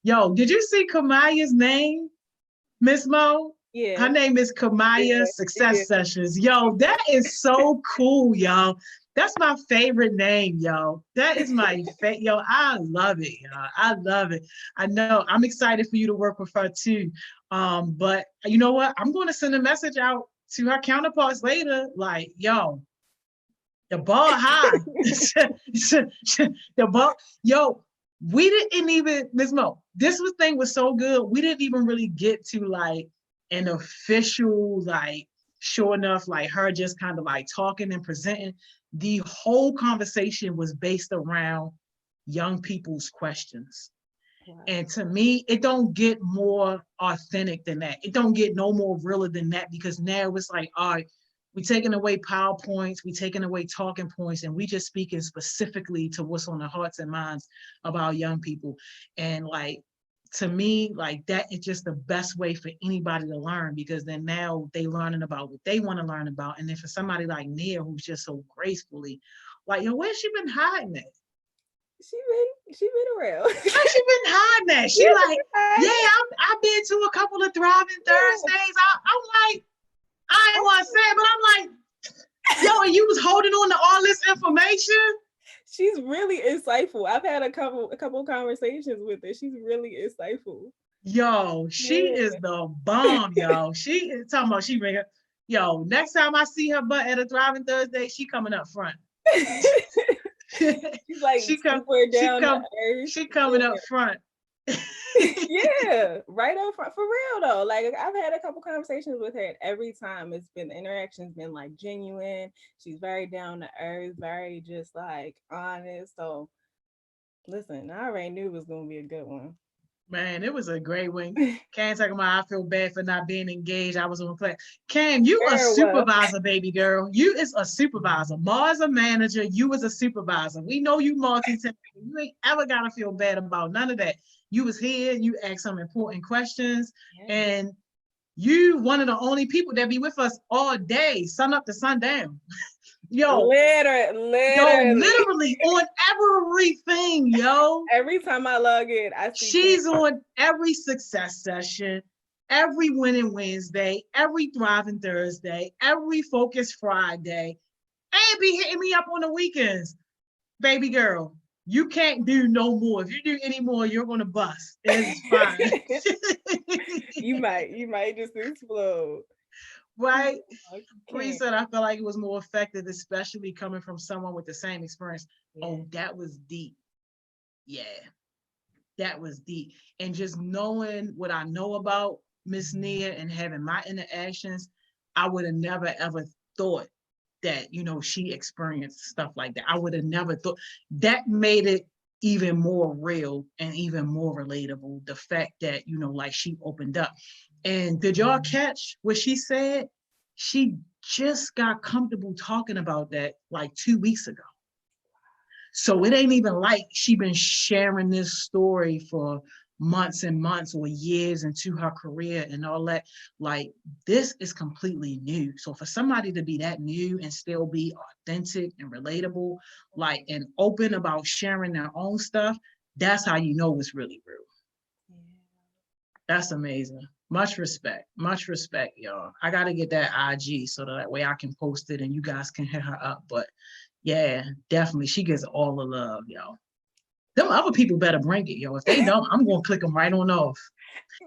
S1: Yo, did you see Kamaya's name, Miss Mo?
S6: Yeah.
S1: Her name is Kamaya Success Sessions. Yo, that is so cool, y'all. That's my favorite name, yo. That is my favorite. Yo, I love it, y'all. I love it. I know. I'm excited for you to work with her too. But you know what? I'm going to send a message out to her counterparts later. Like, yo, the bar high. The bar, yo. We didn't even, Ms. Mo, this thing was so good. We didn't even really get to like an official, like, sure enough, like her just kind of like talking and presenting. The whole conversation was based around young people's questions. Wow. And to me, it don't get more authentic than that. It don't get no more realer than that, because now it's like, all right, we're taking away PowerPoints, we're taking away talking points, and we just speaking specifically to what's on the hearts and minds of our young people. And like, to me, like that is just the best way for anybody to learn, because then now they learning about what they want to learn about. And then for somebody like Nia, who's just so gracefully, like, yo, where's she been hiding at?
S6: She been around.
S1: Where's she been hiding at? She like, yeah, I've been to a couple of Thriving Thursdays. I'm like, I ain't want to say it, but I'm like, yo, and you was holding on to all this information?
S6: She's really insightful. I've had a couple conversations with her. She's really insightful.
S1: Yo, she is the bomb, yo. She is talking about, she bring her, yo, next time I see her butt at a Thriving Thursday, she coming up front.
S6: She's like, she
S1: coming up front.
S6: Yeah, right up front, for real though. Like, I've had a couple conversations with her, and every time the interaction's been like genuine. She's very down to earth, very just like honest. So listen, I already knew it was gonna be a good one.
S1: Man, it was a great one. Cam talking about, I feel bad for not being engaged. I was on play. Cam, you a supervisor, baby girl. You is a supervisor. Ma's a manager. You was a supervisor. We know you multi-talented. You ain't ever gotta feel bad about none of that. You was here. You asked some important questions, and You one of the only people that be with us all day, sun up to sundown. Yo, literally on everything, yo.
S6: Every time I log in, I see
S1: She's on every success session, every winning Wednesday, every thriving Thursday, every focus Friday, and be hitting me up on the weekends. Baby girl, you can't do no more. If you do any more, you're gonna bust. It's fine.
S6: you might just explode.
S1: Right?
S6: Okay.
S1: Bree said, I felt like it was more effective, especially coming from someone with the same experience.
S6: Yeah.
S1: Oh, that was deep. Yeah, that was deep. And just knowing what I know about Miss Nia and having my interactions, I would have never ever thought that, you know, she experienced stuff like that. I would have never thought. That made it even more real and even more relatable. The fact that, you know, like she opened up. And did y'all catch what she said? She just got comfortable talking about that like 2 weeks ago. So it ain't even like she been sharing this story for months and months or years into her career and all that. Like, this is completely new. So for somebody to be that new and still be authentic and relatable, like, and open about sharing their own stuff, that's how you know it's really real.
S6: Yeah.
S1: That's amazing. Much respect, y'all. I got to get that IG so that way I can post it and you guys can hit her up. But yeah, definitely. She gets all the love, yo. Them other people better bring it, yo. If they don't, I'm going to click them right on off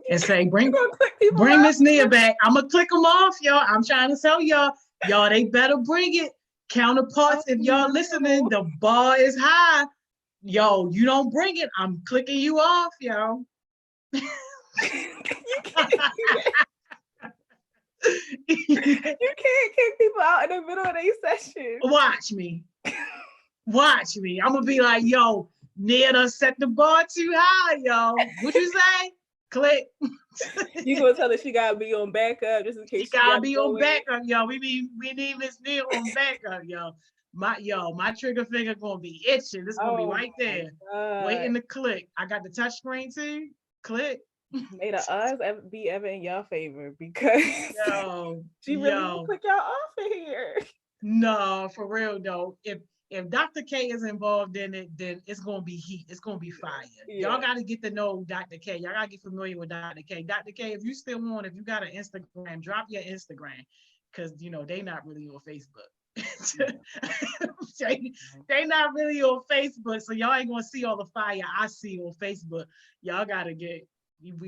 S1: and say, bring Miss Nia back. I'm going to click them off, yo. I'm trying to tell y'all, they better bring it. Counterparts, if y'all listening, the bar is high. Yo, you don't bring it, I'm clicking you off, yo.
S6: You can't kick people out in the middle of their session.
S1: Watch me. I'm gonna be like, yo, Nia done set the bar too high, yo. What you say? Click.
S6: You gonna tell her she gotta be on backup just in case
S1: she gotta be on backup, yo. We need Miss Nia on backup, yo. My trigger finger gonna be itching. It's gonna be right there, waiting to click. I got the touch screen too. Click.
S6: May the odds be ever in your favor because she really will click y'all off of here.
S1: No, for real though. If Dr. K is involved in it, then it's gonna be heat. It's gonna be fire. Yeah. Y'all gotta get to know Dr. K. Y'all gotta get familiar with Dr. K. Dr. K, if you still want, if you got an Instagram, drop your Instagram. Cause you know they not really on Facebook. they not really on Facebook. So y'all ain't gonna see all the fire I see on Facebook. Y'all gotta get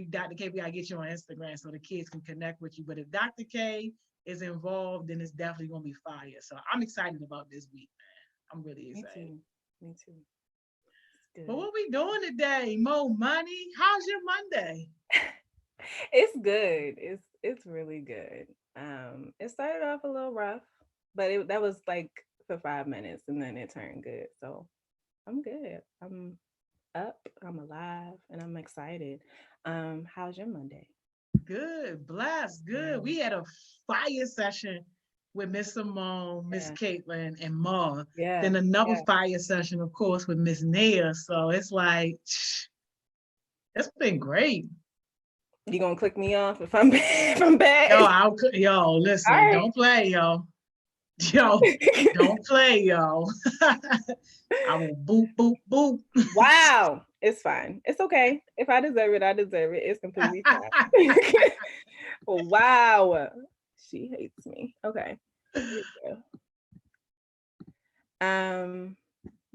S1: Dr. K, we gotta get you on Instagram so the kids can connect with you. But if Dr. K is involved, then it's definitely gonna be fire. So I'm excited about this week, man. I'm really excited.
S6: Me too.
S1: But what we doing today? Mo Money. How's your Monday?
S6: It's good. It's really good. It started off a little rough, but that was like for 5 minutes and then it turned good. So I'm good. I'm up, I'm alive, and I'm excited. How's your Monday?
S1: Good, blessed, good. We had a fire session with Miss Simone, Miss Kaitlyn, and Ma.
S6: Yeah.
S1: Then another fire session, of course, with Miss Nia. So it's like, it's been great.
S6: You gonna click me off if I'm bad?
S1: Yo, listen, right. Don't play, yo. Yo, don't play, yo. I will boop, boop, boop.
S6: Wow. It's fine. It's okay. If I deserve it, I deserve it. It's completely fine. Wow. She hates me. Okay.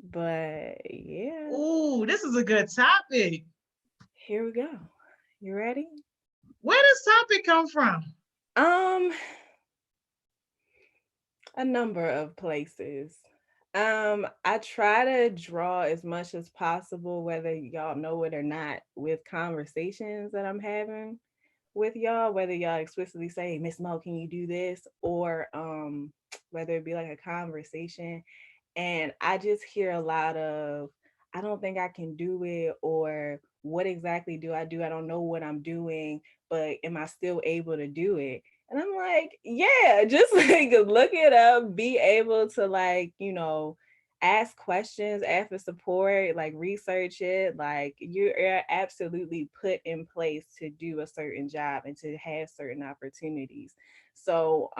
S6: But yeah.
S1: Ooh, this is a good topic.
S6: Here we go. You ready?
S1: Where does topic come from?
S6: A number of places. I try to draw as much as possible, whether y'all know it or not, with conversations that I'm having with y'all, whether y'all explicitly say, Miss Mo, can you do this? Or whether it be like a conversation. And I just hear a lot of, I don't think I can do it, or what exactly do? I don't know what I'm doing, but am I still able to do it? And I'm like, yeah, just like look it up, be able to like, you know, ask questions, ask for support, like research it. Like you're absolutely put in place to do a certain job and to have certain opportunities. So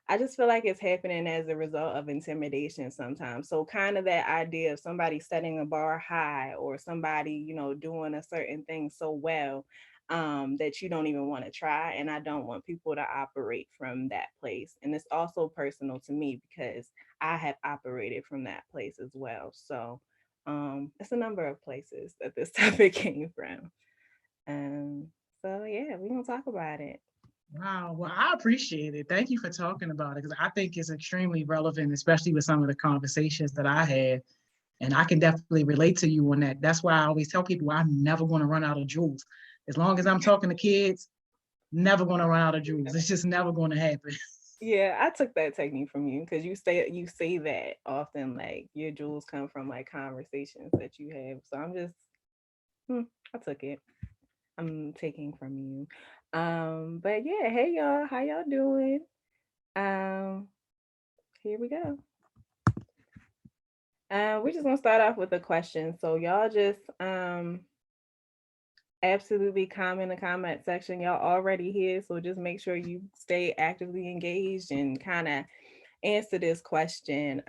S6: I just feel like it's happening as a result of intimidation sometimes. So kind of that idea of somebody setting a bar high, or somebody, doing a certain thing so well, that you don't even want to try. And I don't want people to operate from that place. And it's also personal to me because I have operated from that place as well. So it's a number of places that this topic came from. Um, so yeah, we're gonna talk about it.
S1: Wow. Well, I appreciate it. Thank you for talking about it, because I think it's extremely relevant, especially with some of the conversations that I had. And I can definitely relate to you on that. That's why I always tell people I'm never going to run out of jewels. As long as I'm talking to kids, never going to run out of jewels. It's just never going to happen.
S6: Yeah, I took that technique from you because you say that often, like your jewels come from like conversations that you have. So I'm just I took it. I'm taking from you. But yeah, hey y'all, how y'all doing? Um, Here we go. We're just gonna start off with a question. So y'all just absolutely comment in the comment section. Y'all already here, so just make sure you stay actively engaged and kind of answer this question.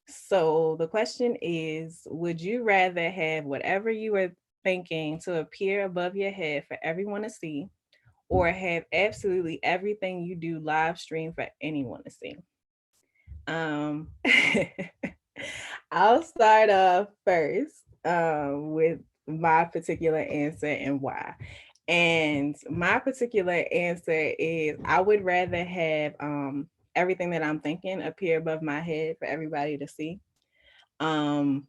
S6: So the question is, would you rather have whatever you were thinking to appear above your head for everyone to see, or have absolutely everything you do live stream for anyone to see? Um, I'll start off first with my particular answer and why. And my particular answer is I would rather have everything that I'm thinking appear above my head for everybody to see. Um,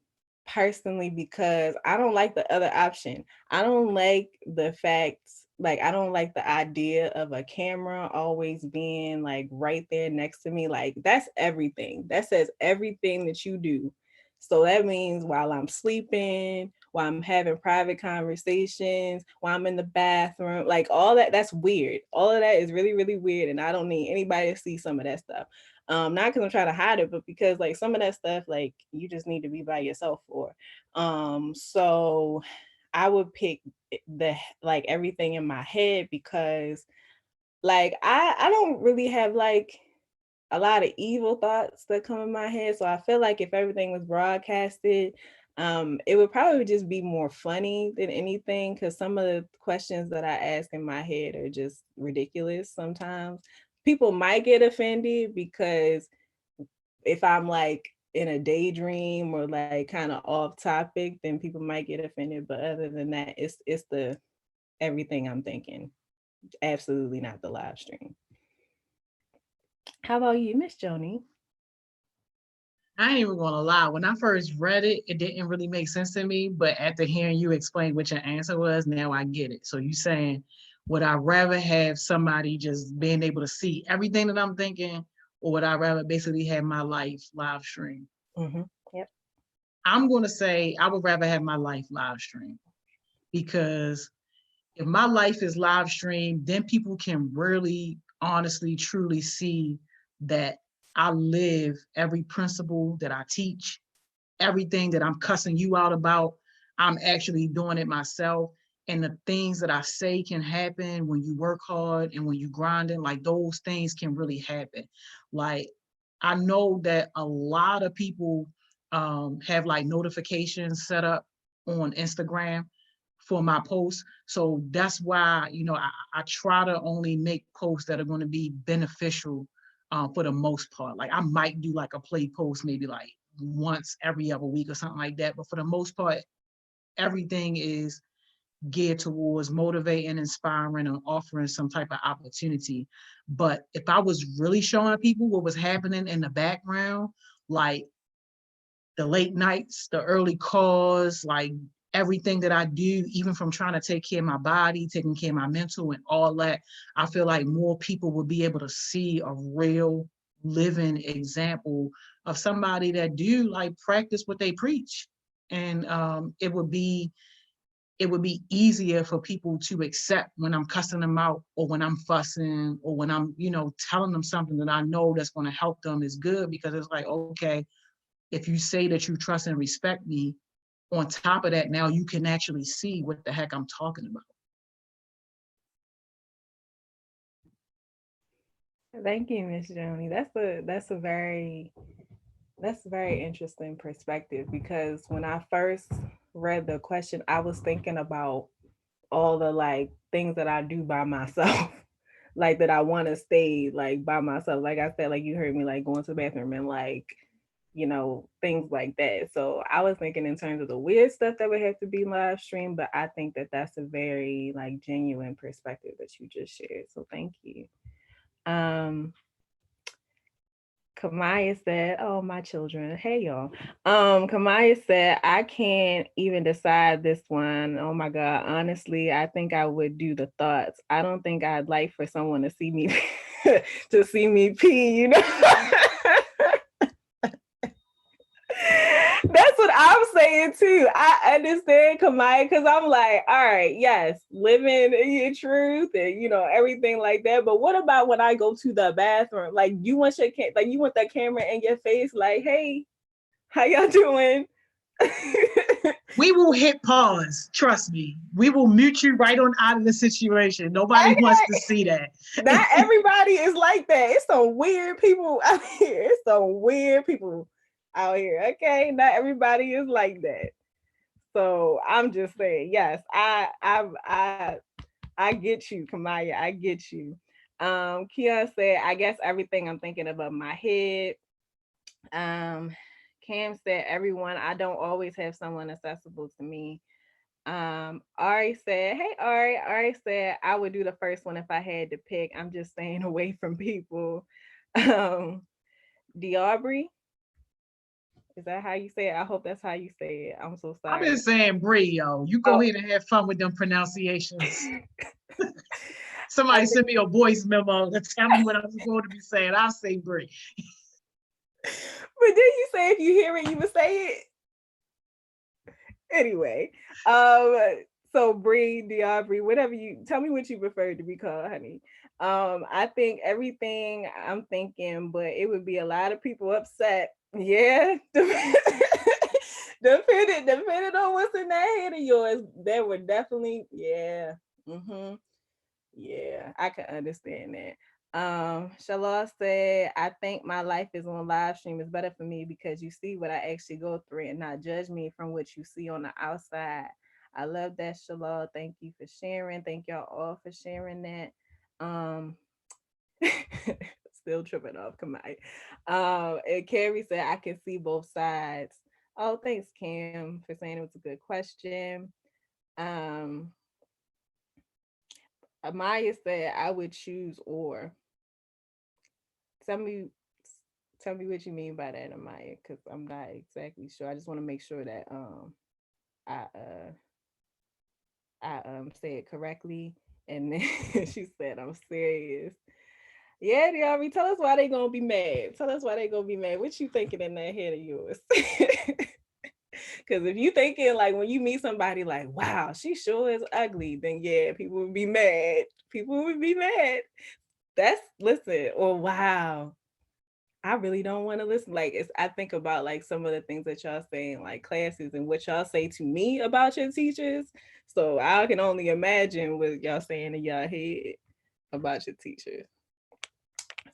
S6: Personally, because I don't like the other option. I don't like the fact, like, I don't like the idea of a camera always being like right there next to me. Like, that's everything. That says everything that you do. So that means while I'm sleeping, while I'm having private conversations, while I'm in the bathroom, like all that, that's weird. All of that is really, really weird. And I don't need anybody to see some of that stuff. Not because I'm trying to hide it, but because like some of that stuff, like you just need to be by yourself for. So I would pick the like everything in my head because like I don't really have like a lot of evil thoughts that come in my head. So I feel like if everything was broadcasted, it would probably just be more funny than anything because some of the questions that I ask in my head are just ridiculous sometimes. People might get offended because if I'm like in a daydream or like kind of off topic, then people might get offended. But other than that, it's the everything I'm thinking. Absolutely not the live stream. How about you, Miss Joni?
S1: I ain't even gonna lie. When I first read it, it didn't really make sense to me. But after hearing you explain what your answer was, now I get it. So you saying, would I rather have somebody just being able to see everything that I'm thinking, or would I rather basically have my life live stream?
S6: Mm-hmm. Yep.
S1: I'm gonna say I would rather have my life live stream, because if my life is live streamed, then people can really, honestly, truly see that I live every principle that I teach, everything that I'm cussing you out about, I'm actually doing it myself. And the things that I say can happen when you work hard and when you grinding, like those things can really happen. Like, I know that a lot of people have like notifications set up on Instagram for my posts. So that's why, I try to only make posts that are going to be beneficial for the most part. Like I might do like a play post maybe like once every other week or something like that. But for the most part, everything is geared towards motivating, inspiring, and offering some type of opportunity. But if I was really showing people what was happening in the background, like the late nights, the early calls, like everything that I do, even from trying to take care of my body, taking care of my mental and all that, I feel like more people will be able to see a real living example of somebody that do like practice what they preach. And it would be easier for people to accept when I'm cussing them out or when I'm fussing or when I'm, telling them something that I know that's going to help them is good, because it's like, okay, if you say that you trust and respect me, on top of that, now you can actually see what the heck I'm talking about.
S6: Thank you, Miss Joni. That's a very interesting perspective, because when I first read the question, I was thinking about all the like things that I do by myself, like that I want to stay like by myself. Like I said, like you heard me like going to the bathroom and like, things like that. So I was thinking in terms of the weird stuff that would have to be live streamed, but I think that that's a very like genuine perspective that you just shared. So thank you. Kamaya said, oh, my children. Hey, y'all. Kamaya said, I can't even decide this one. Oh, my God. Honestly, I think I would do the thoughts. I don't think I'd like for someone to see me to see me pee, That's what I'm saying too. I understand, Kamaya, because I'm like, all right, yes, living your truth and everything like that. But what about when I go to the bathroom? Like, you want you want that camera in your face, like, hey, how y'all doing?
S1: We will hit pause. Trust me. We will mute you right on out of the situation. Nobody wants to see that.
S6: Not everybody is like that. It's some weird people out here. It's some weird people out here. Okay, not everybody is like that. So I'm just saying, yes, I get you, Kamaya. I get you. Keon said, I guess everything I'm thinking above my head. Cam said, everyone, I don't always have someone accessible to me. Ari said, hey Ari. Ari said, I would do the first one if I had to pick. I'm just staying away from people. Diabri, is that how you say it? I hope that's how you say it. I'm so sorry.
S1: I've been saying Bree, yo. You go ahead and have fun with them pronunciations. Somebody send me a voice memo to tell me what I'm supposed to be saying. I'll say Bree.
S6: But then you say if you hear it, you would say it. Anyway, so Bree, Diabri, whatever you tell me what you prefer to be called, honey. I think everything I'm thinking, but it would be a lot of people upset. Yeah. Depending on what's in that head of yours, there would definitely, yeah. Mm-hmm. Yeah, I can understand that. Shalal said, I think my life is on live stream is better for me because you see what I actually go through and not judge me from what you see on the outside. I love that, Shalal. Thank you for sharing. Thank y'all all for sharing that. Still tripping off, Kamai. And Carrie said, I can see both sides. Oh, thanks, Cam, for saying it was a good question. Amaya said, I would choose or. Tell me what you mean by that, Amaya, because I'm not exactly sure. I just want to make sure that I say it correctly. And then she said, I'm serious. Yeah, Diari, tell us why they gonna be mad. Tell us why they gonna be mad. What you thinking in that head of yours? Because if you thinking like when you meet somebody like, wow, she sure is ugly, then yeah, people would be mad. People would be mad. Listen, or wow, I really don't want to listen. Like I think about like some of the things that y'all say in like classes and what y'all say to me about your teachers. So I can only imagine what y'all saying in y'all head about your teachers.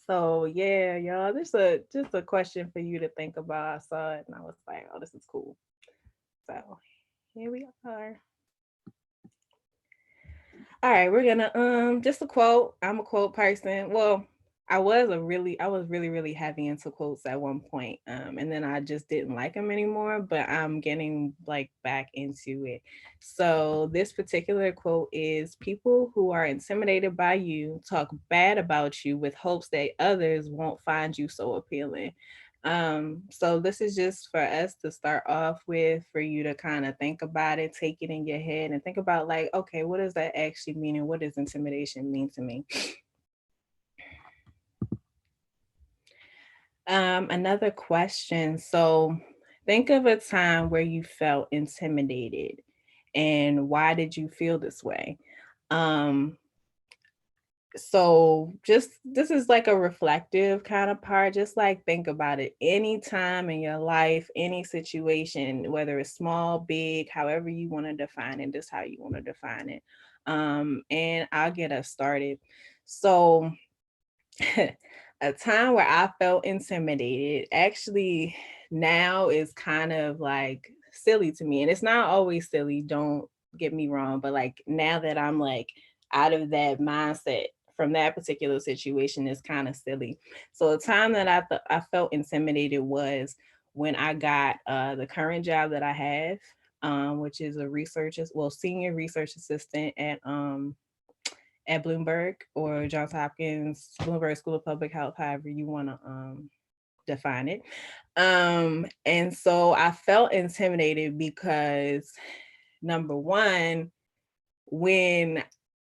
S6: So yeah, y'all, just a question for you to think about. I saw it and I was like, oh, this is cool. So here we are. All right, we're gonna just a quote. I'm a quote person. Well, I was really heavy into quotes at one point, and then I just didn't like them anymore. But I'm getting like back into it. So this particular quote is: "People who are intimidated by you talk bad about you with hopes that others won't find you so appealing." So this is just for us to start off with, for you to kind of think about it, take it in your head, and think about like, okay, what does that actually mean, and what does intimidation mean to me? Another question. So think of a time where you felt intimidated and why did you feel this way? So just this is like a reflective kind of part. Just like think about it. Any time in your life, any situation, whether it's small, big, however you want to define it, just how you want to define it. And I'll get us started. So a time where I felt intimidated actually now is kind of like silly to me. And it's not always silly, don't get me wrong, but like now that I'm like out of that mindset from that particular situation is kind of silly. So the time that I felt intimidated was when I got the current job that I have, which is a senior research assistant at Bloomberg or Johns Hopkins, Bloomberg School of Public Health, however you want to define it. And so I felt intimidated because number one,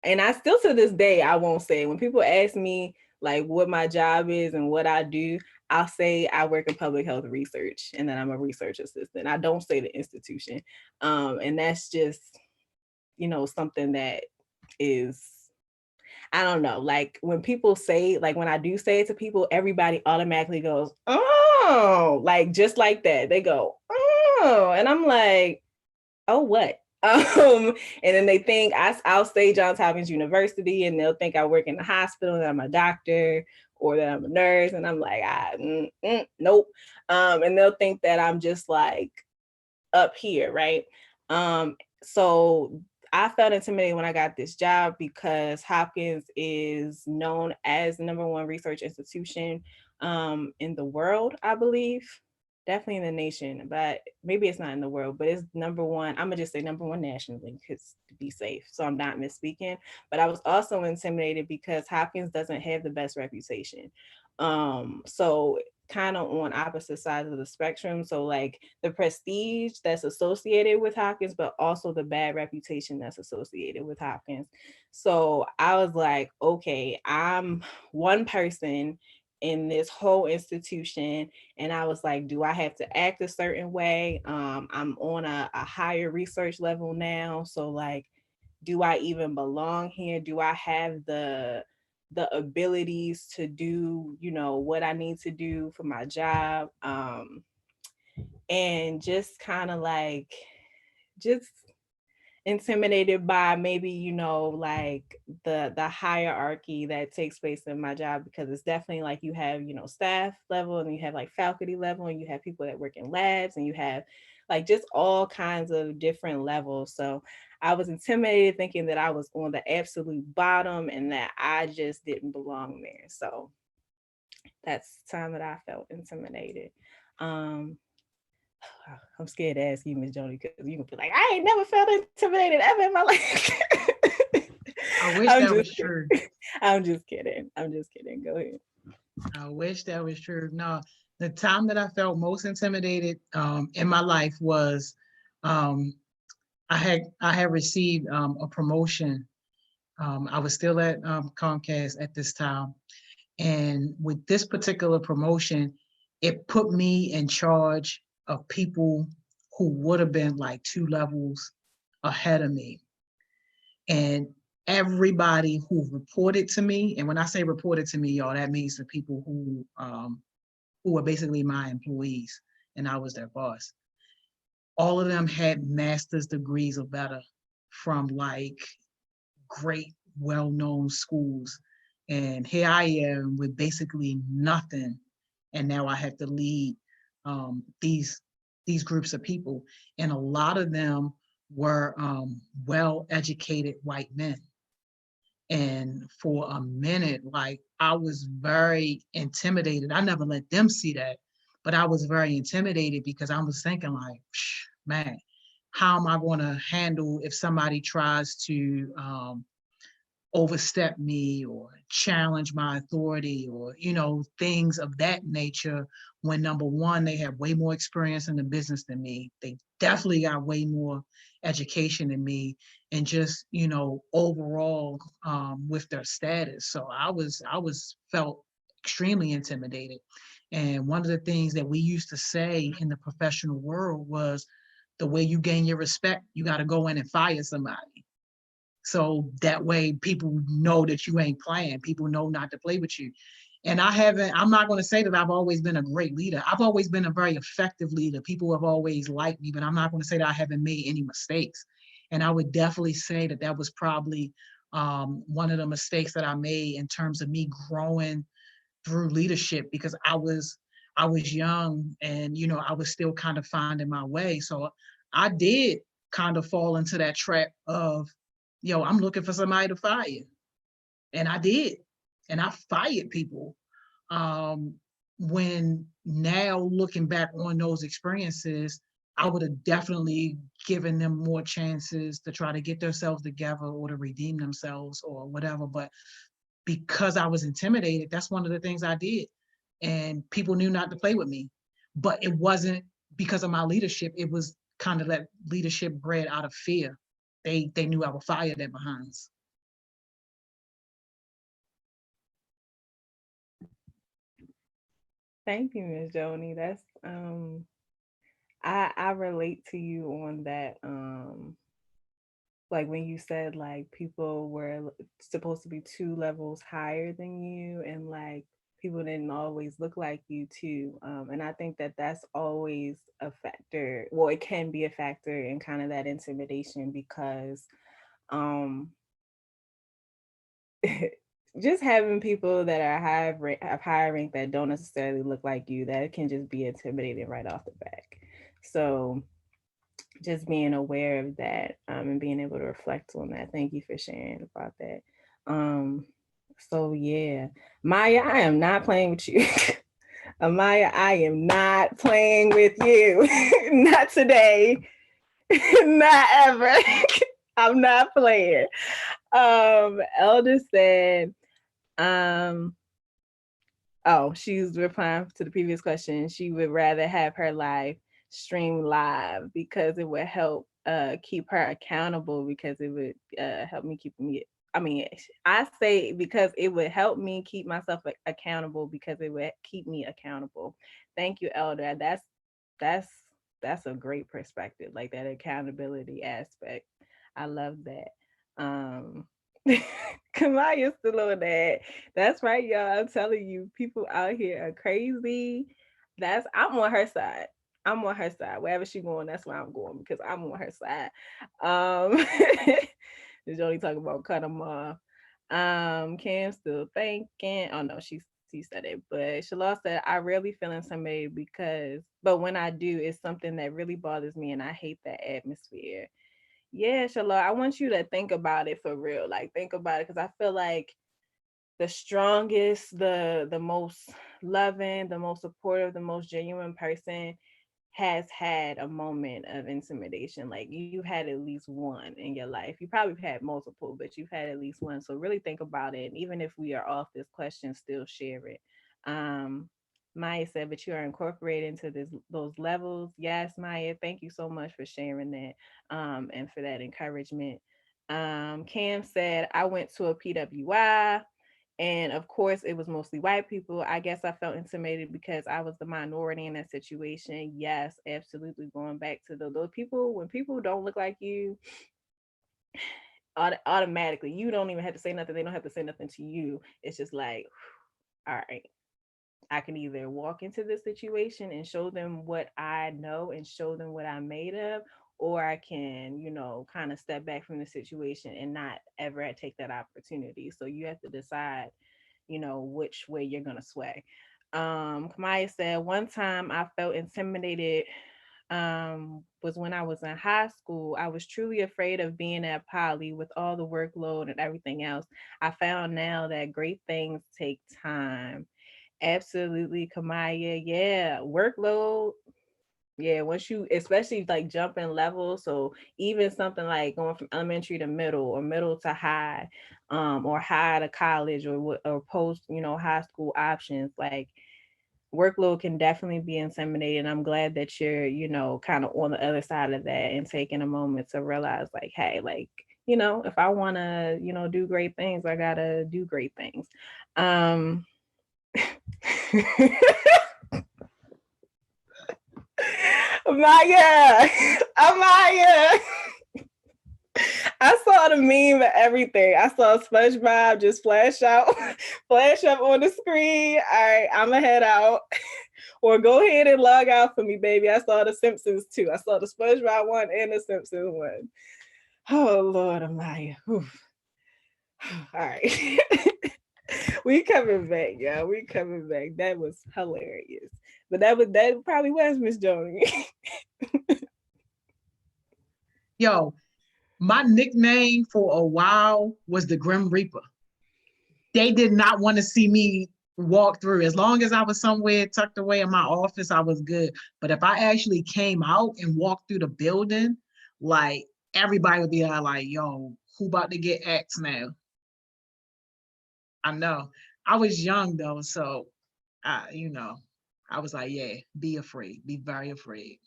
S6: and I still to this day, I won't say, when people ask me like what my job is and what I do, I'll say I work in public health research and then I'm a research assistant. I don't say the institution. And that's just, something that is, I don't know, like when people say, like when I do say it to people, everybody automatically goes, oh, like just like that. They go, oh, and I'm like, oh, what? And then they think I'll say Johns Hopkins University and they'll think I work in the hospital, that I'm a doctor or that I'm a nurse. And I'm like, nope. And they'll think that I'm just like up here, right? So I felt intimidated when I got this job because Hopkins is known as the #1 research institution in the world, I believe. Definitely in the nation, but maybe it's not in the world, but it's #1. I'm gonna just say #1 nationally because to be safe. So I'm not misspeaking. But I was also intimidated because Hopkins doesn't have the best reputation. So kind of on opposite sides of the spectrum. So like the prestige that's associated with Hopkins, but also the bad reputation that's associated with Hopkins. So I was like, okay, I'm one person in this whole institution. And I was like, do I have to act a certain way? I'm on a higher research level now. So like, do I even belong here? Do I have the abilities to do, what I need to do for my job? And just kind of like, just intimidated by maybe like the hierarchy that takes place in my job, because it's definitely like you have staff level and you have like faculty level and you have people that work in labs and you have like just all kinds of different levels. So I was intimidated thinking that I was on the absolute bottom and that I just didn't belong there. So that's the time that I felt intimidated. I'm scared to ask you, Miss Joni, because you can be like, I ain't never felt intimidated ever in my life.
S1: I wish that was true.
S6: I'm just kidding. Go ahead.
S1: I wish that was true. No, the time that I felt most intimidated in my life was I had received a promotion. I was still at Comcast at this time. And with this particular promotion, it put me in charge of people who would have been like 2 levels ahead of me. And everybody who reported to me, and when I say reported to me, y'all, that means the people who were basically my employees, and I was their boss. All of them had master's degrees or better from like great, well-known schools. And here I am with basically nothing. And now I have to lead these groups of people. And a lot of them were well-educated white men. And for a minute, like I was very intimidated. I never let them see that, but I was very intimidated because I was thinking like, man, how am I going to handle if somebody tries to overstep me or challenge my authority or, things of that nature, when number one, they have way more experience in the business than me. They definitely got way more education than me and just, overall with their status. So I was felt extremely intimidated. And one of the things that we used to say in the professional world was, the way you gain your respect, you got to go in and fire somebody. So that way people know that you ain't playing. People know not to play with you. And I'm not going to say that I've always been a great leader. I've always been a very effective leader. People have always liked me, but I'm not going to say that I haven't made any mistakes. And I would definitely say that that was probably one of the mistakes that I made in terms of me growing through leadership, because I was young and, you know, I was still kind of finding my way. So I did kind of fall into that trap of, yo, I'm looking for somebody to fire. And I did. And I fired people. When now looking back on those experiences, I would have definitely given them more chances to try to get themselves together or to redeem themselves or whatever. But because I was intimidated, that's one of the things I did. And people knew not to play with me. But it wasn't because of my leadership. It was kind of that leadership bred out of fear. They knew I would fire their behinds.
S6: Thank you, Ms. Joni. That's I relate to you on that. Like when you said like people were supposed to be 2 levels higher than you, and like people didn't always look like you too. And I think that that's always a factor. Well, it can be a factor in kind of that intimidation, because just having people that are higher rank that don't necessarily look like you, that can just be intimidating right off the back. So just being aware of that, and being able to reflect on that. Thank you for sharing about that. So yeah, Maya, I am not playing with you. Amaya, I am not playing with you. Not today. Not ever. I'm not playing. Elder said, she's replying to the previous question. She would rather have her life stream live because it would help keep her accountable, because it would help me keep me. I mean, I say because it would help me keep myself accountable, because it would keep me accountable. Thank you, Elder. That's a great perspective, like that accountability aspect. I love that. Kamaya's still on that. That's right, y'all. I'm telling you, people out here are crazy. I'm on her side. I'm on her side. Wherever she's going, that's where I'm going, because I'm on her side. There's only talking about cut them off. Cam still thinking. Oh no, she said it. But Shalal said, I rarely feel intimidated but when I do, it's something that really bothers me, and I hate that atmosphere. Yeah, Shalal, I want you to think about it for real. Like, think about it, because I feel like the strongest, the most loving, the most supportive, the most genuine person has had a moment of intimidation. Like, you had at least one in your life. You probably had multiple, but you've had at least one. So really think about it. And even if we are off this question, still share it. Maya said, but you are incorporated into those levels. Yes, Maya, thank you so much for sharing that, and for that encouragement. Cam said, I went to a PWI, and of course, it was mostly white people. I guess I felt intimidated because I was the minority in that situation. Yes, absolutely. Going back to those people, when people don't look like you, automatically, you don't even have to say nothing. They don't have to say nothing to you. It's just like, all right, I can either walk into this situation and show them what I know and show them what I'm made of, or I can, kind of step back from the situation and not ever take that opportunity. So you have to decide, which way you're going to sway. Kamaya said, one time I felt intimidated was when I was in high school. I was truly afraid of being at poly with all the workload and everything else. I found now that great things take time. Absolutely, Kamaya. Yeah, workload. Yeah, once you, especially like jumping levels, so even something like going from elementary to middle, or middle to high, or high to college, or post, high school options, like workload can definitely be intimidating. I'm glad that you're, kind of on the other side of that and taking a moment to realize, like, hey, like, if I want to, do great things, I gotta do great things. Amaya, Amaya. I saw the meme and everything. I saw SpongeBob just flash up on the screen. All right, I'ma head out. Or go ahead and log out for me, baby. I saw the Simpsons too. I saw the SpongeBob one and the Simpsons one. Oh Lord, Amaya. Whew. All right. We coming back, y'all. We coming back. That was hilarious. But that probably was Miss Joni.
S1: Yo, my nickname for a while was the Grim Reaper. They did not want to see me walk through. As long as I was somewhere tucked away in my office, I was good. But if I actually came out and walked through the building, like everybody would be like, yo, who about to get axed now? I know. I was young though, so I was like, yeah, be afraid, be very afraid.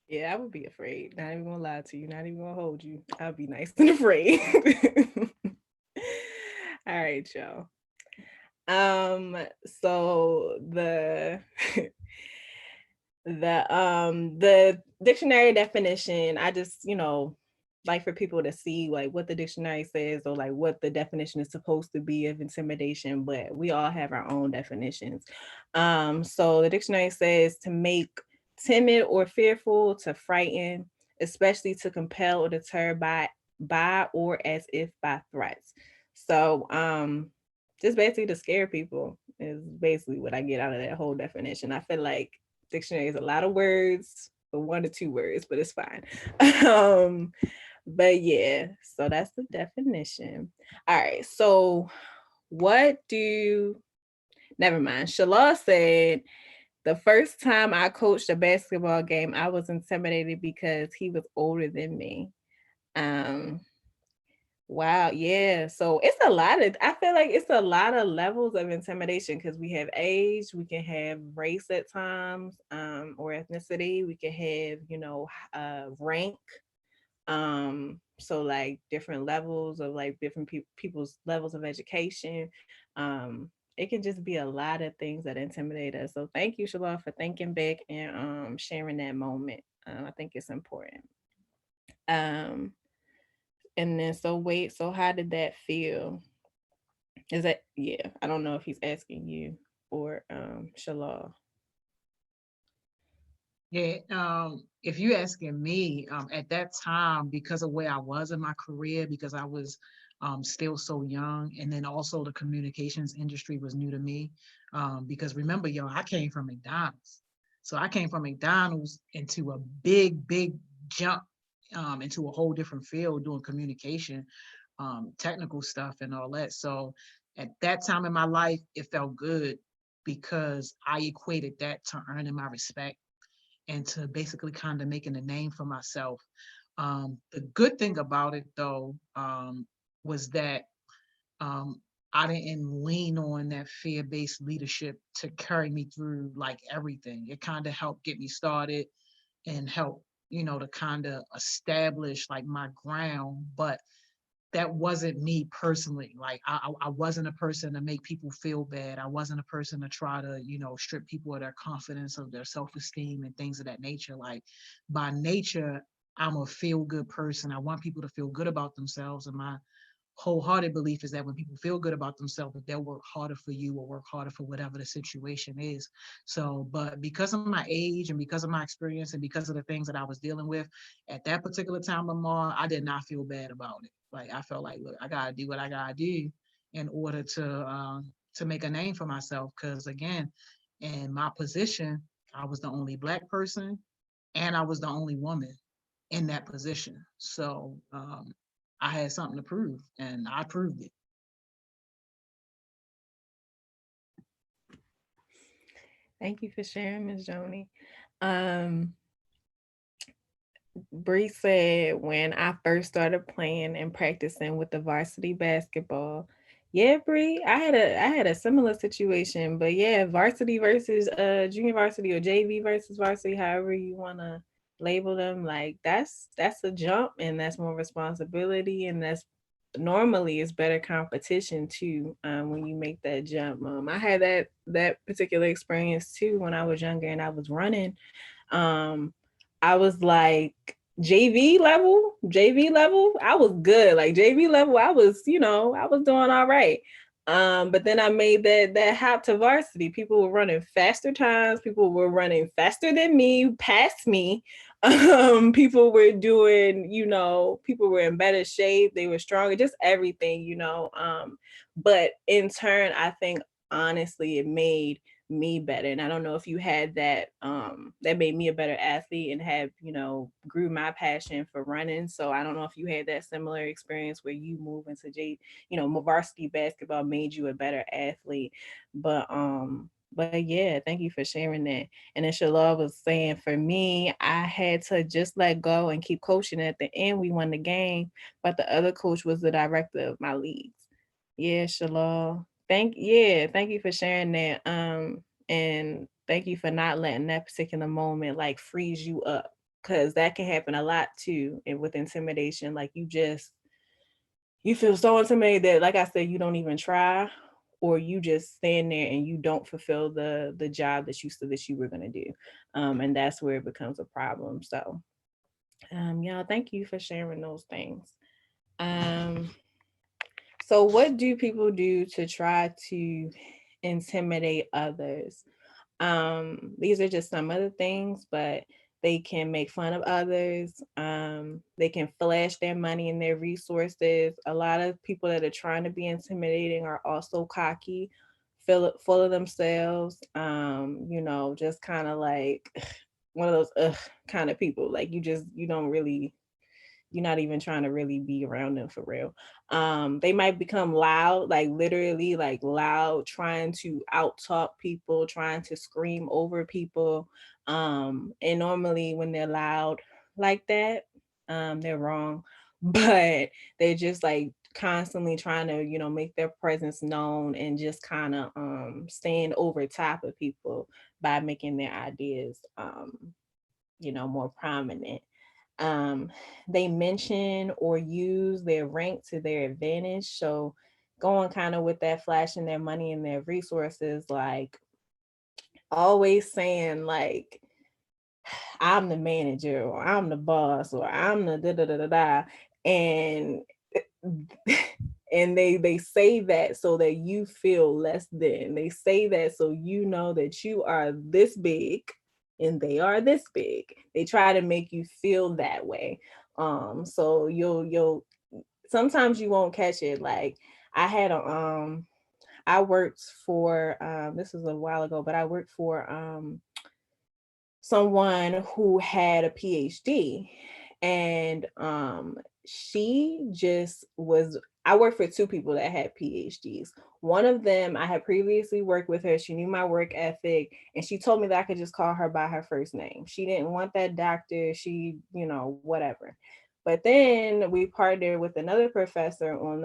S6: Yeah, I would be afraid. Not even gonna lie to you, not even gonna hold you. I'll be nice and afraid. All right, y'all. So the dictionary definition, I just, like for people to see like what the dictionary says or like what the definition is supposed to be of intimidation, but we all have our own definitions. So the dictionary says to make timid or fearful, to frighten, especially to compel or deter by or as if by threats. So just basically to scare people is basically what I get out of that whole definition. I feel like dictionary is a lot of words, but 1 to 2 words, but it's fine. But yeah, so that's the definition. All right, so never mind. Shala said, the first time I coached a basketball game, I was intimidated because he was older than me. Wow, yeah. So I feel like it's a lot of levels of intimidation because we have age, we can have race at times, or ethnicity, we can have, rank. So like different levels of like different people's levels of education. It can just be a lot of things that intimidate us. So thank you, Shalom, for thinking back and sharing that moment. I think it's important. And then so how did that feel? Is that, yeah, I don't know if he's asking you or Shalom.
S1: Yeah, if you're asking me, at that time, because of where I was in my career, because I was still so young, and then also the communications industry was new to me. Because remember, yo, I came from McDonald's. So I came from McDonald's into a big, big jump into a whole different field doing communication, technical stuff and all that. So at that time in my life, it felt good because I equated that to earning my respect and to basically kind of making a name for myself. The good thing about it though, was that I didn't lean on that fear-based leadership to carry me through like everything. It kind of helped get me started and help, to kind of establish like my ground, but that wasn't me personally. Like I wasn't a person to make people feel bad. I wasn't a person to try to, strip people of their confidence, of their self-esteem and things of that nature. Like by nature, I'm a feel-good person. I want people to feel good about themselves. And my wholehearted belief is that when people feel good about themselves, that they'll work harder for you or work harder for whatever the situation is. So, but because of my age and because of my experience and because of the things that I was dealing with at that particular time of my, I did not feel bad about it. Like I felt like, look, I gotta do what I gotta do in order to make a name for myself. Because again, in my position, I was the only Black person and I was the only woman in that position. So I had something to prove, and I proved it.
S6: Thank you for sharing, Ms. Joni. Bree said, when I first started playing and practicing with the varsity basketball. Yeah, Bree, I had a similar situation, but yeah, varsity versus junior varsity or JV versus varsity, however you want to label them, like that's a jump and that's more responsibility and that's normally it's better competition too, when you make that jump. I had that particular experience too when I was younger and I was running. um I was like JV level, I was good. Like JV level, I was, I was doing all right. But then I made that hop to varsity. People were running faster times, people were running faster than me, past me. People were doing, people were in better shape, they were stronger, just everything, but in turn, I think honestly it made me better. And I don't know if you had that, that made me a better athlete and have, grew my passion for running. So I don't know if you had that similar experience where you move into varsity basketball made you a better athlete. But yeah, thank you for sharing that. And then Shalal was saying, for me, I had to just let go and keep coaching. At the end, we won the game, but the other coach was the director of my leagues. Yeah, Shalal. Thank you for sharing that. And thank you for not letting that particular moment like freeze you up. Cause that can happen a lot too. And with intimidation, like you feel so intimidated that, like I said, you don't even try, or you just stand there and you don't fulfill the job that you said that you were gonna do. And that's where it becomes a problem. So yeah, thank you for sharing those things. Um so what do people do to try to intimidate others? These are just some of the things, but they can make fun of others. They can flash their money and their resources. A lot of people that are trying to be intimidating are also cocky, full of themselves. Just kind of like one of those kind of people. Like you don't really, you're not even trying to really be around them for real. They might become loud, like literally like loud, trying to out talk people, trying to scream over people. And normally when they're loud like that, they're wrong, but they're just like constantly trying to, make their presence known and just kind of stand over top of people by making their ideas more prominent. um, they mention or use their rank to their advantage. So going kind of with that flashing their money and their resources, like always saying like, I'm the manager or I'm the boss or I'm the da da da da da. And and they say that so that you feel less than. They say that so you know that you are this big and they are this big. They try to make you feel that way. So you'll sometimes you won't catch it. Like I had I worked for this was a while ago, but I worked for someone who had a PhD, and she just was, I worked for two people that had PhDs. One of them, I had previously worked with her. She knew my work ethic, and she told me that I could just call her by her first name. She didn't want that doctor. She, whatever. But then we partnered with another professor on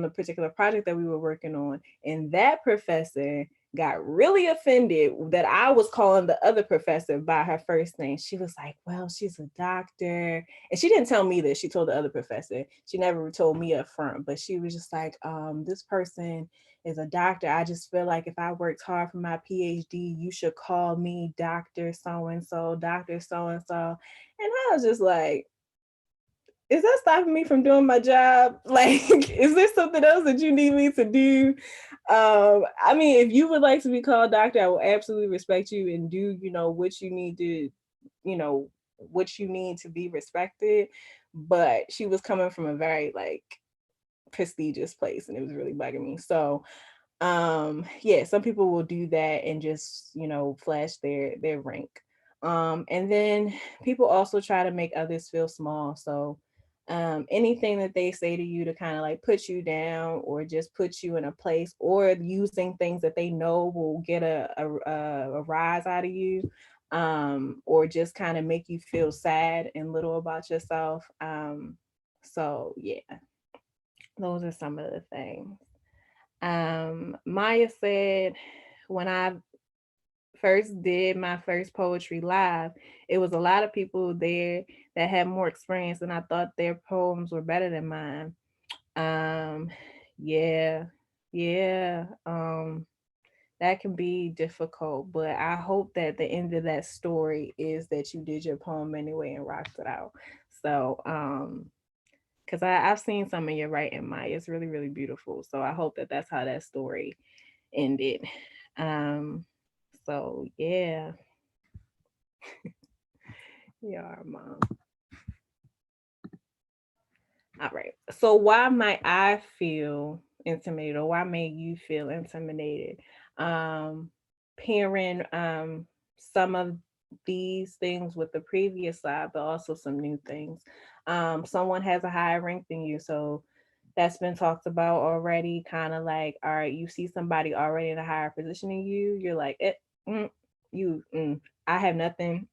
S6: the particular project that we were working on, and that professor got really offended that I was calling the other professor by her first name. She was like, well, she's a doctor. And she didn't tell me this. She told the other professor. She never told me up front, but she was just like, this person is a doctor. I just feel like if I worked hard for my PhD, you should call me Dr. So-and-so, Dr. So-and-so. And I was just like, is that stopping me from doing my job? Like, is there something else that you need me to do? I mean, if you would like to be called doctor, I will absolutely respect you and do, what you need to, what you need to be respected. But she was coming from a very like prestigious place and it was really bugging me. So yeah, some people will do that and just, flash their rank. And then people also try to make others feel small. So anything that they say to you to kind of like put you down or just put you in a place, or using things that they know will get a rise out of you, or just kind of make you feel sad and little about yourself. So yeah, those are some of the things. Maya said, when I first did my first poetry live, it was a lot of people there. that had more experience and I thought their poems were better than mine. Yeah, yeah. That can be difficult, but I hope that the end of that story is that you did your poem anyway and rocked it out. So, because I've seen some of your writing, Maya. It's really, really beautiful. So I hope that that's how that story ended. Um, so yeah, yeah, mom. All right. So why might I feel intimidated, or why may you feel intimidated? Um, Pairing some of these things with the previous side, but also some new things. Someone has a higher rank than you, so that's been talked about already. Kind of like, all right, you see somebody already in a higher position than you, you're like, mm, I have nothing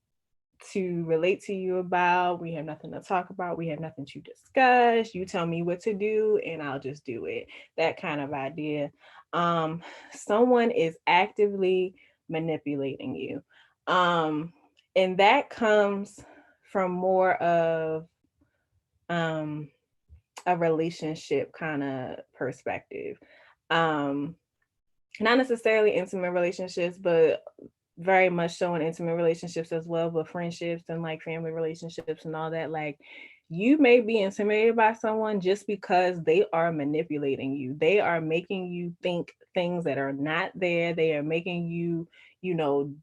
S6: to relate to you about. We have nothing to talk about. We have nothing to discuss. You tell me what to do and I'll just do it. That kind of idea. Someone is actively manipulating you. And that comes from more of um, a relationship kind of perspective. Um, Not necessarily intimate relationships, but very much so in intimate relationships as well, but friendships and like family relationships and all that. Like, you may be intimidated by someone just because they are manipulating you. They are making you think things that are not there. They are making you,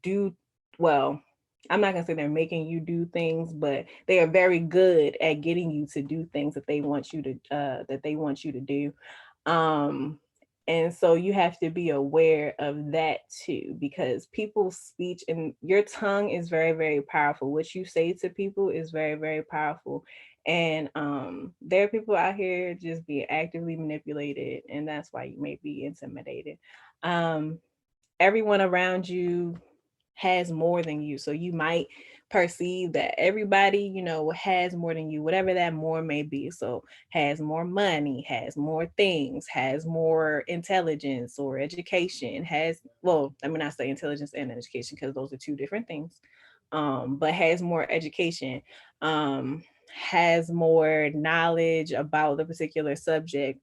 S6: do well. I'm not gonna say they're making you do things, but they are very good at getting you to do things that they want you to do. Um, and so you have to be aware of that too, because people's speech and your tongue is very, very powerful. What you say to people is very, very powerful. And there are people out here just being actively manipulated, and that's why you may be intimidated. Um, Everyone around you has more than you. So you might perceive that everybody, has more than you, whatever that more may be. So has more money, has more things, has more intelligence or education, let me not say intelligence and education because those are two different things. But has more education, has more knowledge about the particular subject.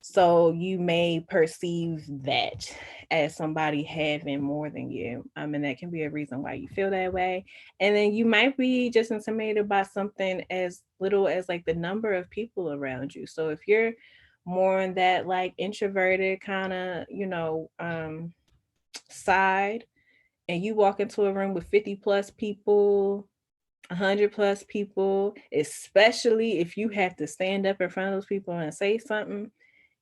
S6: So you may perceive that as somebody having more than you. And that can be a reason why you feel that way. And then you might be just intimidated by something as little as like the number of people around you. So if you're more on that like introverted kind of, side, and you walk into a room with 50 plus people, 100 plus people, especially if you have to stand up in front of those people and say something,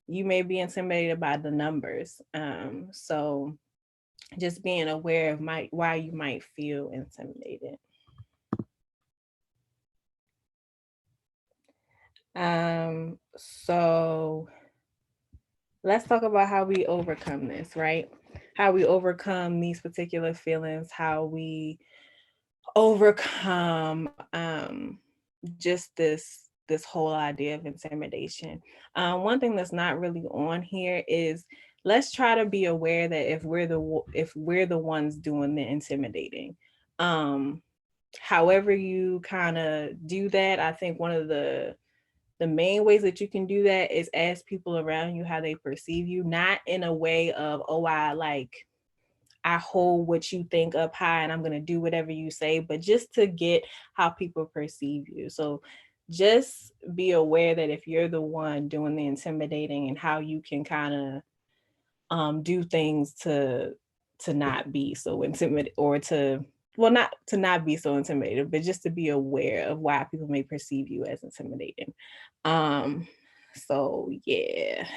S6: you may be intimidated by the numbers. So just being aware of why you might feel intimidated. So let's talk about how we overcome this, right? How we overcome these particular feelings, how we overcome just this whole idea of intimidation. One thing that's not really on here is let's try to be aware that if we're the ones doing the intimidating. However you kind of do that, I think one of the main ways that you can do that is ask people around you how they perceive you, not in a way of, oh, I hold what you think up high and I'm going to do whatever you say, but just to get how people perceive you. So just be aware that if you're the one doing the intimidating and how you can kind of do things to not be so intimidated, or not to not be so intimidated, but just to be aware of why people may perceive you as intimidating. So yeah.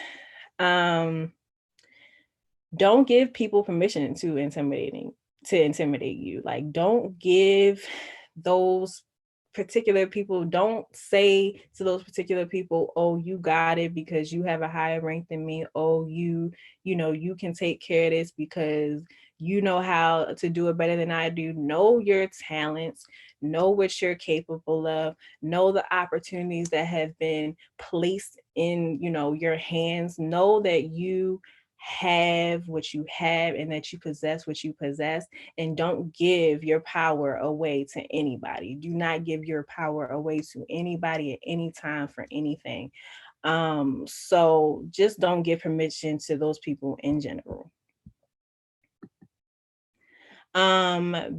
S6: Don't give people permission to intimidate you. Like, don't give those particular people, don't say to those particular people, oh, you got it because you have a higher rank than me. Oh, you can take care of this because you know how to do it better than I do. Know your talents, know what you're capable of, know the opportunities that have been placed in, your hands, know that you have what you have and that you possess what you possess, and don't give your power away to anybody. Do not give your power away to anybody at any time for anything. So just don't give permission to those people in general.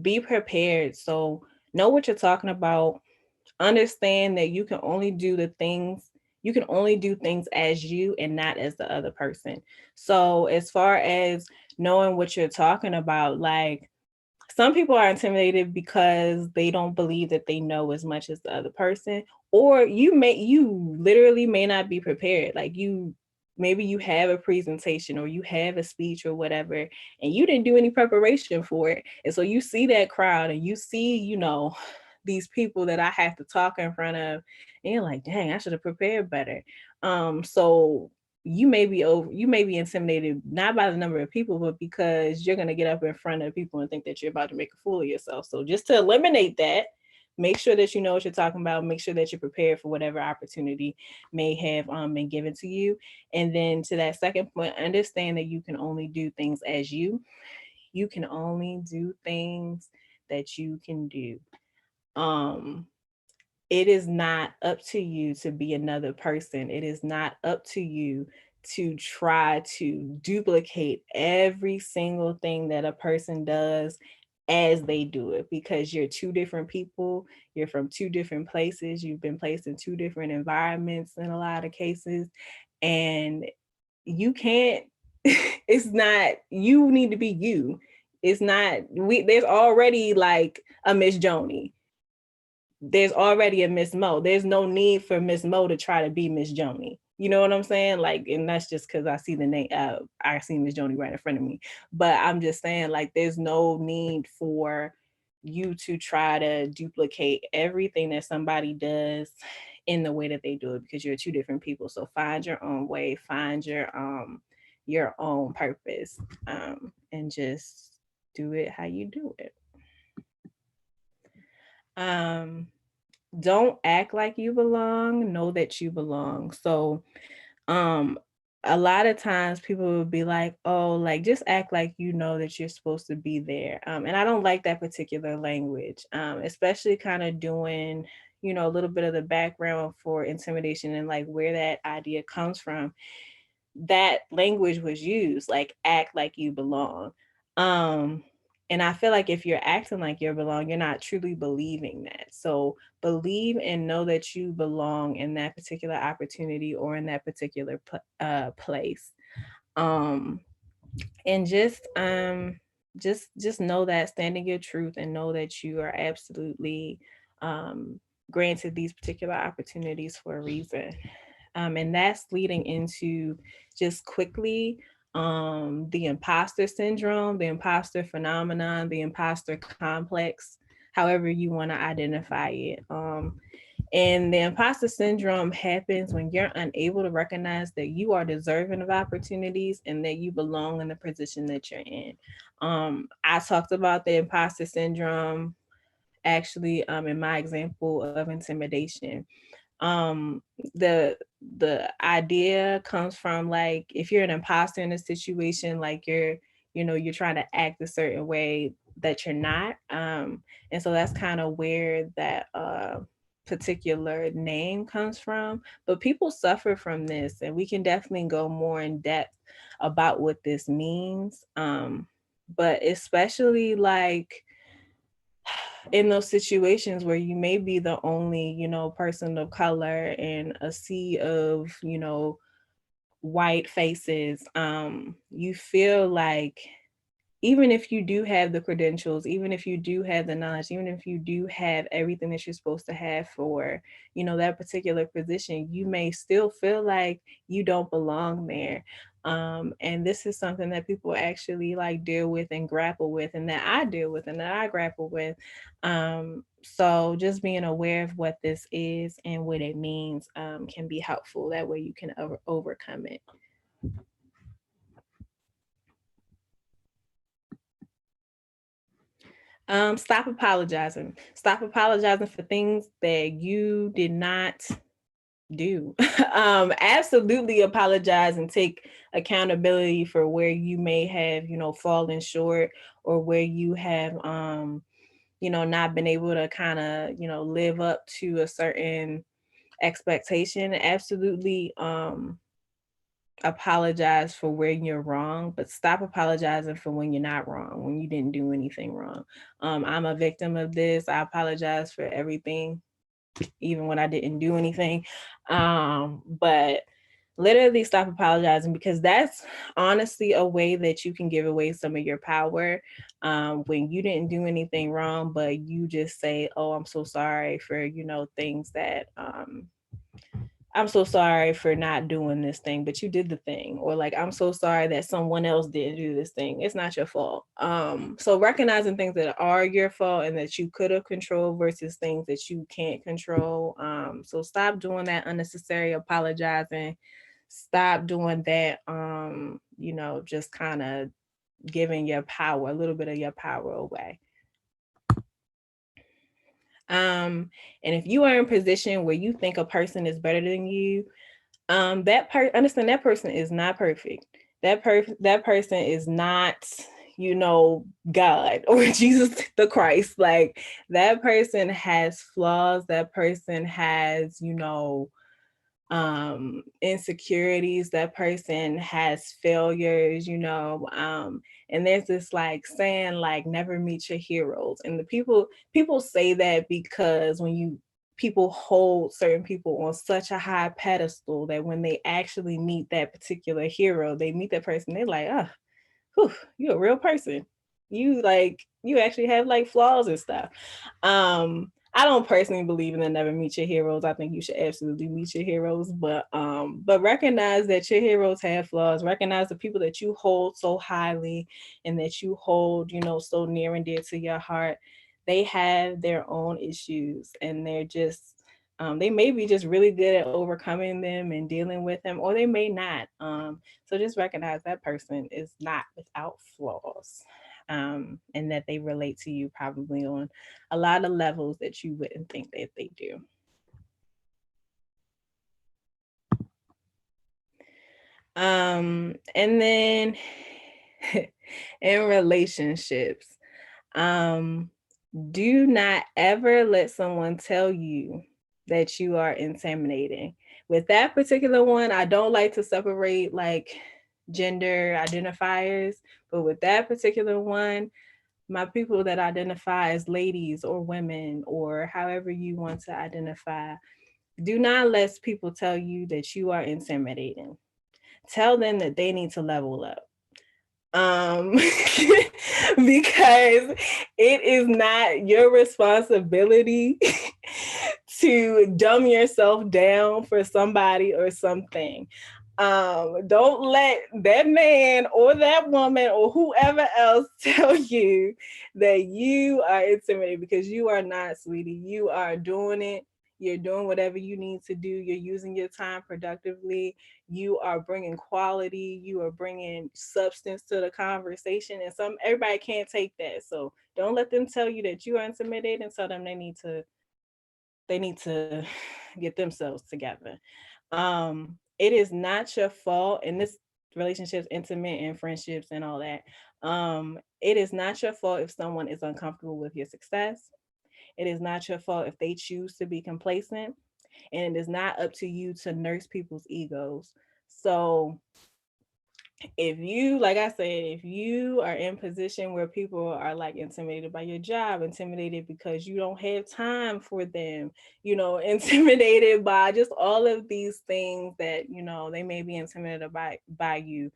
S6: Be prepared. So know what you're talking about. Understand that you can only do things as you and not as the other person. So as far as knowing what you're talking about, like, some people are intimidated because they don't believe that they know as much as the other person, or you literally may not be prepared. Like, maybe you have a presentation or you have a speech or whatever, and you didn't do any preparation for it. And so you see that crowd and you see, these people that I have to talk in front of, and you're like, dang, I should have prepared better. So you may be intimidated not by the number of people, but because you're going to get up in front of people and think that you're about to make a fool of yourself. So just to eliminate that, make sure that you know what you're talking about. Make sure that you're prepared for whatever opportunity may have been given to you. And then to that second point, understand that you can only do things as you. You can only do things that you can do. It is not up to you to be another person. It is not up to you to try to duplicate every single thing that a person does as they do it, because you're two different people. You're from two different places. You've been placed in two different environments in a lot of cases. And you can't, it's not, you need to be you. It's not, there's already like a Miss Joni. There's already a Miss Mo. There's no need for Miss Mo to try to be Miss Joni. You know what I'm saying? Like, and that's just because I see the name, I see Miss Joni right in front of me. But I'm just saying, like, there's no need for you to try to duplicate everything that somebody does in the way that they do it, because you're two different people. So find your own way, find your own purpose, and just do it how you do it. Don't act like you belong, know that you belong. So a lot of times people will be like, oh, like, just act like you know that you're supposed to be there. And I don't like that particular language, especially kind of doing, a little bit of the background for intimidation and like where that idea comes from. That language was used, like, act like you belong. And I feel like if you're acting like you belong, you're not truly believing that. So believe and know that you belong in that particular opportunity or in that particular place. And just know that, stand in your truth, and know that you are absolutely granted these particular opportunities for a reason. And that's leading into just quickly the imposter syndrome, the imposter phenomenon, the imposter complex, however you want to identify it. And the imposter syndrome happens when you're unable to recognize that you are deserving of opportunities and that you belong in the position that you're in. I talked about the imposter syndrome actually in my example of intimidation. The idea comes from, like, if you're an imposter in a situation, like you're trying to act a certain way that you're not, and so that's kind of where that particular name comes from. But people suffer from this, and we can definitely go more in depth about what this means, but especially like in those situations where you may be the only, person of color in a sea of, white faces, you feel like even if you do have the credentials, even if you do have the knowledge, even if you do have everything that you're supposed to have for, that particular position, you may still feel like you don't belong there. And this is something that people actually like deal with and grapple with, and that I deal with and that I grapple with. So just being aware of what this is and what it means can be helpful. That way you can overcome it. Stop apologizing. Stop apologizing for things that you did not do. Absolutely apologize and take accountability for where you may have, fallen short, or where you have, not been able to kind of, live up to a certain expectation. Absolutely apologize for where you're wrong, but stop apologizing for when you're not wrong, when you didn't do anything wrong. I'm a victim of this. I apologize for everything, even when I didn't do anything. But literally stop apologizing, because that's honestly a way that you can give away some of your power, when you didn't do anything wrong, but you just say, oh, I'm so sorry for, things that, I'm so sorry for not doing this thing, but you did the thing. Or like, I'm so sorry that someone else didn't do this thing. It's not your fault. So recognizing things that are your fault and that you could have controlled versus things that you can't control. So stop doing that unnecessary apologizing. Stop doing that, just kind of giving your power, a little bit of your power away. And if you are in a position where you think a person is better than you, understand that person is not perfect. That person is not, God or Jesus the Christ. Like, that person has flaws. That person has, insecurities. That person has failures, and there's this like saying, like, never meet your heroes. And the people say that because when people hold certain people on such a high pedestal that when they actually meet that particular hero, they meet that person, they're like, oh, whew, you're a real person. You actually have like flaws and stuff. I don't personally believe in the never meet your heroes. I think you should absolutely meet your heroes, but recognize that your heroes have flaws. Recognize the people that you hold so highly and that you hold, so near and dear to your heart. They have their own issues, and they're just they may be just really good at overcoming them and dealing with them, or they may not. So just recognize that person is not without flaws. And that they relate to you probably on a lot of levels that you wouldn't think that they do. And then in relationships, do not ever let someone tell you that you are intimidating. With that particular one, I don't like to separate like gender identifiers, but with that particular one, my people that identify as ladies or women or however you want to identify, do not let people tell you that you are intimidating. Tell them that they need to level up. Because it is not your responsibility to dumb yourself down for somebody or something. Don't let that man or that woman or whoever else tell you that you are intimidated, because you are not, sweetie. You are doing it. You're doing whatever you need to do. You're using your time productively. You are bringing quality. You are bringing substance to the conversation. And everybody can't take that. So don't let them tell you that you are intimidated, and tell them they need to get themselves together. It is not your fault, and this relationships, intimate and friendships and all that. It is not your fault if someone is uncomfortable with your success. It is not your fault if they choose to be complacent, and it is not up to you to nurse people's egos. So if you, like I said, if you are in position where people are like intimidated by your job, intimidated because you don't have time for them, intimidated by just all of these things that, they may be intimidated by you,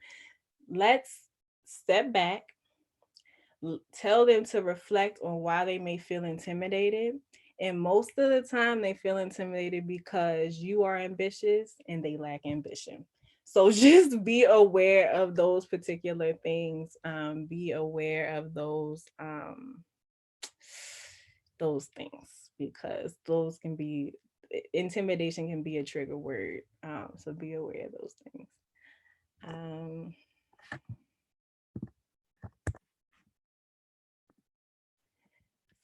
S6: let's step back, tell them to reflect on why they may feel intimidated. And most of the time they feel intimidated because you are ambitious and they lack ambition. So just be aware of those particular things. Be aware of those things, because those can be, intimidation can be a trigger word. So be aware of those things.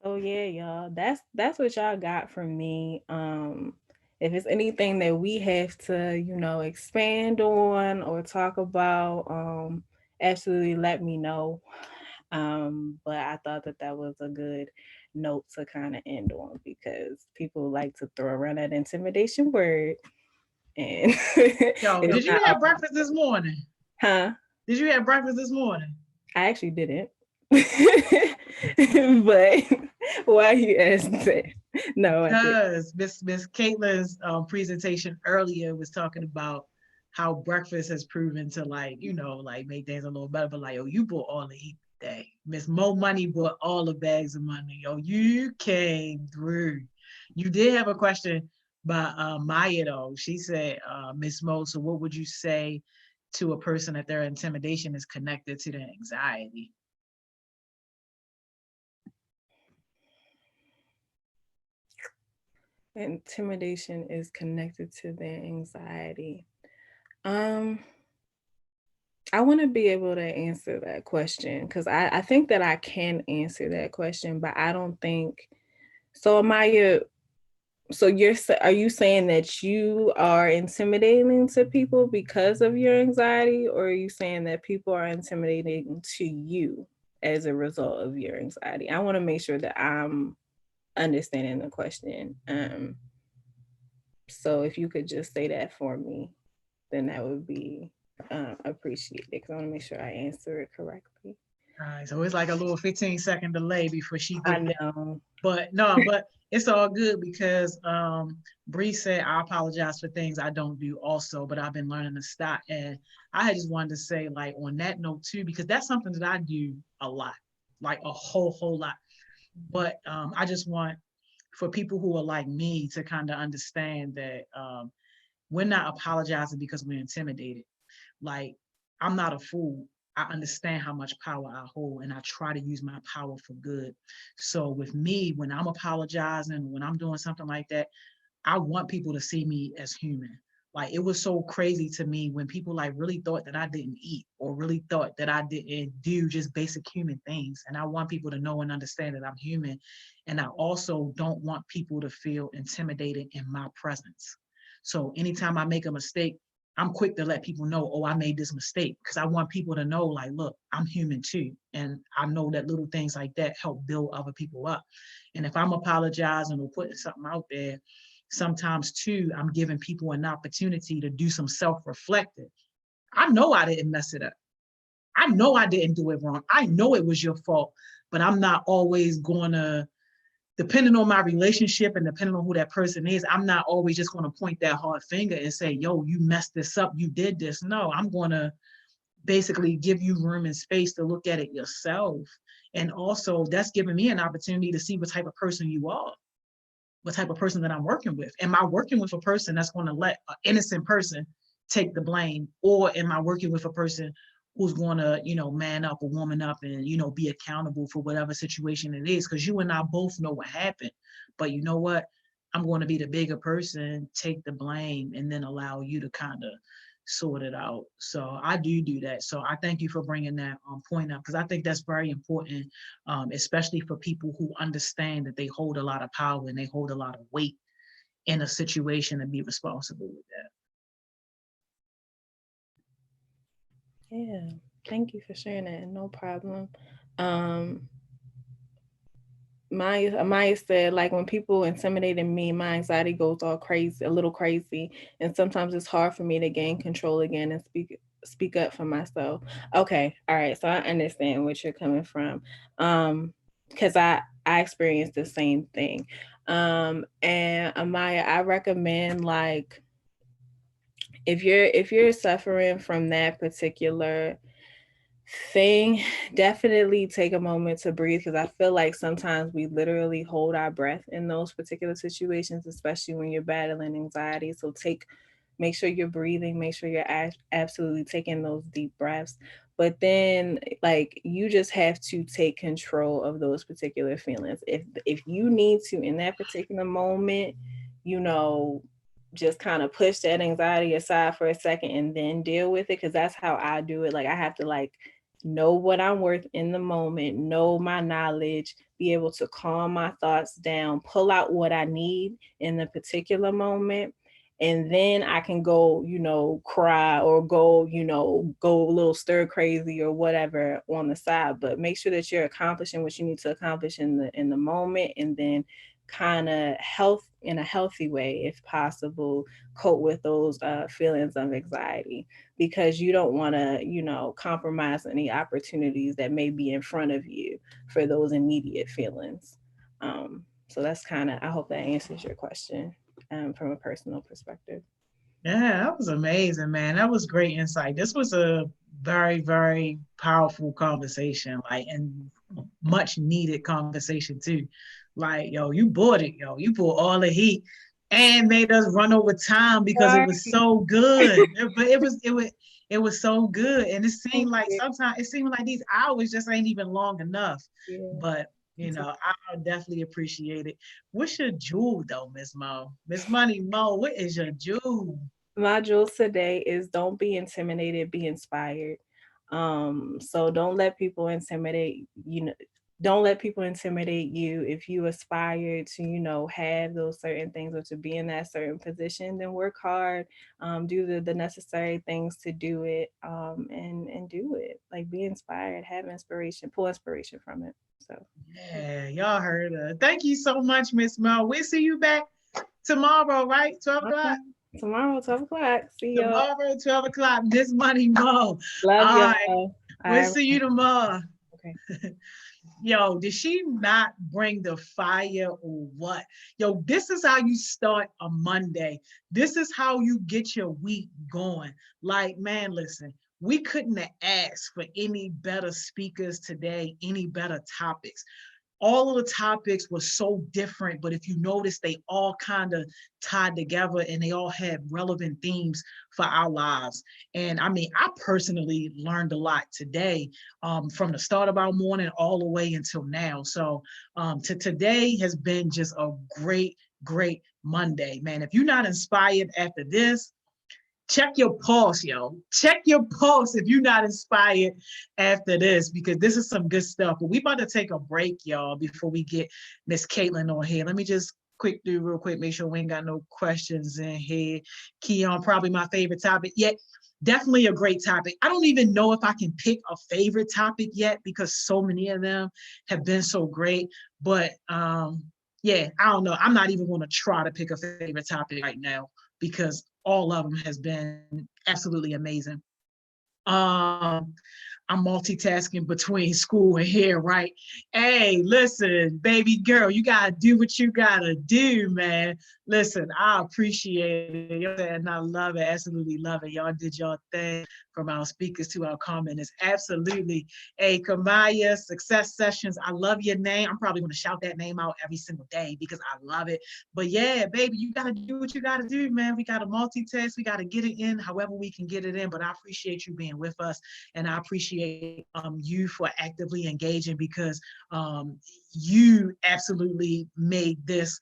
S6: So yeah, y'all, that's what y'all got from me. if it's anything that we have to, expand on or talk about, absolutely let me know. But I thought that was a good note to kind of end on, because people like to throw around that intimidation word. And
S1: Yo, did you have breakfast this morning?
S6: Huh?
S1: Did you have breakfast this morning?
S6: I actually didn't. But why you asked that? No, I didn't.
S1: Because Miss Kaitlyn's presentation earlier was talking about how breakfast has proven to make things a little better. But like, oh, you bought all the eat today. Miss Mo Money bought all the bags of money. Yo, you came through. You did have a question by Maya though. She said, Miss Mo, so what would you say to a person that their intimidation is connected to their anxiety?
S6: Intimidation is connected to their anxiety. I want to be able to answer that question, because I think that I can answer that question, but I don't think so. Amaya, so are you saying that you are intimidating to people because of your anxiety, or are you saying that people are intimidating to you as a result of your anxiety? I want to make sure that I'm understanding the question. So if you could just say that for me, then that would be appreciated, because I want to make sure I answer it correctly.
S1: All right, so it's like a little 15-second delay before she
S6: I
S1: gets
S6: know.
S1: But no, but it's all good because Bree said I apologize for things I don't do also, but I've been learning to stop. And I just wanted to say, like, on that note too, because that's something that I do a lot, like a whole lot. But I just want for people who are like me to kind of understand that we're not apologizing because we're intimidated. Like, I'm not a fool. I understand how much power I hold, and I try to use my power for good. So with me, when I'm apologizing, when I'm doing something like that, I want people to see me as human. Like, it was so crazy to me when people like really thought that I didn't eat, or really thought that I didn't do just basic human things. And I want people to know and understand that I'm human. And I also don't want people to feel intimidated in my presence. So anytime I make a mistake, I'm quick to let people know, oh, I made this mistake, because I want people to know, like, look, I'm human too. And I know that little things like that help build other people up. And if I'm apologizing or putting something out there, sometimes too, I'm giving people an opportunity to do some self-reflecting. I know I didn't mess it up. I know I didn't do it wrong. I know it was your fault, but I'm not always going to, depending on my relationship and depending on who that person is, I'm not always just going to point that hard finger and say, yo, you messed this up, you did this. No, I'm going to basically give you room and space to look at it yourself. And also that's giving me an opportunity to see what type of person you are, what type of person that I'm working with. Am I working with a person that's going to let an innocent person take the blame? Or am I working with a person who's going to, man up or woman up and, be accountable for whatever situation it is? Because you and I both know what happened. But you know what? I'm going to be the bigger person, take the blame, and then allow you to kind of sort it out. So I do that. So I thank you for bringing that point up, because I think that's very important, especially for people who understand that they hold a lot of power and they hold a lot of weight in a situation, and be responsible with that.
S6: Yeah, thank you for sharing that. No problem. Maya said, like, when people intimidated me, my anxiety goes all crazy, a little crazy, and sometimes it's hard for me to gain control again and speak up for myself. Okay, all right, so I understand what you're coming from, because I experienced the same thing. And Amaya, I recommend, like, if you're suffering from that particular thing, definitely take a moment to breathe, because I feel like sometimes we literally hold our breath in those particular situations, especially when you're battling anxiety. So make sure you're breathing, make sure you're absolutely taking those deep breaths. But then, like, you just have to take control of those particular feelings. If you need to, in that particular moment, just kind of push that anxiety aside for a second and then deal with it, because that's how I do it. Like, I have to, like, know what I'm worth in the moment, know my knowledge, be able to calm my thoughts down, pull out what I need in the particular moment. And then I can go, cry or go, go a little stir crazy or whatever on the side. But make sure that you're accomplishing what you need to accomplish in the moment, and then kind of in a healthy way, if possible, cope with those feelings of anxiety, because you don't want to, compromise any opportunities that may be in front of you for those immediate feelings. So that's I hope that answers your question from a personal perspective.
S1: Yeah, that was amazing, man. That was great insight. This was a very, very powerful conversation, like, and much needed conversation too. Like, yo, you bought it, yo. You brought all the heat and made us run over time because it was so good. But it was so good. And it seemed like these hours just ain't even long enough.
S6: Yeah.
S1: But I definitely appreciate it. What's your jewel though, Miss Mo? Miss Money Mo, what is your jewel?
S6: My jewels today is don't be intimidated, be inspired. So don't let people intimidate don't let people intimidate you. If you aspire to have those certain things or to be in that certain position, then work hard, do the necessary things to do it, and do it. Like, be inspired, have inspiration, pull inspiration from it. So
S1: yeah, y'all heard her. Thank you so much, Miss Mo. We'll see you back tomorrow, right? 12 o'clock.
S6: Tomorrow, 12 o'clock. See y'all.
S1: Tomorrow, 12 o'clock. Miss Money Mo.
S6: Love y'all.
S1: Right. We'll see you tomorrow.
S6: Okay.
S1: Yo, did she not bring the fire or what? Yo, this is how you start a Monday. This is how you get your week going. Like, man, listen, we couldn't have asked for any better speakers today, any better topics. All of the topics were so different, but if you notice, they all kind of tied together and they all had relevant themes for our lives. And I mean, I personally learned a lot today, from the start of our morning all the way until now. So today has been just a great, great Monday, man. If you're not inspired after this, check your pulse, yo. Check your pulse if you're not inspired after this, because this is some good stuff. But we about to take a break, y'all, before we get Miss Kaitlyn on here. Let me just real quick, make sure we ain't got no questions in here. Keon, probably my favorite topic yet. Definitely a great topic. I don't even know if I can pick a favorite topic yet because so many of them have been so great. But yeah, I don't know. I'm not even going to try to pick a favorite topic right now because all of them has been absolutely amazing. I'm multitasking between school and here, right? Hey, listen, baby girl, you gotta do what you gotta do, man. Listen, I appreciate it, and I love it, absolutely love it. Y'all did your thing, from our speakers to our commenters. Absolutely. Hey, Kamaya, Success Sessions, I love your name. I'm probably gonna shout that name out every single day because I love it. But yeah, baby, you gotta do what you gotta do, man. We gotta multitask, we gotta get it in however we can get it in. But I appreciate you being with us, and I appreciate you for actively engaging, because you absolutely made this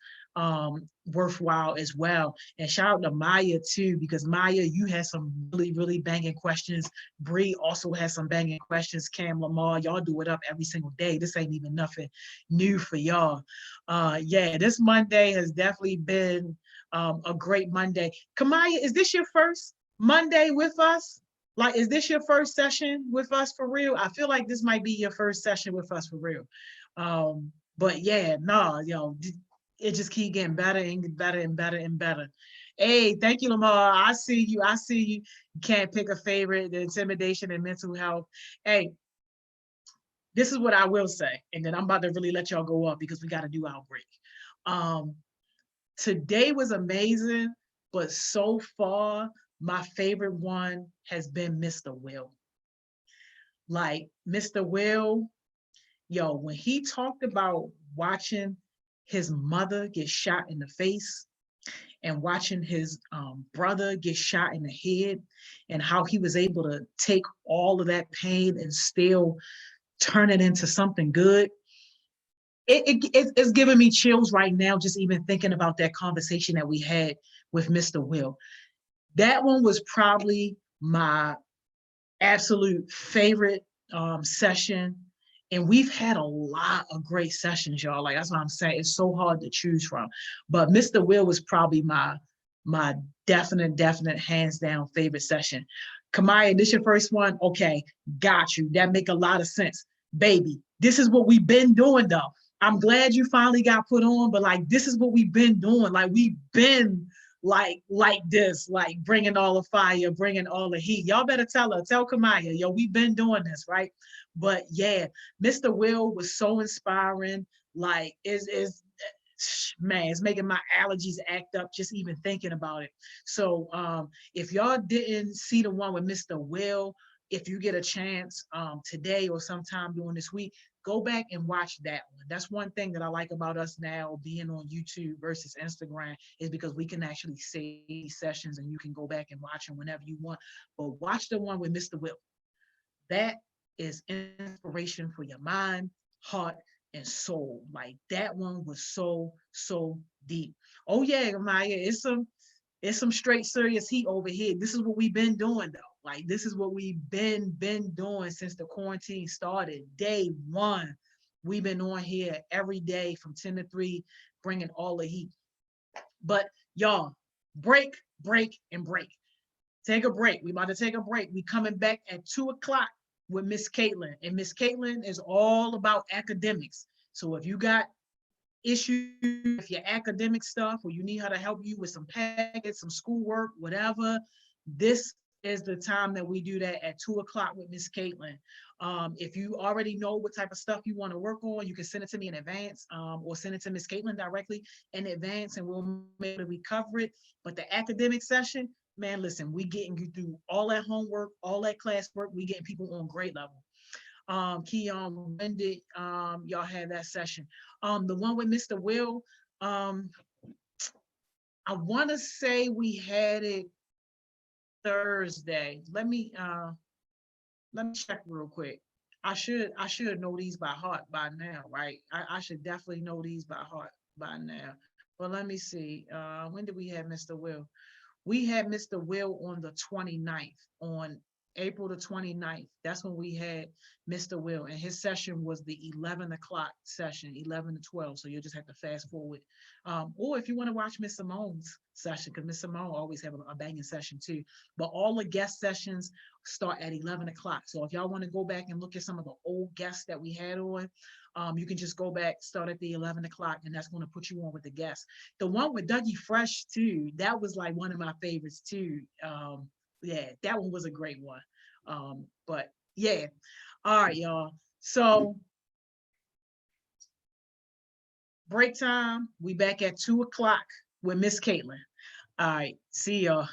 S1: worthwhile as well. And shout out to Maya too, because Maya, you had some really, really banging questions. Bree also has some banging questions. Cam, Lamar, y'all do it up every single day. This ain't even nothing new for y'all. Yeah, this Monday has definitely been a great Monday. Kamaya, is this your first Monday with us? Like, is this your first session with us for real? I feel like this might be your first session with us for real. But yeah, no, it just keep getting better and better and better and better. Hey, thank you, Lamar. I see you. You can't pick a favorite, the intimidation and mental health. Hey, this is what I will say. And then I'm about to really let y'all go up because we got to do our break. Today was amazing, but so far, my favorite one has been Mr. Will. Like, Mr. Will, yo, when he talked about watching his mother get shot in the face and watching his brother get shot in the head, and how he was able to take all of that pain and still turn it into something good. It's giving me chills right now, just even thinking about that conversation that we had with Mr. Will. That one was probably my absolute favorite session. And we've had a lot of great sessions, y'all. Like that's what I'm saying. It's so hard to choose from. But Mr. Will was probably my definite hands down favorite session. Kamaya, this your first one? Okay, got you. That make a lot of sense. Baby, this is what we've been doing though. I'm glad you finally got put on, but like this is what we've been doing. Like we've been like this, like bringing all the fire, bringing all the heat. Y'all better tell her, tell Kamaya, yo, we've been doing this, right? But yeah, Mr. Will was so inspiring. Like is man, it's making my allergies act up just even thinking about it. So if y'all didn't see the one with Mr. Will, if you get a chance today or sometime during this week, go back and watch that one. That's one thing that I like about us now being on YouTube versus Instagram is because we can actually save sessions and you can go back and watch them whenever you want. But watch the one with Mr. Will. That is inspiration for your mind, heart, and soul. Like that one was so deep. Oh yeah, Maya, it's some straight serious heat over here. This is what we've been doing though. Like this is what we've been doing since the quarantine started. Day one, we've been on here every day from 10 to 3, bringing all the heat. But y'all, break, and break. Take a break. We about to take a break. We coming back at 2 o'clock with Miss Kaitlyn. And Miss Kaitlyn is all about academics. So if you got issues with your academic stuff or you need her to help you with some packets, some schoolwork, whatever, this is the time that we do that at 2 o'clock with Miss Kaitlyn. If you already know what type of stuff you want to work on, you can send it to me in advance or send it to Miss Kaitlyn directly in advance and we'll make sure we cover it. But the academic session, man, listen, we getting you through all that homework, all that classwork, we getting people on grade level. Keon, when did y'all have that session? The one with Mr. Will, I want to say we had it Thursday. Let me check real quick. I should know these by heart by now, right? I should definitely know these by heart by now. But let me see. When did we have Mr. Will? We had Mr. Will on the 29th, on April the 29th. That's when we had Mr. Will, and his session was the 11 o'clock session, 11 to 12. So you'll just have to fast forward. Or if you want to watch Miss Simone's session, because Miss Simone always have a banging session too. But all the guest sessions start at 11 o'clock. So if y'all want to go back and look at some of the old guests that we had on, you can just go back, start at the 11 o'clock, and that's going to put you on with the guests. The one with Dougie Fresh too, that was like one of my favorites too. Yeah, that one was a great one. But yeah, all right, y'all. So break time. We back at 2 o'clock with Miss Kaitlyn. All right, see y'all.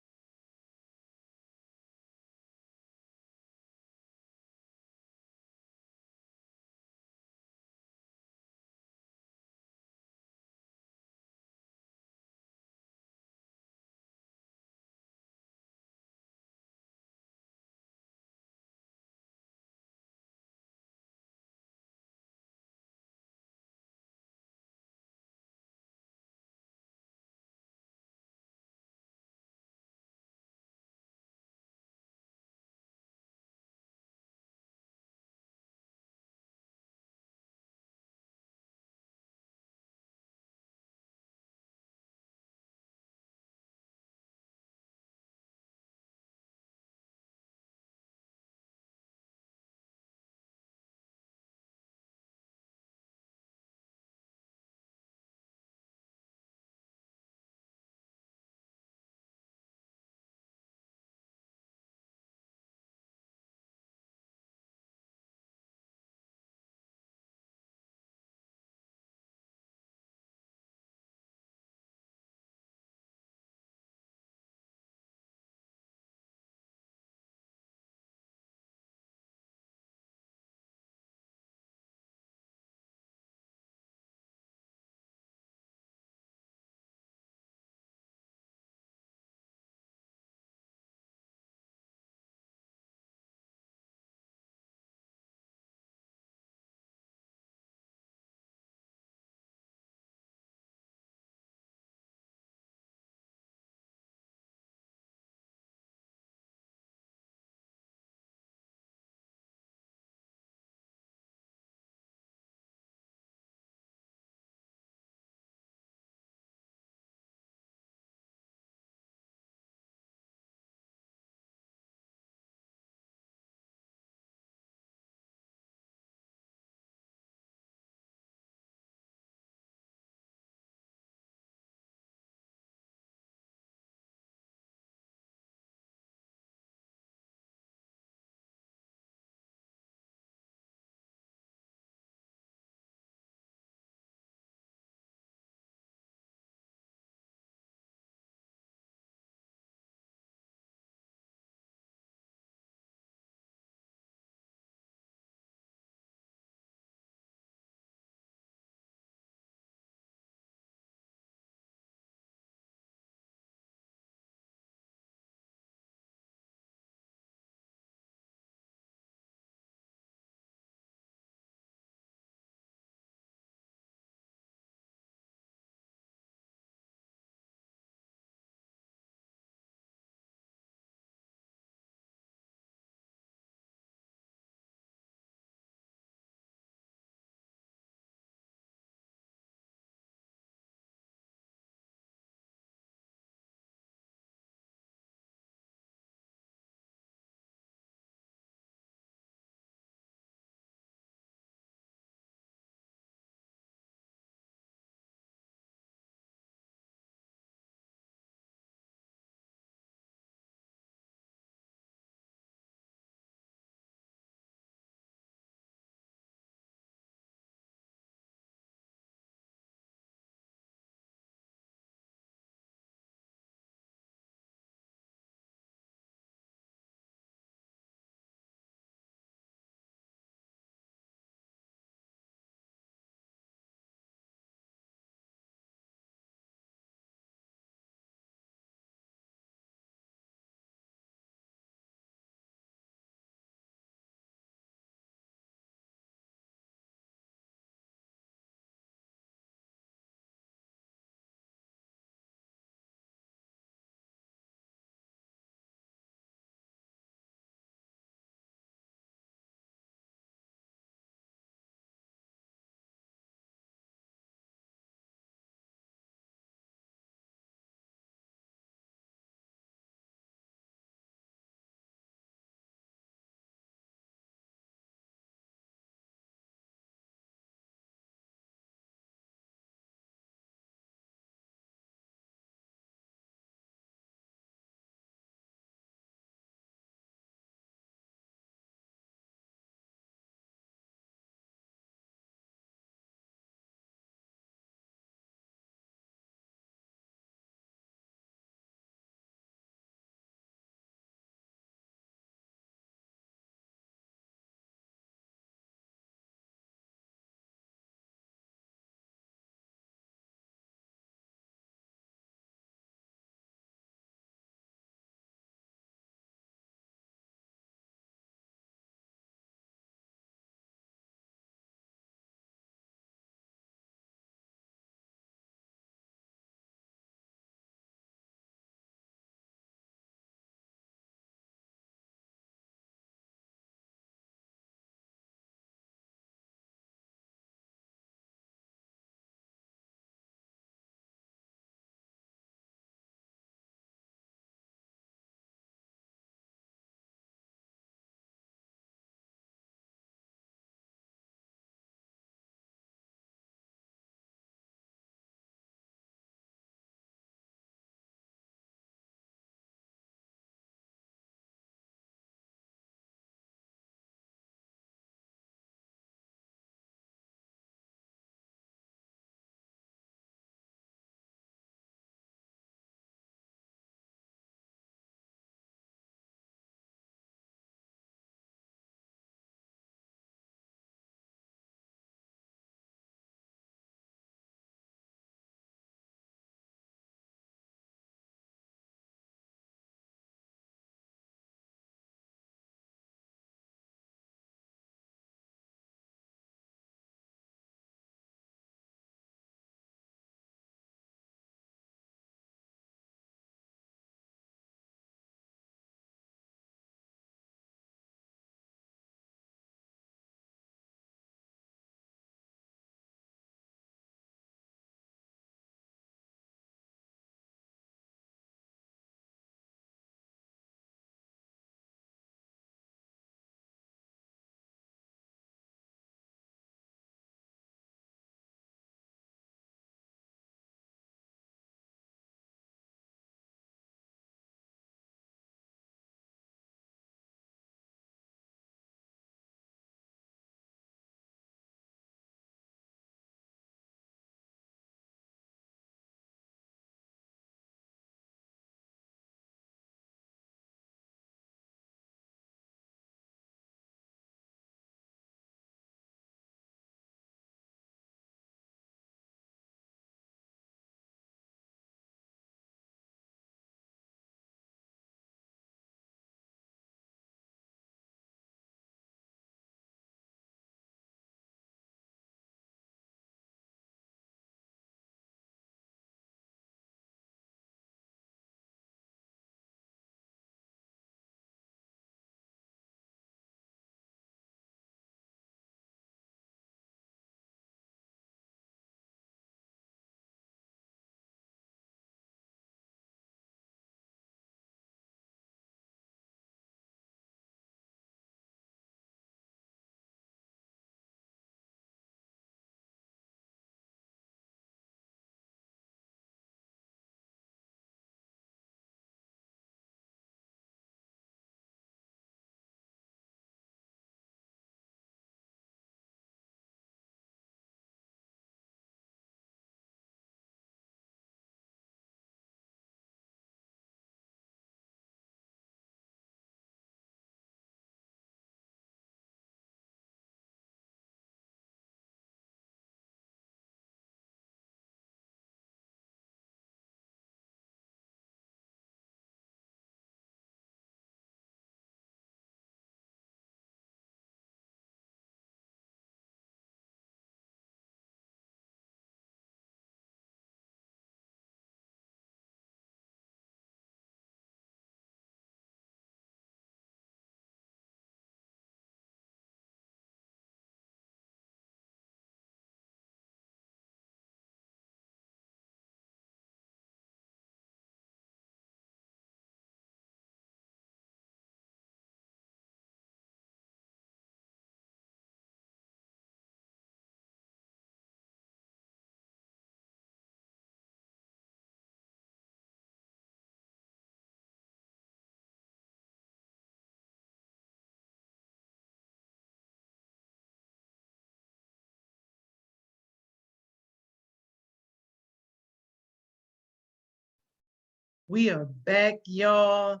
S1: We are back, y'all.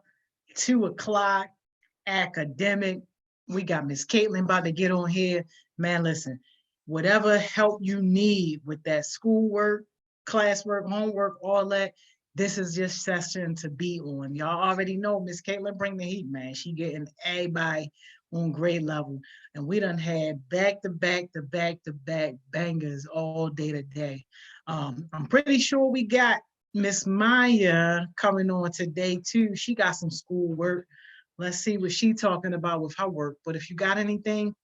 S1: 2:00 academic. We got Miss Kaitlyn about to get on here. Man, listen, whatever help you need with that schoolwork, classwork, homework, all that, this is your session to be on. Y'all already know Miss Kaitlyn bring the heat, man. She getting everybody on grade level. And we done had back-to-back bangers all day today. I'm pretty sure we got Miss Maya coming on today too. She got some schoolwork. Let's see what she talking about with her work. But if you got anything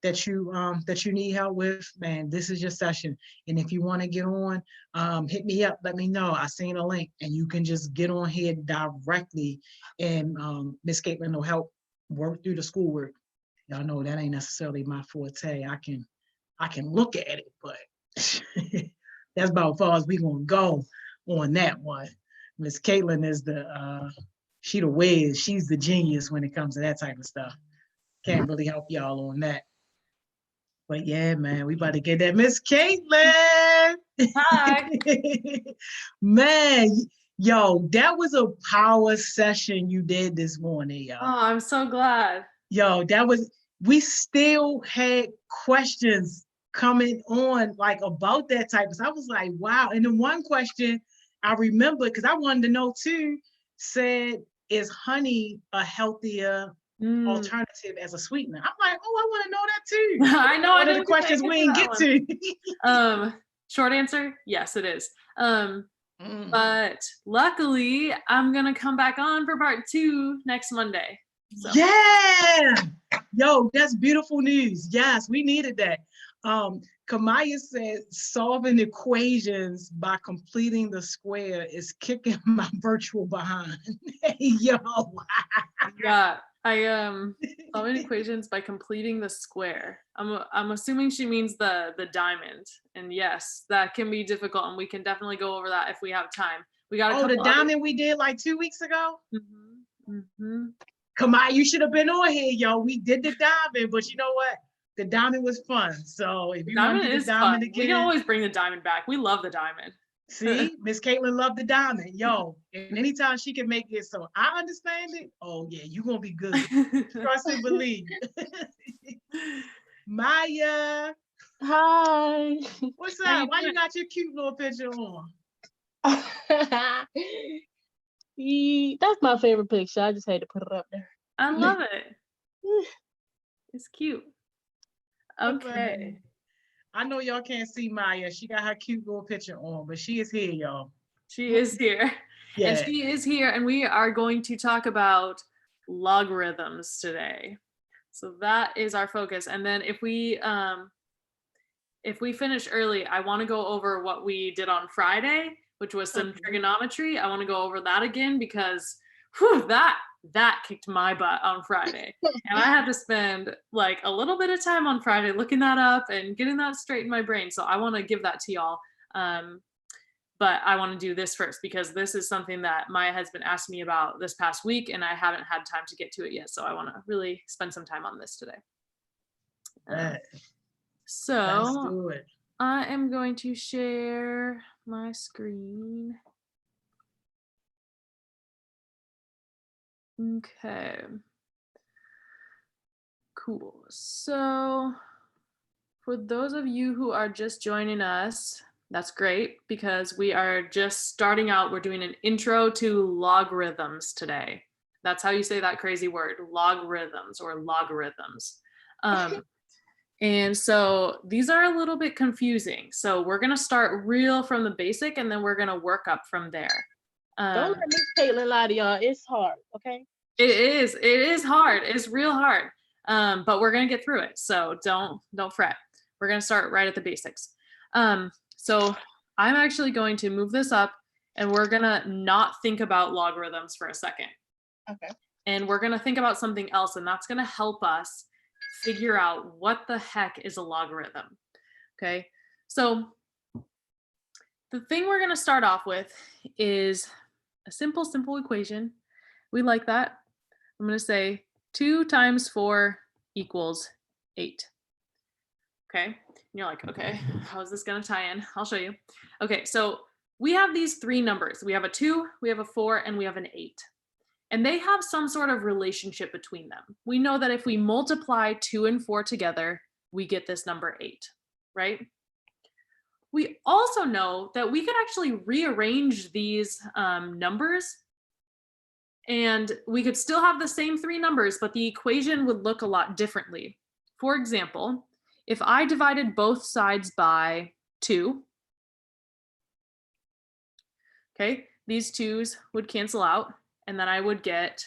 S1: that you need help with, man, this is your session. And if you want to get on, hit me up, let me know. I seen a link and you can just get on here directly and Miss Kaitlyn will help work through the schoolwork. Y'all know that ain't necessarily my forte. I can look at it, but that's about as far as we gonna go on that one. Miss Kaitlyn is she the whiz. She's the genius when it comes to that type of stuff. Can't really help y'all on that. But yeah, man, we about to get that. Miss Kaitlyn.
S3: Hi.
S1: Man, yo, that was a power session you did this morning, y'all.
S3: Oh, I'm so glad.
S1: Yo, we still had questions coming on like about that type of stuff. I was like, wow. And then one question I remember, because I wanted to know too, said, is honey a healthier alternative as a sweetener? I'm like, oh, I want to know that too.
S3: I know.
S1: One of the questions we didn't get to.
S3: Short answer, yes, it is. But luckily, I'm gonna come back on for part 2 next Monday. So.
S1: Yeah, yo, that's beautiful news. Yes, we needed that. Kamaya said solving equations by completing the square is kicking my virtual behind. Yo.
S3: Yeah, solving equations by completing the square. I'm assuming she means the diamond. And yes, that can be difficult, and we can definitely go over that if we have time. We got
S1: the diamond we did like 2 weeks ago. Kamaya, you should have been on here, yo. We did the diamond, but you know what? The diamond was fun. So if you want to do the diamond again,
S3: we can always bring the diamond back. We love the diamond.
S1: See, Miss Kaitlyn loved the diamond, yo. And anytime she can make it so I understand it, oh yeah, you're gonna be good. Trust and believe. Maya.
S7: Hi.
S1: What's up? Why you got your cute little picture on?
S7: That's my favorite picture. I just had to put it up there.
S3: I love it. It's cute. Okay.
S1: I know y'all can't see Maya. She got her cute little picture on, but she is here, y'all.
S3: She is here. Yeah. And she is here, and we are going to talk about logarithms today. So that is our focus. And then if we finish early, I want to go over what we did on Friday, which was some trigonometry. I want to go over that again because that kicked my butt on Friday. And I had to spend like a little bit of time on Friday looking that up and getting that straight in my brain. So I want to give that to y'all. But I want to do this first because this is something that Maya has been asking me about this past week, and I haven't had time to get to it yet. So I want to really spend some time on this today. So let's do it. I am going to share my screen. Okay. Cool. So for those of you who are just joining us, that's great because we are just starting out. We're doing an intro to logarithms today. That's how you say that crazy word, logarithms or logarithms. And so these are a little bit confusing. So we're going to start real from the basic and then we're going to work up from there.
S7: Don't let Miss Kaitlyn lie to y'all. It's hard, okay?
S3: It is hard. It's real hard. But we're going to get through it. So don't fret. We're going to start right at the basics. So I'm actually going to move this up and we're going to not think about logarithms for a second.
S7: Okay.
S3: And we're going to think about something else, and that's going to help us figure out what the heck is a logarithm. Okay. So the thing we're going to start off with is a simple equation. We like that. I'm going to say 2 times 4 equals 8. Okay. And you're like, okay, how is this going to tie in? I'll show you. Okay. So we have these three numbers. We have a 2, we have a 4, and we have an 8. And they have some sort of relationship between them. We know that if we multiply 2 and 4 together, we get this number 8, right? We also know that we could actually rearrange these numbers, and we could still have the same three numbers, but the equation would look a lot differently. For example, if I divided both sides by 2, okay, these 2's would cancel out, and then I would get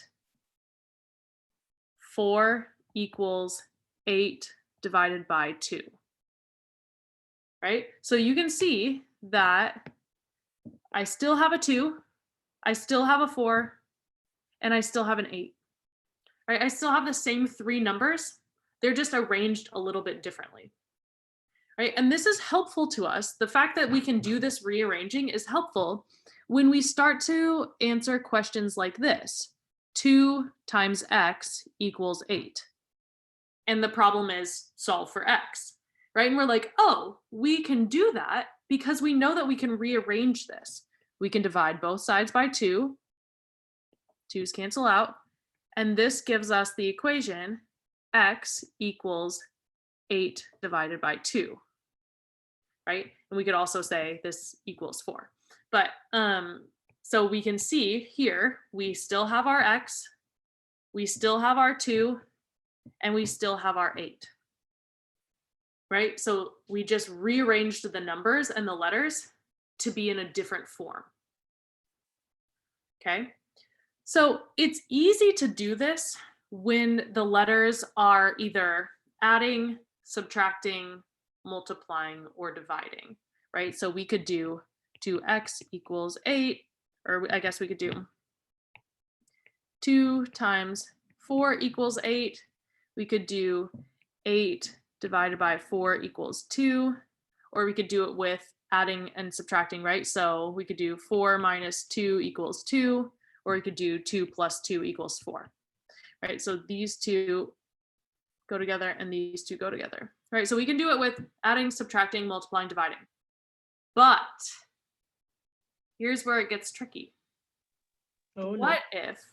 S3: 4 equals 8 divided by 2, right? So you can see that I still have a 2, I still have a 4, and I still have an 8, right? I still have the same three numbers. They're just arranged a little bit differently, right? And this is helpful to us. The fact that we can do this rearranging is helpful when we start to answer questions like this: 2 times x equals 8. And the problem is solve for x, right? And we're like, oh, we can do that because we know that we can rearrange this. We can divide both sides by 2. 2's cancel out. And this gives us the equation x equals 8 divided by 2, right? And we could also say this equals 4. But so we can see here, we still have our x, we still have our 2, and we still have our 8, right? So we just rearranged the numbers and the letters to be in a different form, okay? So it's easy to do this when the letters are either adding, subtracting, multiplying, or dividing, right? So we could do 2x equals 8, or I guess we could do 2 times 4 equals 8. We could do 8 divided by 4 equals 2, or we could do it with adding and subtracting, right? So we could do 4 minus 2 equals 2, or we could do 2 plus 2 equals 4, right? So these two go together and these two go together, right? So we can do it with adding, subtracting, multiplying, dividing. But here's where it gets tricky.
S7: Oh, no.
S3: What if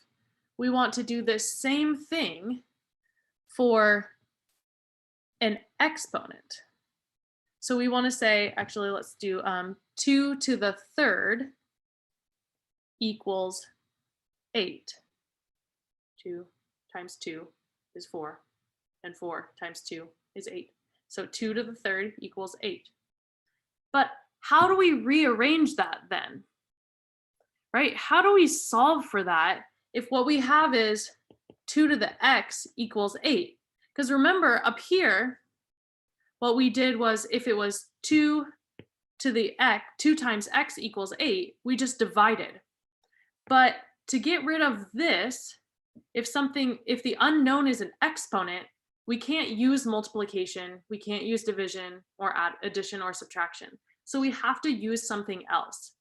S3: we want to do this same thing for an exponent? So we want to say, actually, let's do 2 to the third equals 8. 2 times 2 is 4, and 4 times 2 is 8. So 2 to the third equals 8. But how do we rearrange that then? Right? How do we solve for that if what we have is 2 to the x equals 8? Because remember, up here, what we did was, if it was 2 to the x, 2 times x equals 8, we just divided. But to get rid of this, if the unknown is an exponent, we can't use multiplication, we can't use division or addition or subtraction. So we have to use something else.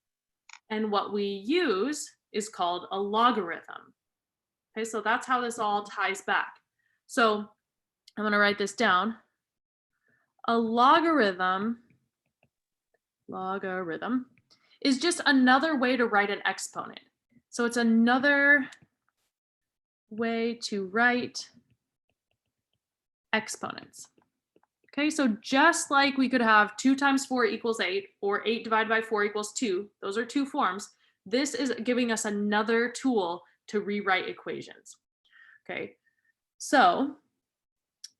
S3: And what we use is called a logarithm. Okay, so that's how this all ties back. So I'm going to write this down. A logarithm is just another way to write an exponent. So it's another way to write exponents. Okay, so just like we could have 2 times 4 equals 8, or 8 divided by 4 equals 2, those are two forms. This is giving us another tool to rewrite equations. Okay, so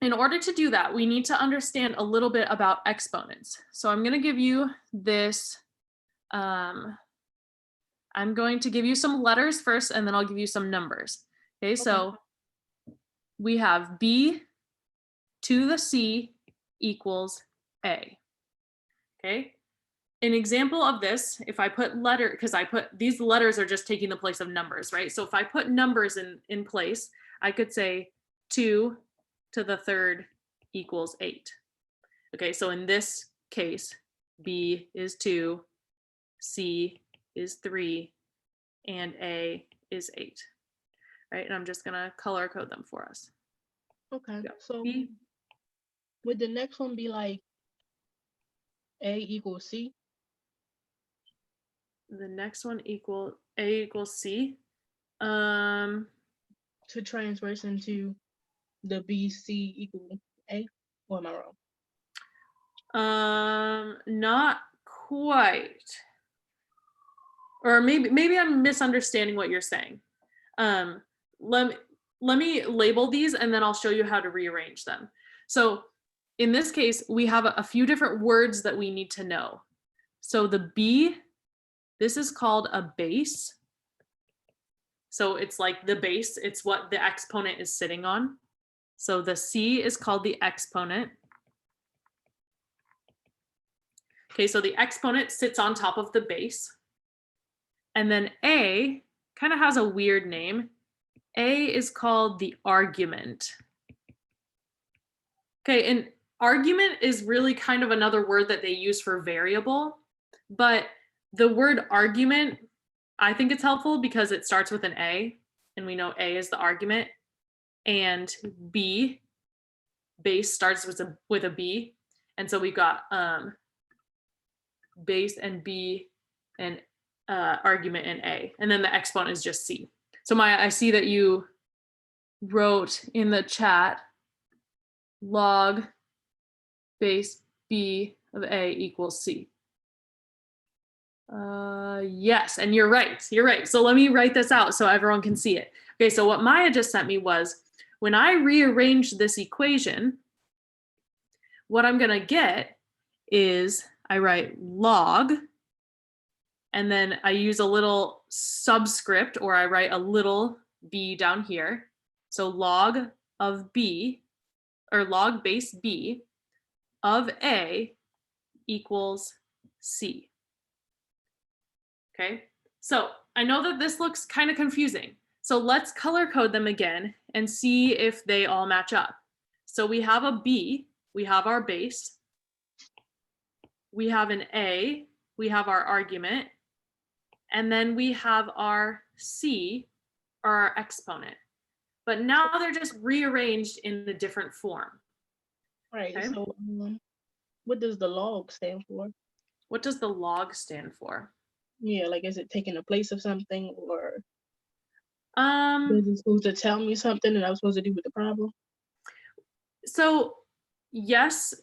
S3: in order to do that, we need to understand a little bit about exponents. So I'm going to give you this, I'm going to give you some letters first, and then I'll give you some numbers. Okay, so we have B to the C equals A. Okay, an example of this, if I put letter, because these letters are just taking the place of numbers, right? So if I put numbers in place, I could say 2 to the third equals 8. Okay, so in this case, B is 2, C is 3, and A is 8. Right, and I'm just gonna color code them for us.
S7: Okay,
S3: Go.
S7: so
S3: B.
S7: would the next one be like A equals C?
S3: The next one A equals C.
S7: To transverse into the BC equal A, or am I wrong?
S3: Not quite. Or maybe I'm misunderstanding what you're saying. Let me label these and then I'll show you how to rearrange them. So in this case, we have a few different words that we need to know. So the B, this is called a base. So it's like the base, it's what the exponent is sitting on. So the C is called the exponent. Okay, so the exponent sits on top of the base. And then A kind of has a weird name. A is called the argument. Okay, and argument is really kind of another word that they use for variable, but the word argument, I think it's helpful because it starts with an A, and we know A is the argument, and B, base starts with a B, and so we've got base and B and argument and A, and then the exponent is just C. So Maya, I see that you wrote in the chat log base B of A equals C. Yes, and you're right. So let me write this out so everyone can see it. Okay, so what Maya just sent me was, when I rearrange this equation, what I'm gonna get is I write log, and then I use a little subscript, or I write a little b down here. So log of B, or log base B of A equals C. Okay, so I know that this looks kind of confusing. So let's color code them again and see if they all match up. So we have a B, we have our base, we have an A, we have our argument, and then we have our C, or our exponent. But now they're just rearranged in a different form.
S7: Right.
S3: Okay.
S7: So what does the log stand for?
S3: What does the log stand for?
S7: Yeah, like is it taking the place of something, or
S3: Um,
S7: is it supposed to tell me something that I was supposed to do with the problem?
S3: So yes,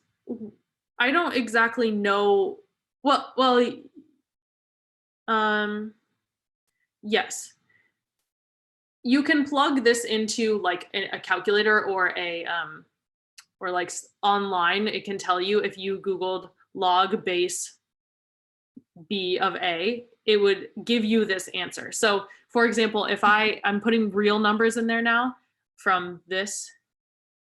S3: I don't exactly know. Yes. You can plug this into like a calculator or or like online. It can tell you, if you Googled log base B of A, it would give you this answer. So for example, if I'm putting real numbers in there now from this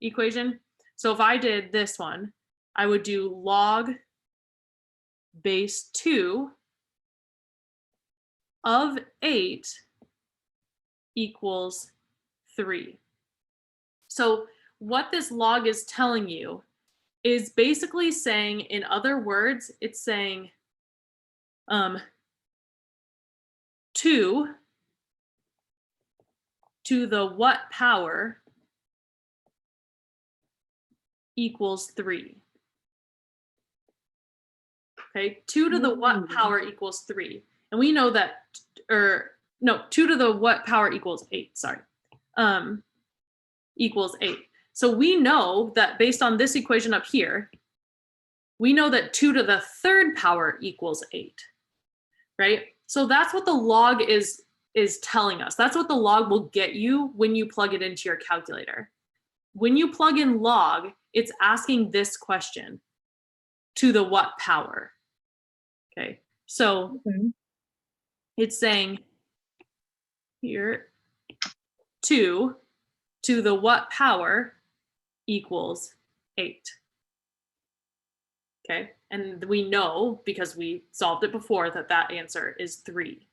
S3: equation. So if I did this one, I would do log base 2 of 8 equals 3. So what this log is telling you is basically saying, in other words, it's saying 2 to the what power equals 3. Okay, 2 to the what power equals 3. And we know that, 2 to the what power equals 8, sorry, equals 8. So we know that based on this equation up here, we know that 2 to the third power equals 8, right? So that's what the log is telling us. That's what the log will get you when you plug it into your calculator. When you plug in log, it's asking this question, to the what power? Okay, so it's saying here, 2 to the what power equals 8. Okay, and we know, because we solved it before, that that answer is 3.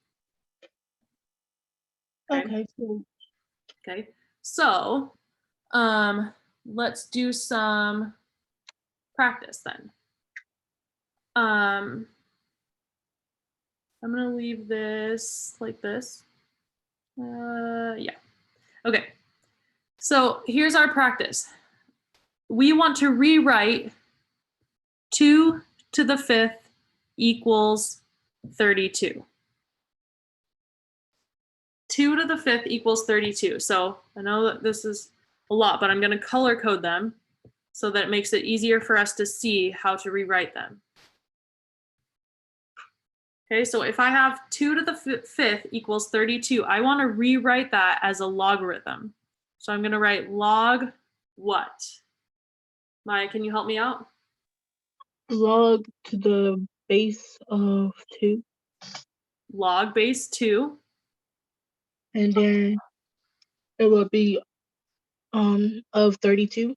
S7: Okay, cool.
S3: Okay, so let's do some practice then. I'm gonna leave this like this. Yeah. Okay. So here's our practice. We want to rewrite 2 to the 5th equals 32. 2 to the 5th equals 32. So I know that this is a lot, but I'm going to color code them so that it makes it easier for us to see how to rewrite them. Okay, so if I have 2 to the 5th equals 32, I want to rewrite that as a logarithm. So I'm going to write log what? Maya, can you help me out?
S7: Log to the base of 2.
S3: Log base 2.
S7: And then it will be of 32.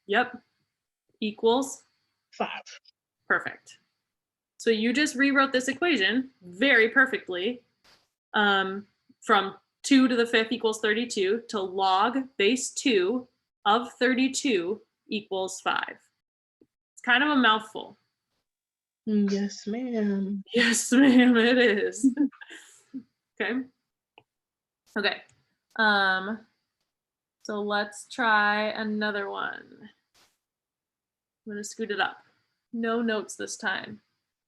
S3: Yep. Equals
S7: 5.
S3: perfect. So you just rewrote this equation very perfectly from 2 to the 5th equals 32 to log base 2 of 32 equals 5. It's kind of a mouthful.
S7: Yes, ma'am.
S3: Yes, ma'am, it is. Okay. Okay. So let's try another one. I'm gonna scoot it up. No notes this time.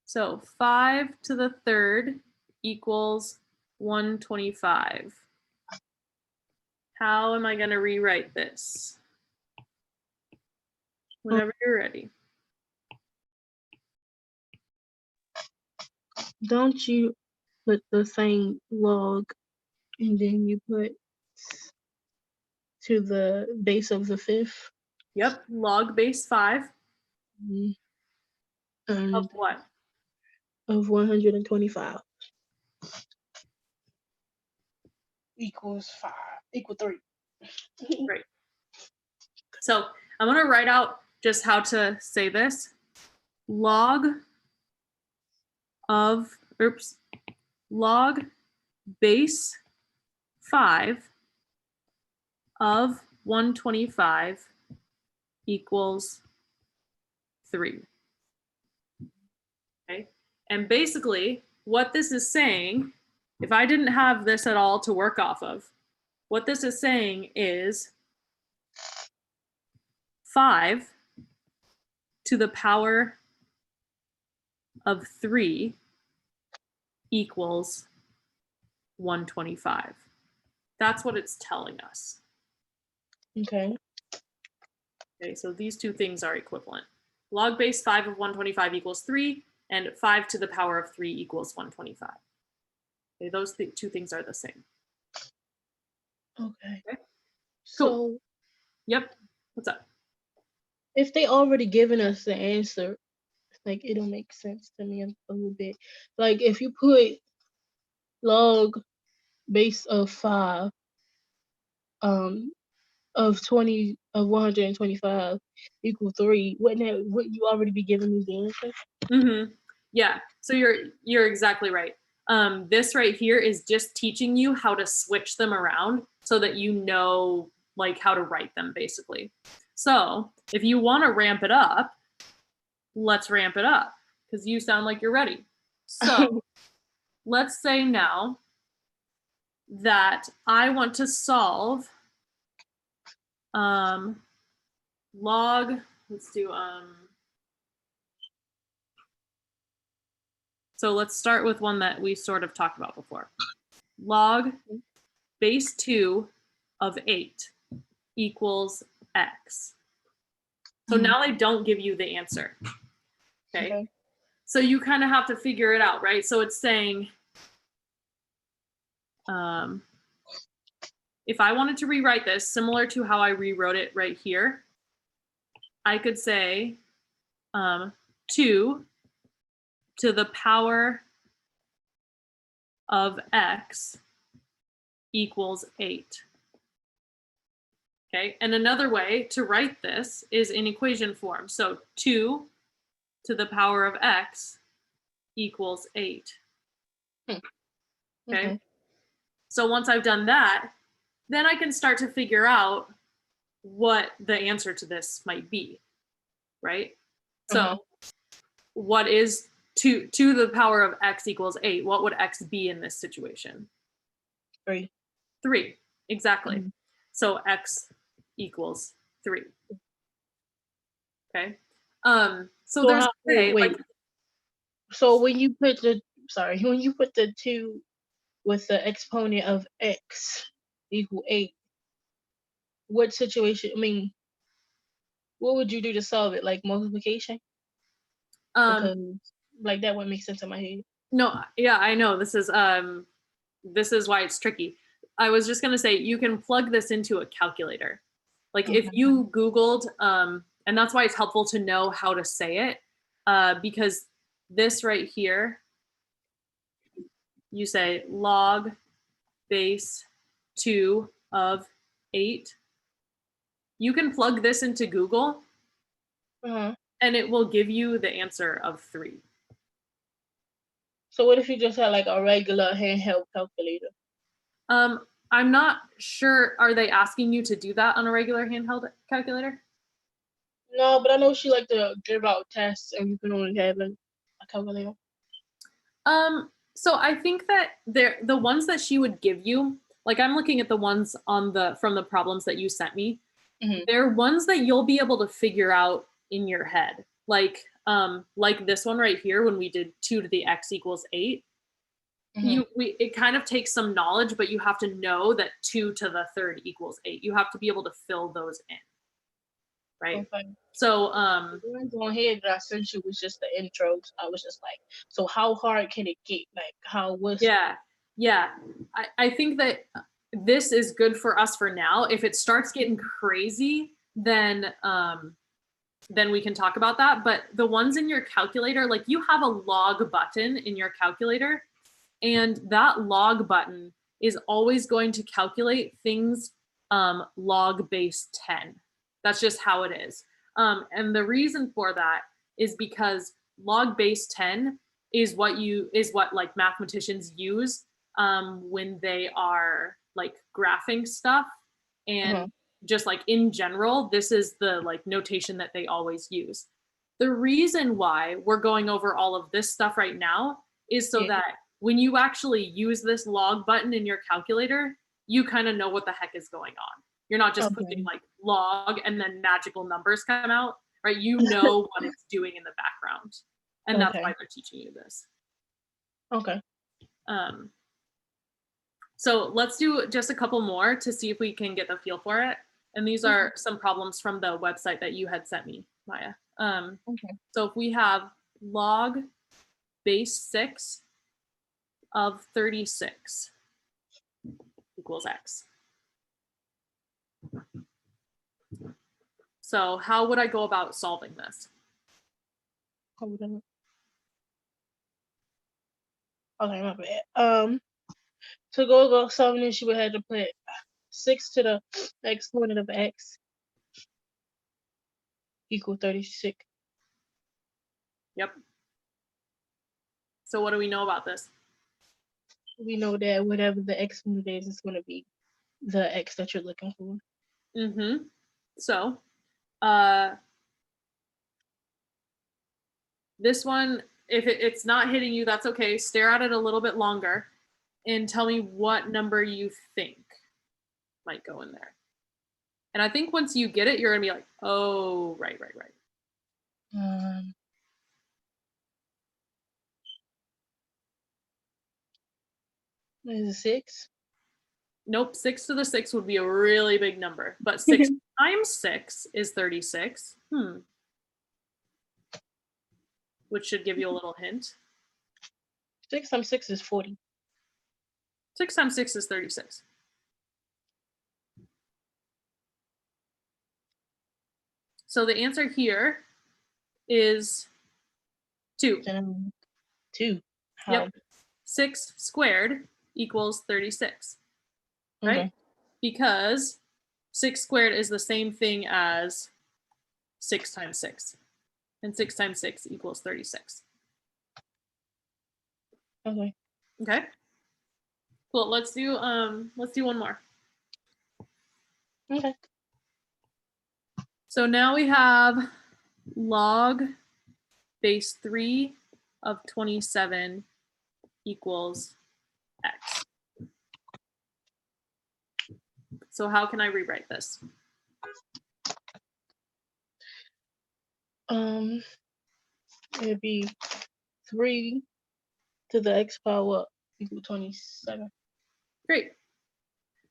S3: So 5 to the 3rd equals 125. How am I gonna rewrite this? Whenever you're ready.
S7: Don't you put the same log and then you put to the base of the 5th?
S3: Yep, log base 5
S7: And
S3: of what?
S7: of 125.
S1: Equals 5. Equal 3.
S3: Great. So I'm gonna write out just how to say this. Log base 5 of 125 equals 3. Okay, and basically what this is saying, if I didn't have this at all to work off of, what this is saying is 5 to the power of 3 equals 125. That's what it's telling us.
S7: Okay.
S3: Okay, so these two things are equivalent. Log base 5 of 125 equals 3, and 5 to the power of 3 equals 125. Okay, those two things are the same.
S7: Okay.
S3: Okay.
S7: So
S3: Yep. What's up?
S7: if they already given us the answer, like it'll make sense to me a little bit. Like if you put log base of 5 of 125 equal 3, wouldn't you already be giving me the answer?
S3: Mm-hmm. Yeah. So you're exactly right. This right here is just teaching you how to switch them around so that you know like how to write them basically. So if you want to ramp it up, let's ramp it up because you sound like you're ready. So let's say now that I want to solve log, let's do so let's start with one that we sort of talked about before. Log base 2 of 8 equals x. So now they don't give you the answer. Okay. So you kind of have to figure it out, right? So it's saying, if I wanted to rewrite this similar to how I rewrote it right here, I could say 2 to the power of x equals 8. Okay, and another way to write this is in equation form. So 2 to the power of x equals 8. Okay, so once I've done that, then I can start to figure out what the answer to this might be, right? So what is 2 to the power of x equals 8? What would x be in this situation?
S7: 3.
S3: 3, exactly. So x equals 3. Okay. So there's a way,
S7: wait. So when you put the 2 with the exponent of x equal 8, what situation, I mean, what would you do to solve it? Like multiplication? Because like that wouldn't make sense in my head.
S3: No, yeah, I know. This is why it's tricky. I was just gonna say you can plug this into a calculator. Like if you Googled, and that's why it's helpful to know how to say it, because this right here, you say log base 2 of 8. You can plug this into Google, and it will give you the answer of 3.
S7: So what if you just had like a regular handheld calculator?
S3: I'm not sure. Are they asking you to do that on a regular handheld calculator?
S7: No, but I know she like to give out tests, and you can only have a calculator.
S3: So I think that the ones that she would give you, like I'm looking at the ones from the problems that you sent me. They're ones that you'll be able to figure out in your head. Like this one right here, when we did 2 to the x equals 8. It kind of takes some knowledge, but you have to know that 2 to the 3rd equals 8. You have to be able to fill those in, right? Okay. So
S7: the ones on here that I sent you was just the intros. I was just like, so how hard can it get? Like how was?
S3: Yeah. I think that this is good for us for now. If it starts getting crazy, then we can talk about that. But the ones in your calculator, like you have a log button in your calculator, and that log button is always going to calculate things log base 10. That's just how it is. And the reason for that is because log base 10 is what like mathematicians use when they are like graphing stuff. And just like in general, this is the like notation that they always use. The reason why we're going over all of this stuff right now is so that when you actually use this log button in your calculator, you kind of know what the heck is going on. You're not just pushing like log and then magical numbers come out, right? You know what it's doing in the background. And that's why they're teaching you this.
S7: Okay.
S3: So let's do just a couple more to see if we can get the feel for it. And these are some problems from the website that you had sent me, Maya. So if we have log base 6 of 36 equals x. So how would I go about solving this?
S7: Okay, my bad. To go about solving this, you would have to put 6 to the exponent of x equal 36.
S3: Yep. So what do we know about this?
S7: We know that whatever the exponent is going to be the x that you're looking for.
S3: So this one, if it's not hitting you, that's okay. Stare at it a little bit longer and tell me what number you think might go in there. And I think once you get it, you're gonna be like, oh, right.
S7: Is it 6?
S3: Nope, 6 to the 6 would be a really big number, but 6 times 6 is 36. Which should give you a little hint.
S7: 6 times 6 is 40.
S3: 6 times 6 is 36. So the answer here is 2.
S7: 2. How?
S3: Yep. 6 squared equals 36. Right? Because 6 squared is the same thing as 6 times 6. And 6 times 6 equals 36.
S7: Okay.
S3: Cool. Let's do one more.
S7: Okay.
S3: So now we have log base 3 of 27 equals x. So how can I rewrite this?
S7: It'd be 3 to the x power equal 27.
S3: Great.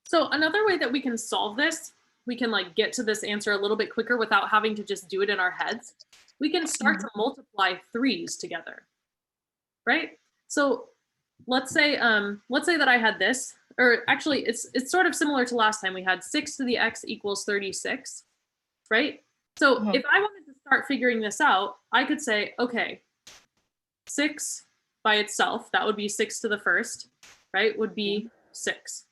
S3: So another way that we can solve this, we can like get to this answer a little bit quicker without having to just do it in our heads. We can start to multiply 3's together, right? So let's say that I had this, or actually it's sort of similar to last time. We had 6 to the x equals 36, right? So if I wanted to start figuring this out, I could say, okay, 6 by itself, that would be 6 to the first, right, would be 6.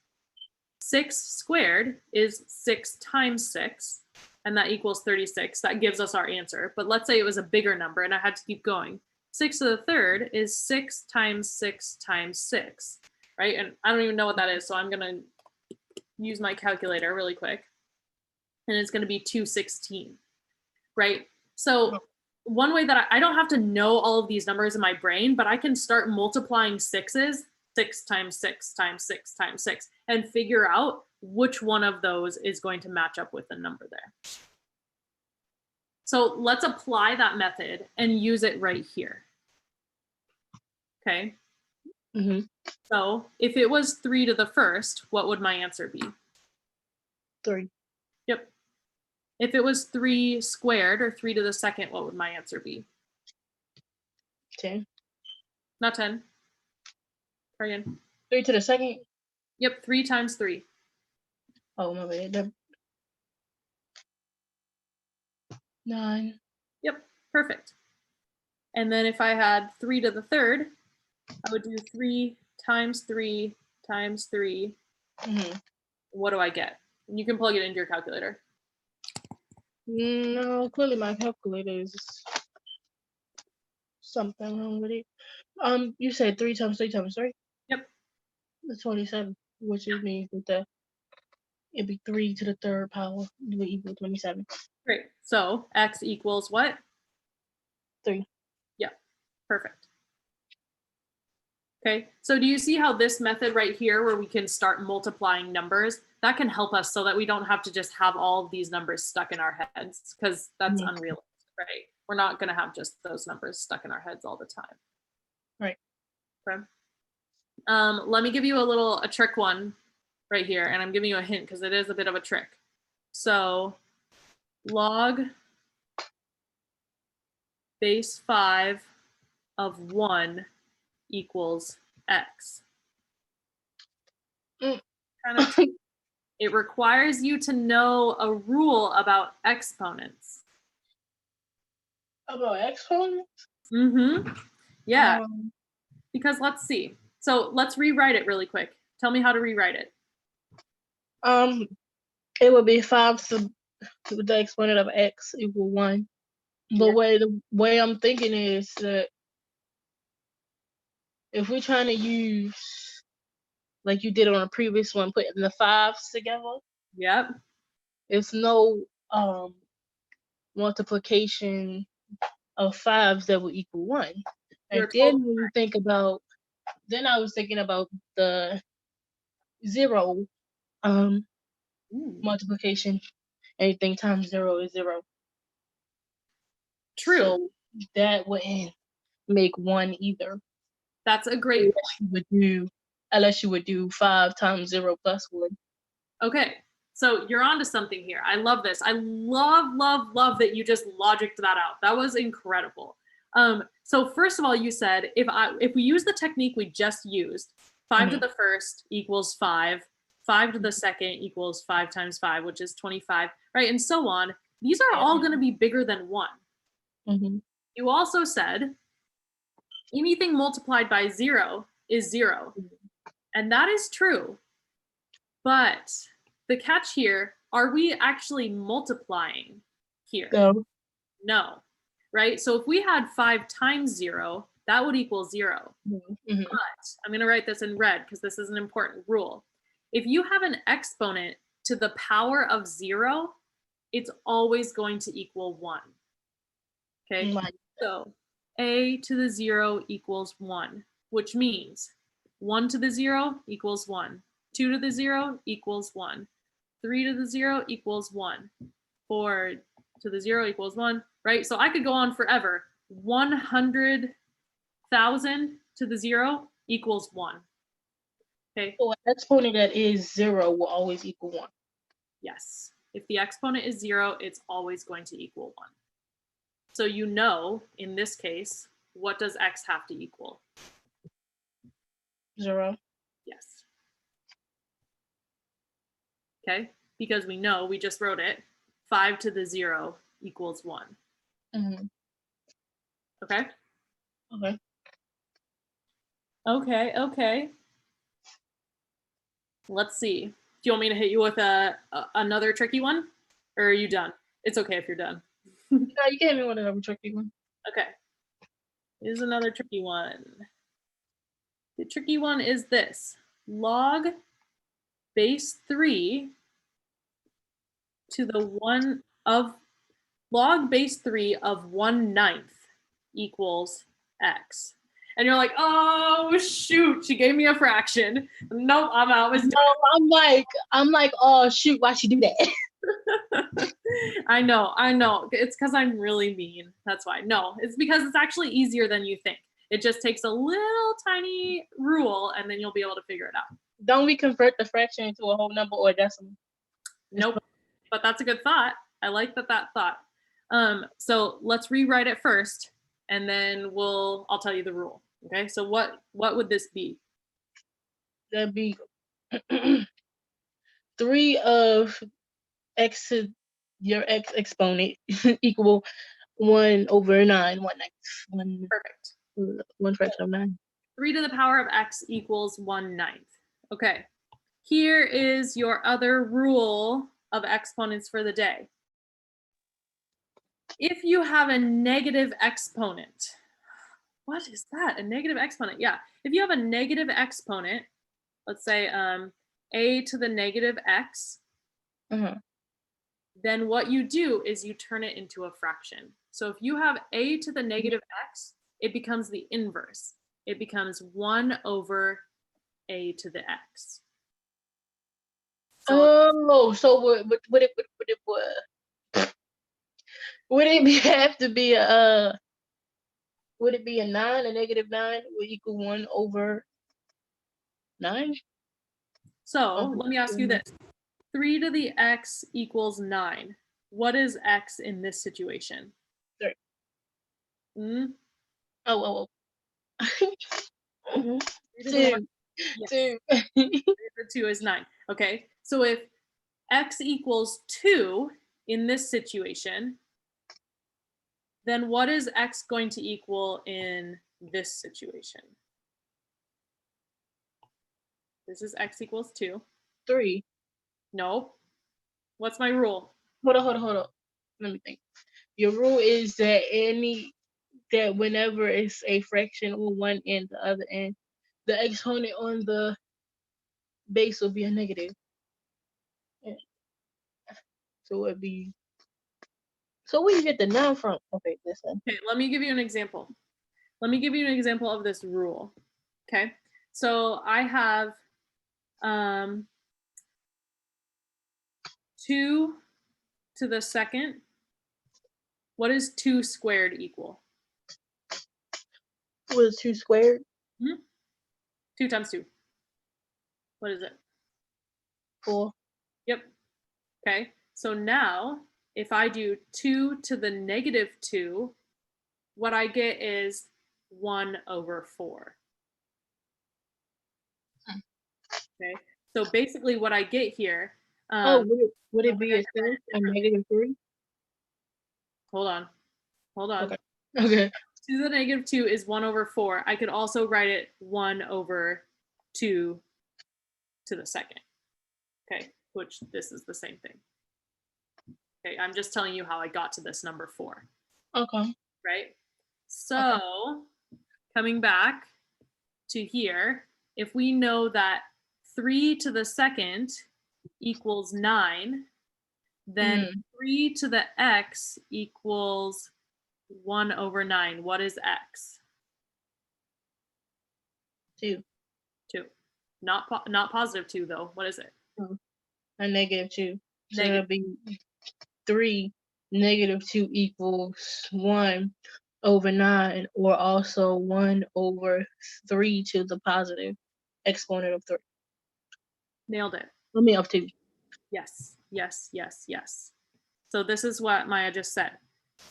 S3: 6 squared is 6 times 6, and that equals 36. That gives us our answer. But let's say it was a bigger number and I had to keep going. 6 to the third is 6 times 6 times 6, right? And I don't even know what that is, so I'm going to use my calculator really quick. And it's going to be 216, right? So one way that I don't have to know all of these numbers in my brain, but I can start multiplying 6's, 6 times 6 times 6 times 6, and figure out which one of those is going to match up with the number there. So let's apply that method and use it right here. Okay. So if it was 3 to the first, what would my answer be?
S7: 3.
S3: Yep. If it was 3 squared or 3 to the second, what would my answer be?
S7: 10.
S3: Not 10. Try again.
S7: 3 to the second?
S3: Yep, 3 times 3.
S7: Oh, my bad. 9.
S3: Yep, perfect. And then if I had 3 to the third, I would do 3 times 3 times 3. What do I get? And you can plug it into your calculator.
S7: No, clearly my calculator is something wrong with it. You said 3 times 3 times 3?
S3: Yep.
S7: That's 27, which means that it'd be 3 to the third power would equal 27.
S3: Great. So x equals what?
S7: 3.
S3: Yep. Perfect. Okay. So do you see how this method right here, where we can start multiplying numbers, that can help us so that we don't have to just have all of these numbers stuck in our heads, because that's unrealistic, right? We're not going to have just those numbers stuck in our heads all the time.
S7: Right.
S3: Okay. Let me give you a trick one right here, and I'm giving you a hint because it is a bit of a trick. So log base 5 of 1 equals x. Kind of it requires you to know a rule about exponents.
S7: About exponents?
S3: Yeah. Because let's see. So let's rewrite it really quick. Tell me how to rewrite it.
S7: It would be 5 to the exponent of x equal 1. But the way I'm thinking is that if we're trying to use, like you did on a previous one, putting the 5s together.
S3: Yep.
S7: It's no multiplication of 5s that will equal 1. And then when you think about, then I was thinking about the 0 multiplication. Anything times 0 is 0.
S3: True.
S7: So that wouldn't make 1 either.
S3: That's a great point.
S7: Unless you would do 5 times 0 plus 1.
S3: Okay. So you're onto something here. I love this. I love that you just logicked that out. That was incredible. So first of all, you said if we use the technique we just used, 5 to the first equals 5, 5 to the second equals 5 times 5, which is 25, right? And so on. These are all going to be bigger than 1. You also said anything multiplied by 0 is 0. And that is true. But the catch here, are we actually multiplying here? No. Right? So if we had 5 times 0, that would equal 0. But I'm going to write this in red because this is an important rule. If you have an exponent to the power of 0, it's always going to equal 1. Okay? So a to the 0 equals 1, which means 1 to the 0 equals 1. 2 to the 0 equals 1. 3 to the 0 equals 1. 4 to the 0 equals 1, right? So I could go on forever. 100,000 to the 0 equals 1. Okay.
S7: So an exponent that is 0 will always equal 1.
S3: Yes. If the exponent is 0, it's always going to equal 1. So you know, in this case, what does x have to equal?
S7: 0.
S3: Yes. Okay, because we know, we just wrote it, 5 to the 0 equals 1.
S7: Mm-hmm.
S3: Okay?
S7: Okay.
S3: Okay. Let's see. Do you want me to hit you with another tricky one? Or are you done? It's okay if you're done.
S7: No, you can hit me with another tricky one.
S3: Okay. Here's another tricky one. The tricky one is this. Log base 3 to the 1 of log base 3 of 1/9 equals x. And you're like, oh shoot, she gave me a fraction. Nope, I'm out.
S7: No, I'm like, oh shoot, why'd she do that?
S3: I know. It's because I'm really mean. That's why. No, it's because it's actually easier than you think. It just takes a little tiny rule and then you'll be able to figure it out.
S7: Don't we convert the fraction into a whole number or a decimal?
S3: Nope. But that's a good thought. I like that thought. So let's rewrite it first and then I'll tell you the rule. Okay, so what would this be?
S7: That'd be 3 of x to your x exponent equal 1/9. 1/9.
S3: Perfect.
S7: 1 fraction of 9.
S3: 3 to the power of x equals 1/9. Okay, here is your other rule of exponents for the day. If you have a negative exponent, what is that? A negative exponent? Yeah, if you have a negative exponent, let's say a to the negative x, then what you do is you turn it into a fraction. So if you have a to the negative x, it becomes the inverse. It becomes 1 over a to the x.
S7: So, so would it have to be would it be a 9? A negative 9 would equal 1/9?
S3: So let me ask you this. 3 to the x equals 9. What is x in this situation?
S7: 3.
S3: Mm?
S7: Oh. 2.
S3: Yes.
S7: 2.
S3: 2 is 9. Okay, so if x equals 2 in this situation, then what is x going to equal in this situation? This is x equals 2.
S7: 3.
S3: No. What's my rule?
S7: Hold on. Let me think. Your rule is that whenever it's a fraction on one end, the other end, the exponent on the base will be a negative. Yeah. So it'd be. So where you get the 9 from? Okay, listen.
S3: Okay, let me give you an example. Let me give you an example of this rule. Okay, so I have 2 to the second. What is 2 squared equal?
S7: What is 2 squared?
S3: 2 times 2. What is it?
S7: 4.
S3: Yep. Okay, so now if I do 2 to the negative 2, what I get is 1 over 4. Okay, so basically what I get here.
S7: Would it be a negative 3?
S3: Hold on.
S7: Okay.
S3: 2 to the negative 2 is 1 over 4. I could also write it 1 over 2 to the second. Okay, which this is the same thing. Okay, I'm just telling you how I got to this number 4.
S7: Okay.
S3: Right? So, coming back to here, if we know that 3 to the second equals 9, then 3 to the x equals 1 over 9. What is x?
S7: 2.
S3: 2. Not positive 2 though. What is it?
S7: A negative 2. So it'll be 3 negative 2 equals 1 over 9, or also 1 over 3 to the positive exponent of 3.
S2: Nailed it.
S7: I mean, of 2.
S2: Yes, yes, yes, yes. So this is what Maya just said.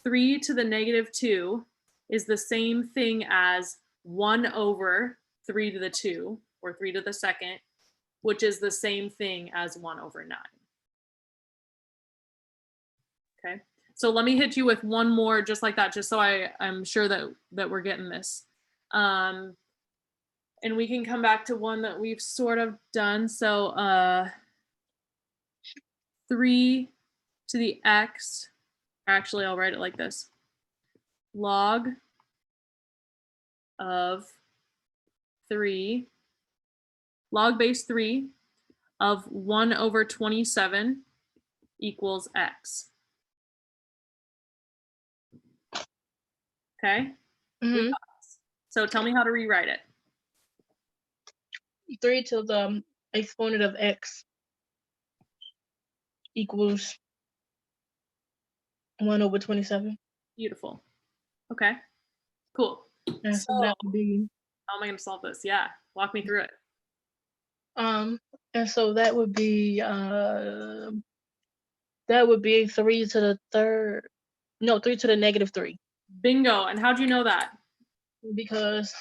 S2: 3 to the negative 2 is the same thing as 1 over 3 to the 2, or 3 to the second, which is the same thing as 1 over 9. Okay, so let me hit you with one more just like that, just so I'm sure that we're getting this. And we can come back to one that we've sort of done. So 3 to the x, actually I'll write it like this. Log of 3, log base 3 of 1 over 27 equals x. Okay?
S7: Mm-hmm.
S2: So tell me how to rewrite it.
S7: 3 to the exponent of x equals 1 over 27.
S2: Beautiful. Okay, cool.
S7: And so that would be,
S2: how am I going to solve this? Yeah, walk me through it.
S7: and so that would be 3 to the third. No, 3 to the negative 3.
S2: Bingo. And how'd you know that?
S7: Because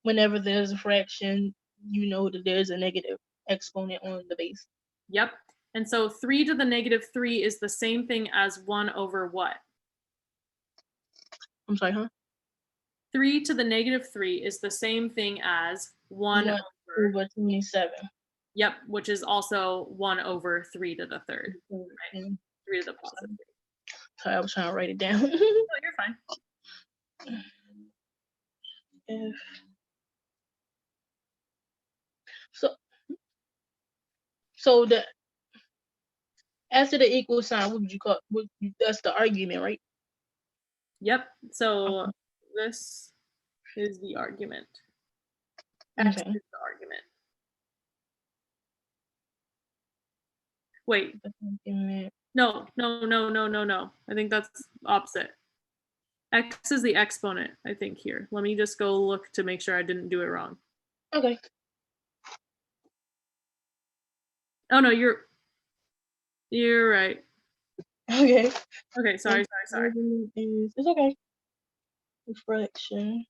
S7: whenever there's a fraction, you know that there's a negative exponent on the base.
S2: Yep. And so 3 to the negative 3 is the same thing as 1 over what?
S7: I'm sorry, huh?
S2: 3 to the negative 3 is the same thing as 1
S7: over 27.
S2: Yep, which is also 1 over 3 to the third. Right? 3 to the positive 3.
S7: Sorry, I was trying to write it down.
S2: Oh, you're fine.
S7: So the after the equal sign, what would you call? That's the argument, right?
S2: Yep. So
S7: Okay.
S2: this is the argument. X
S7: Okay.
S2: is the argument. Wait. No. I think that's opposite. X is the exponent, I think, here. Let me just go look to make sure I didn't do it wrong.
S7: Okay.
S2: Oh no, you're right.
S7: Okay.
S2: Okay, sorry.
S7: It's okay. Reflection.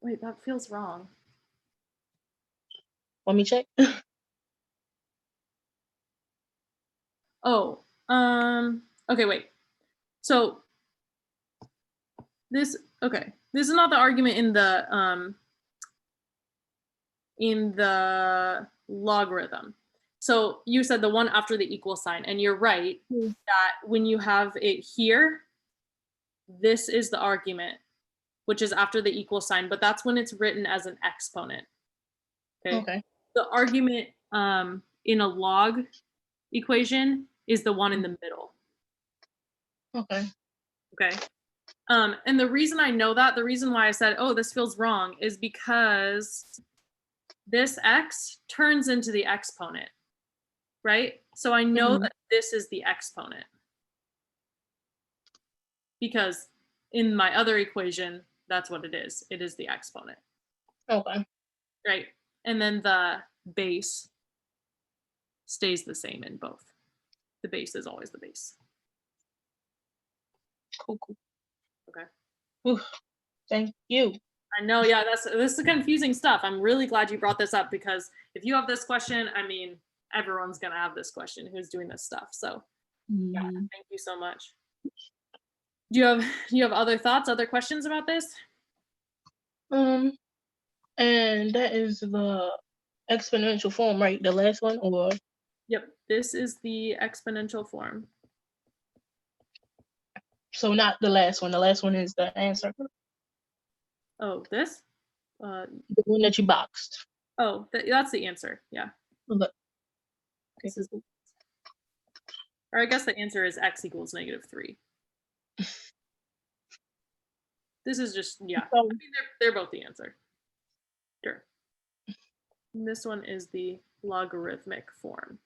S2: Wait, that feels wrong.
S7: Want me check?
S2: Oh, okay, wait. So this is not the argument in the logarithm. So you said the one after the equal sign, and you're right that when you have it here, this is the argument, which is after the equal sign, but that's when it's written as an exponent. Okay. The argument in a log equation is the one in the middle.
S7: Okay.
S2: And the reason I know that, the reason why I said, oh, this feels wrong, is because this x turns into the exponent, right? So I know that this is the exponent. Because in my other equation, that's what it is. It is the exponent.
S7: Okay.
S2: Right? And then the base stays the same in both. The base is always the base.
S7: Cool.
S2: Okay.
S7: Oof, thank you.
S2: I know, yeah, this is confusing stuff. I'm really glad you brought this up, because if you have this question, I mean, everyone's gonna have this question who's doing this stuff. So yeah, thank you so much. Do you have other thoughts, other questions about this?
S7: And that is the exponential form, right? The last one, or?
S2: Yep, this is the exponential form.
S7: So not the last one. The last one is the answer.
S2: Oh, this?
S7: The one that you boxed.
S2: Oh, that's the answer. Yeah.
S7: Okay.
S2: Or I guess the answer is x equals -3. This is just, yeah. I mean, they're both the answer. Sure. And this one is the logarithmic form.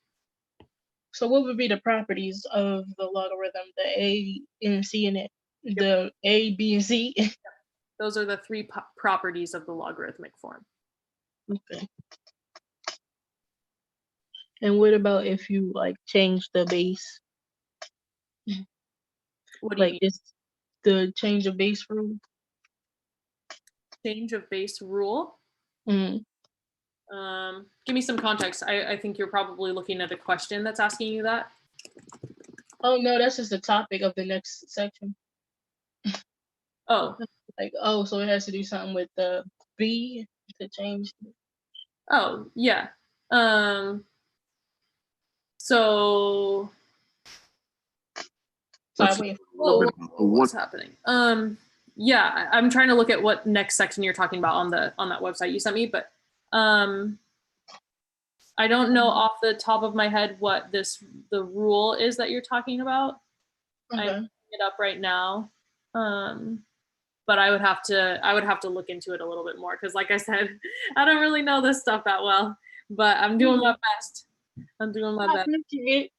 S7: So what would be the properties of the logarithm, the a and c and the A, B, and C.
S3: Those are the three properties of the logarithmic form.
S7: Okay. And what about if you like change the base?
S3: What do you
S7: Like
S3: mean?
S7: it's the change of base rule?
S3: Change of base rule?
S7: Mm.
S3: Give me some context. I think you're probably looking at a question that's asking you that.
S7: Oh no, that's just the topic of the next section.
S3: Oh,
S7: Like, oh, so it has to do something with the B to change.
S3: oh, yeah. So
S7: Sorry, wait.
S3: whoa, what's happening? Yeah, I'm trying to look at what next section you're talking about on that website you sent me, but I don't know off the top of my head what the rule is that you're talking about.
S7: Okay.
S3: I'm looking it up right now. But I would have to look into it a little bit more because, like I said, I don't really know this stuff that well. But I'm doing my best. I'm doing my
S7: I
S3: best.
S7: appreciate it.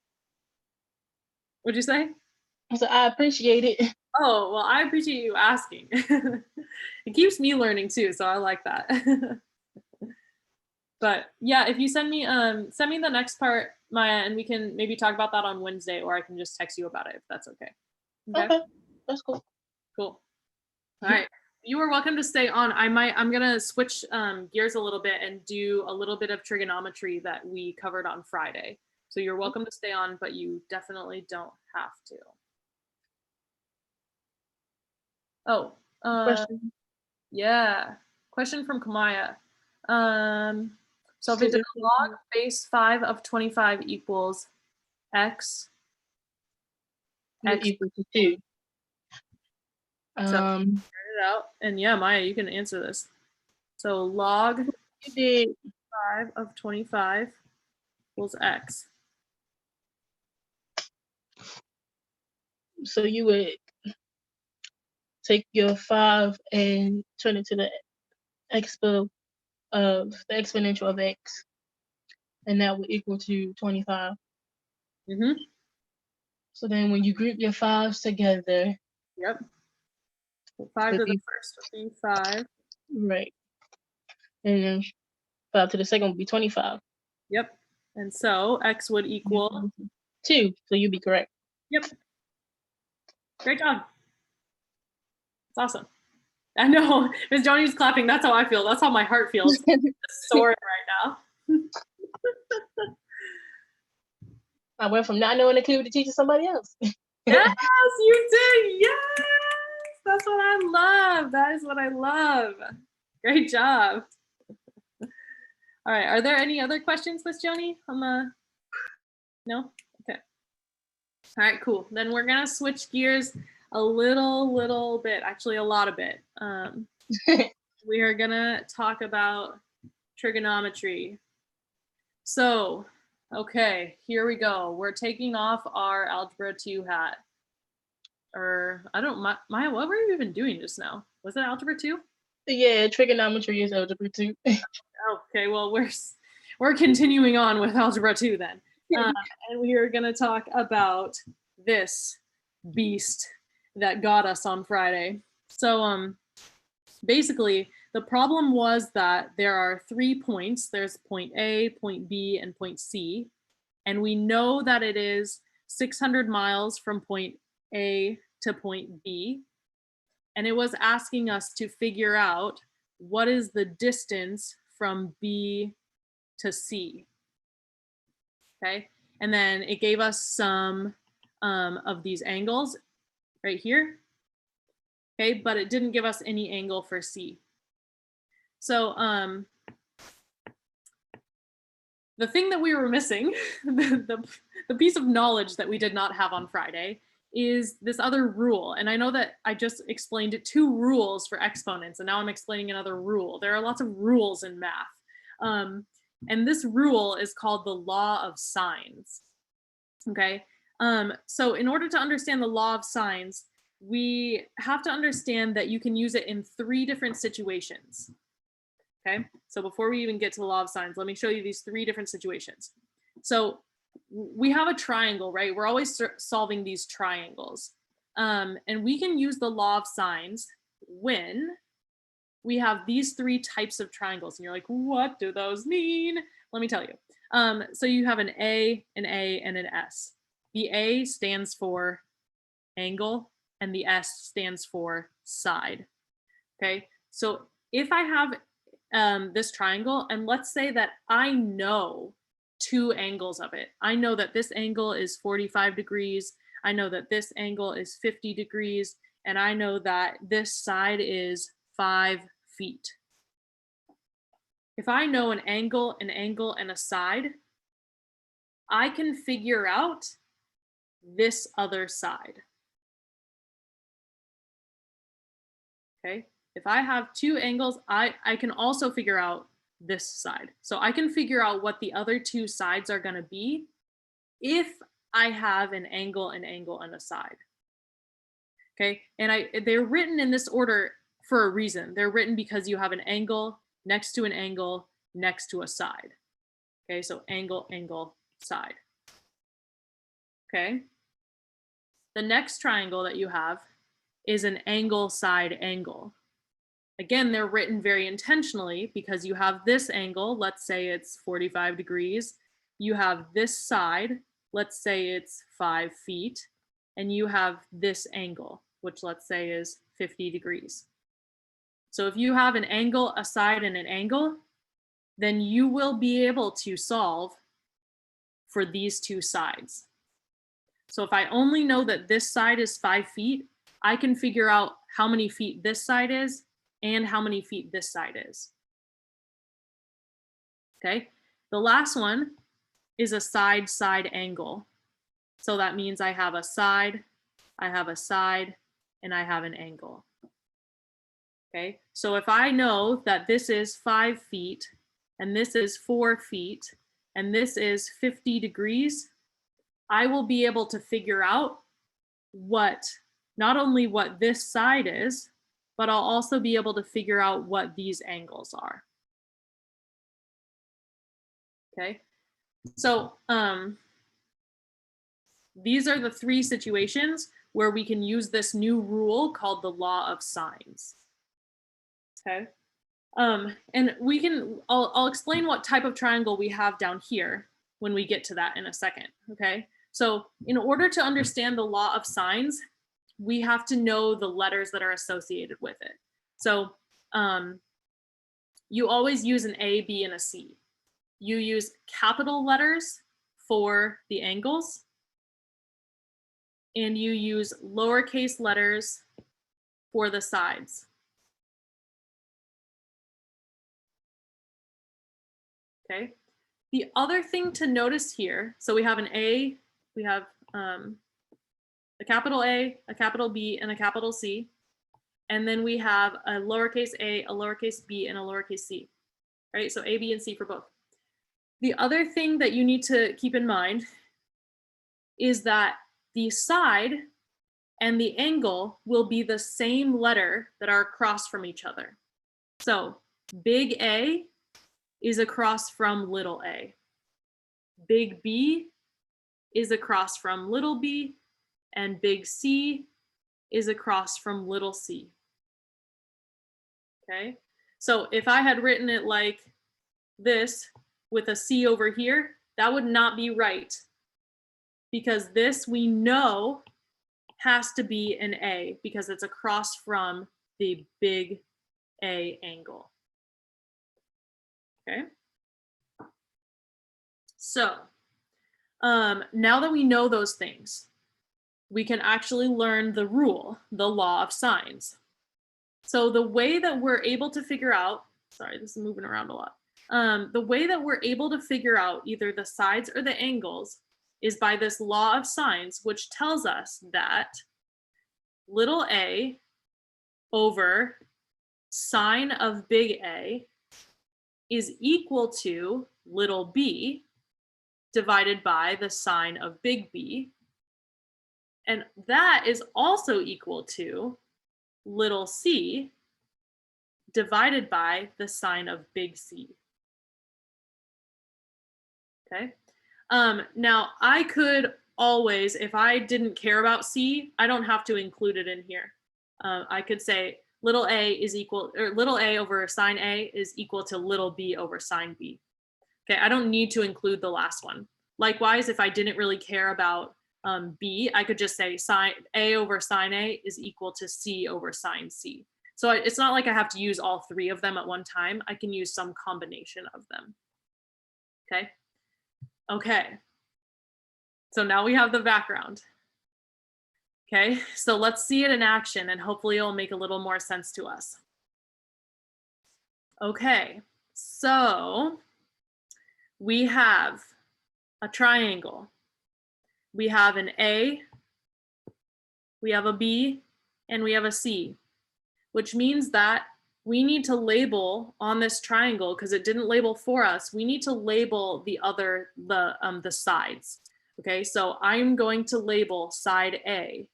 S3: What'd you say?
S7: So I appreciate it.
S3: Oh, well, I appreciate you asking. It keeps me learning too, so I like that. But yeah, if you send me the next part, Maya, and we can maybe talk about that on Wednesday, or I can just text you about it if that's okay.
S7: Okay, that's cool.
S3: Cool. All right. You are welcome to stay on. I'm gonna switch gears a little bit and do a little bit of trigonometry that we covered on Friday. So you're welcome to stay on, but you definitely don't have to. Oh,
S7: Question.
S3: yeah. Question from Kamaya. So if it's log base 5 of 25 equals x
S7: Equal to 2.
S3: So write it out. And yeah, Maya, you can answer this. So log
S7: You did
S3: 5 of 25 equals x.
S7: so you would take your 5 and turn it to the expo of the exponential of x, and that would equal to 25.
S3: Mm-hmm.
S7: So then when you group your 5s together,
S3: Yep. So 5 to the first would be 5.
S7: right, and then 5 to the second would be 25.
S3: Yep. And so x would equal
S7: 2. So you'd be correct.
S3: Yep. Great job. It's awesome. I know. Ms. Joni's clapping. That's how I feel. That's how my heart feels. It's soaring right now.
S7: I went from not knowing a clue to teaching somebody else.
S3: Yes, you did. Yes. That's what I love. That is what I love. Great job. All right. Are there any other questions, Miss Joni? No? Okay. All right, cool. Then we're going to switch gears a little bit, actually a lot of bit. We are going to talk about trigonometry. So, okay, here we go. We're taking off our Algebra 2 hat. Or, I don't, Maya, what were you even doing just now? Was it Algebra 2?
S7: Yeah, trigonometry is Algebra 2.
S3: Okay, well, we're continuing on with Algebra 2 then. And we are going to talk about this beast that got us on Friday. So basically, the problem was that there are 3 points. There's point A, point B, and point C. And we know that it is 600 miles from point A to point B. And it was asking us to figure out what is the distance from B to C. Okay, and then it gave us some of these angles right here. Okay, but it didn't give us any angle for C. So the thing that we were missing, the piece of knowledge that we did not have on Friday is this other rule. And I know that I just explained 2 rules for exponents, and now I'm explaining another rule. There are lots of rules in math. And this rule is called the law of sines. Okay, so in order to understand the law of sines, we have to understand that you can use it in 3 different situations. Okay, so before we even get to the law of sines, let me show you these 3 different situations. So we have a triangle, right? We're always solving these triangles. And we can use the law of sines when we have these three types of triangles. And you're like, what do those mean? Let me tell you. So you have an A, and an S. The A stands for angle, and the S stands for side. Okay, so if I have this triangle, and let's say that I know two angles of it. I know that this angle is 45 degrees. I know that this angle is 50 degrees. And I know that this side is 5 feet. If I know an angle, and a side, I can figure out this other side. Okay, if I have two angles, I can also figure out this side. So I can figure out what the other two sides are going to be if I have an angle, and a side. Okay, and they're written in this order for a reason. They're written because you have an angle next to an angle next to a side. Okay, so angle, side. Okay, the next triangle that you have is an angle, side, angle. Again, they're written very intentionally because you have this angle, let's say it's 45 degrees. You have this side, let's say it's 5 feet, and you have this angle, which let's say is 50 degrees. So if you have an angle, a side, and an angle, then you will be able to solve for these two sides. So if I only know that this side is 5 feet, I can figure out how many feet this side is and how many feet this side is. Okay, the last one is a side, angle. So that means I have a side, and I have an angle. Okay, so if I know that this is 5 feet, and this is 4 feet, and this is 50 degrees, I will be able to figure out not only what this side is, but I'll also be able to figure out what these angles are. Okay, so these are the three situations where we can use this new rule called the law of sines. Okay, and I'll explain what type of triangle we have down here when we get to that in a second. Okay, so in order to understand the law of sines, we have to know the letters that are associated with it. So you always use an A, B, and a C. You use capital letters for the angles, and you use lowercase letters for the sides. Okay. The other thing to notice here, so we have an A, we have a capital A, a capital B, and a capital C. And then we have a lowercase a lowercase b, and a lowercase c, right? So A, B, and C for both. The other thing that you need to keep in mind is that the side and the angle will be the same letter that are across from each other. So big A is across from little a. Big B is across from little b, and big C is across from little c. Okay, so if I had written it like this with a C over here, that would not be right, because this we know has to be an A because it's across from the big A angle. Okay, so now that we know those things, we can actually learn the rule, the law of sines. So the way that we're able to figure out, sorry, this is moving around a lot. The way that we're able to figure out either the sides or the angles is by this law of sines, which tells us that little a over sine of big A is equal to little b divided by the sine of big B. And that is also equal to little c divided by the sine of big C. Okay. Now I could always, if I didn't care about C, I don't have to include it in here. I could say little a is equal, or little a over sine A is equal to little b over sine B. Okay, I don't need to include the last one. Likewise, if I didn't really care about B, I could just say sine A over sine A is equal to C over sine C. So it's not like I have to use all three of them at one time. I can use some combination of them. Okay. Okay. So now we have the background. Okay, so let's see it in action and hopefully it'll make a little more sense to us. Okay, so we have a triangle. We have an A, we have a B, and we have a C, which means that we need to label on this triangle, because it didn't label for us, we need to label the sides. Okay, so I'm going to label side A.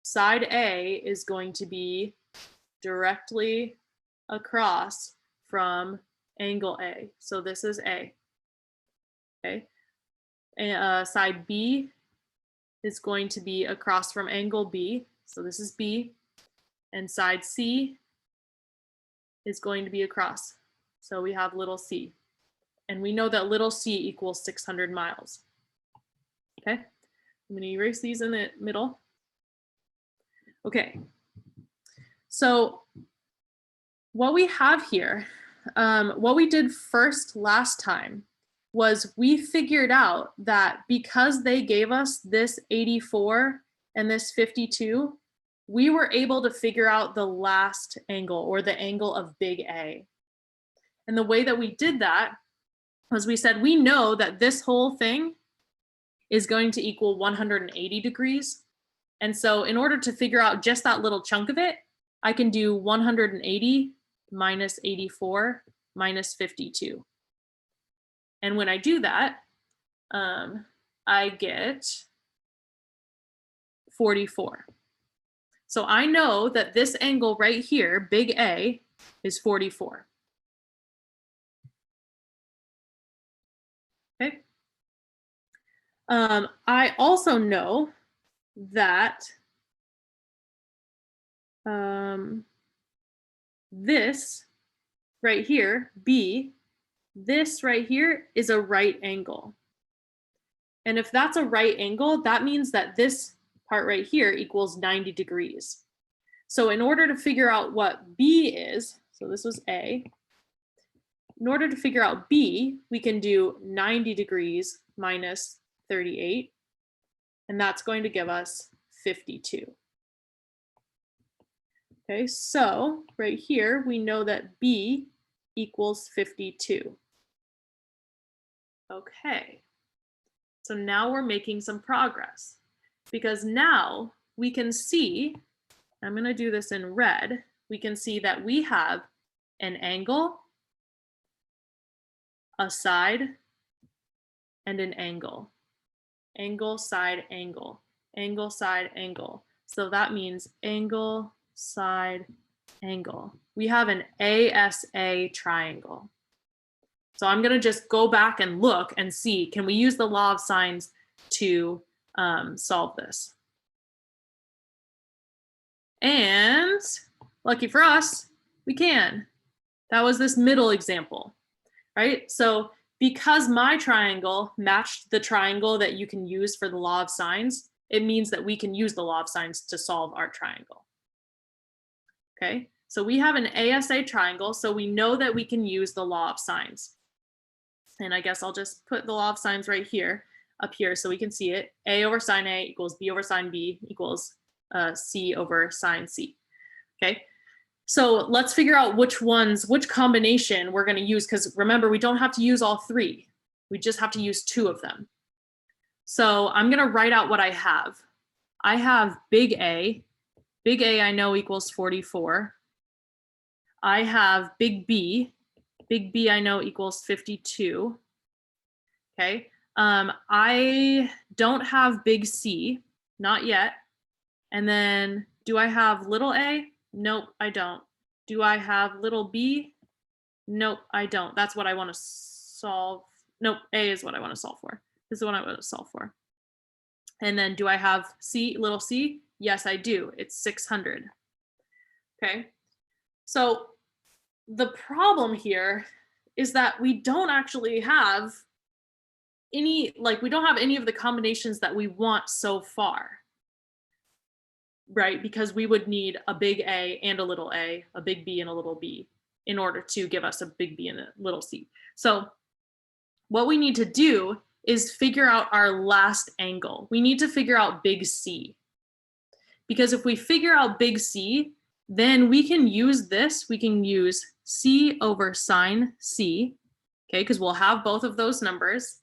S3: Side A is going to be directly across from angle A. So this is A. Okay. And, side B is going to be across from angle B. So this is B. And side C is going to be across. So we have little c. And we know that little c equals 600 miles. Okay. I'm going to erase these in the middle. Okay, so what we have here, what we did first last time was we figured out that because they gave us this 84 and this 52, we were able to figure out the last angle, or the angle of big A. And the way that we did that was we said, we know that this whole thing is going to equal 180 degrees. And so in order to figure out just that little chunk of it, I can do 180 minus 84 minus 52. And when I do that, I get 44. So I know that this angle right here, big A, is 44. Okay. I also know that this right here, B, this right here is a right angle. And if that's a right angle, that means that this part right here equals 90 degrees. So in order to figure out what B is, so this was A, in order to figure out B, we can do 90 degrees minus 38. And that's going to give us 52. Okay, so right here, we know that B equals 52. Okay, so now we're making some progress, because now we can see, I'm going to do this in red, we can see that we have an angle, a side, and an angle. Angle, side, angle, angle, side, angle. So that means angle, side, angle. We have an ASA triangle. So I'm going to just go back and look and see, can we use the law of sines to solve this? And lucky for us, we can. That was this middle example, right? So because my triangle matched the triangle that you can use for the law of sines, it means that we can use the law of sines to solve our triangle. Okay, so we have an ASA triangle, so we know that we can use the law of sines. And I guess I'll just put the law of sines right here, up here, so we can see it. A over sine A equals B over sine B equals C over sine C. Okay. So let's figure out which combination we're going to use, because remember, we don't have to use all three. We just have to use two of them. So I'm going to write out what I have. I have big A. Big A I know equals 44. I have big B. Big B I know equals 52. Okay. I don't have big C, not yet. And then do I have little a? Nope, I don't. Do I have little b? Nope, I don't. That's what I want to solve. Nope, a is what I want to solve for. This is what I want to solve for. And then do I have C, little c? Yes, I do. It's 600. Okay. So the problem here is that we don't actually have any, we don't have any of the combinations that we want so far, right? Because we would need a big A and a big B and a little b in order to give us a big B and a little c. So what we need to do is figure out our last angle. We need to figure out big C. Because if we figure out big C, then we can use this. We can use C over sine C, okay? Because we'll have both of those numbers.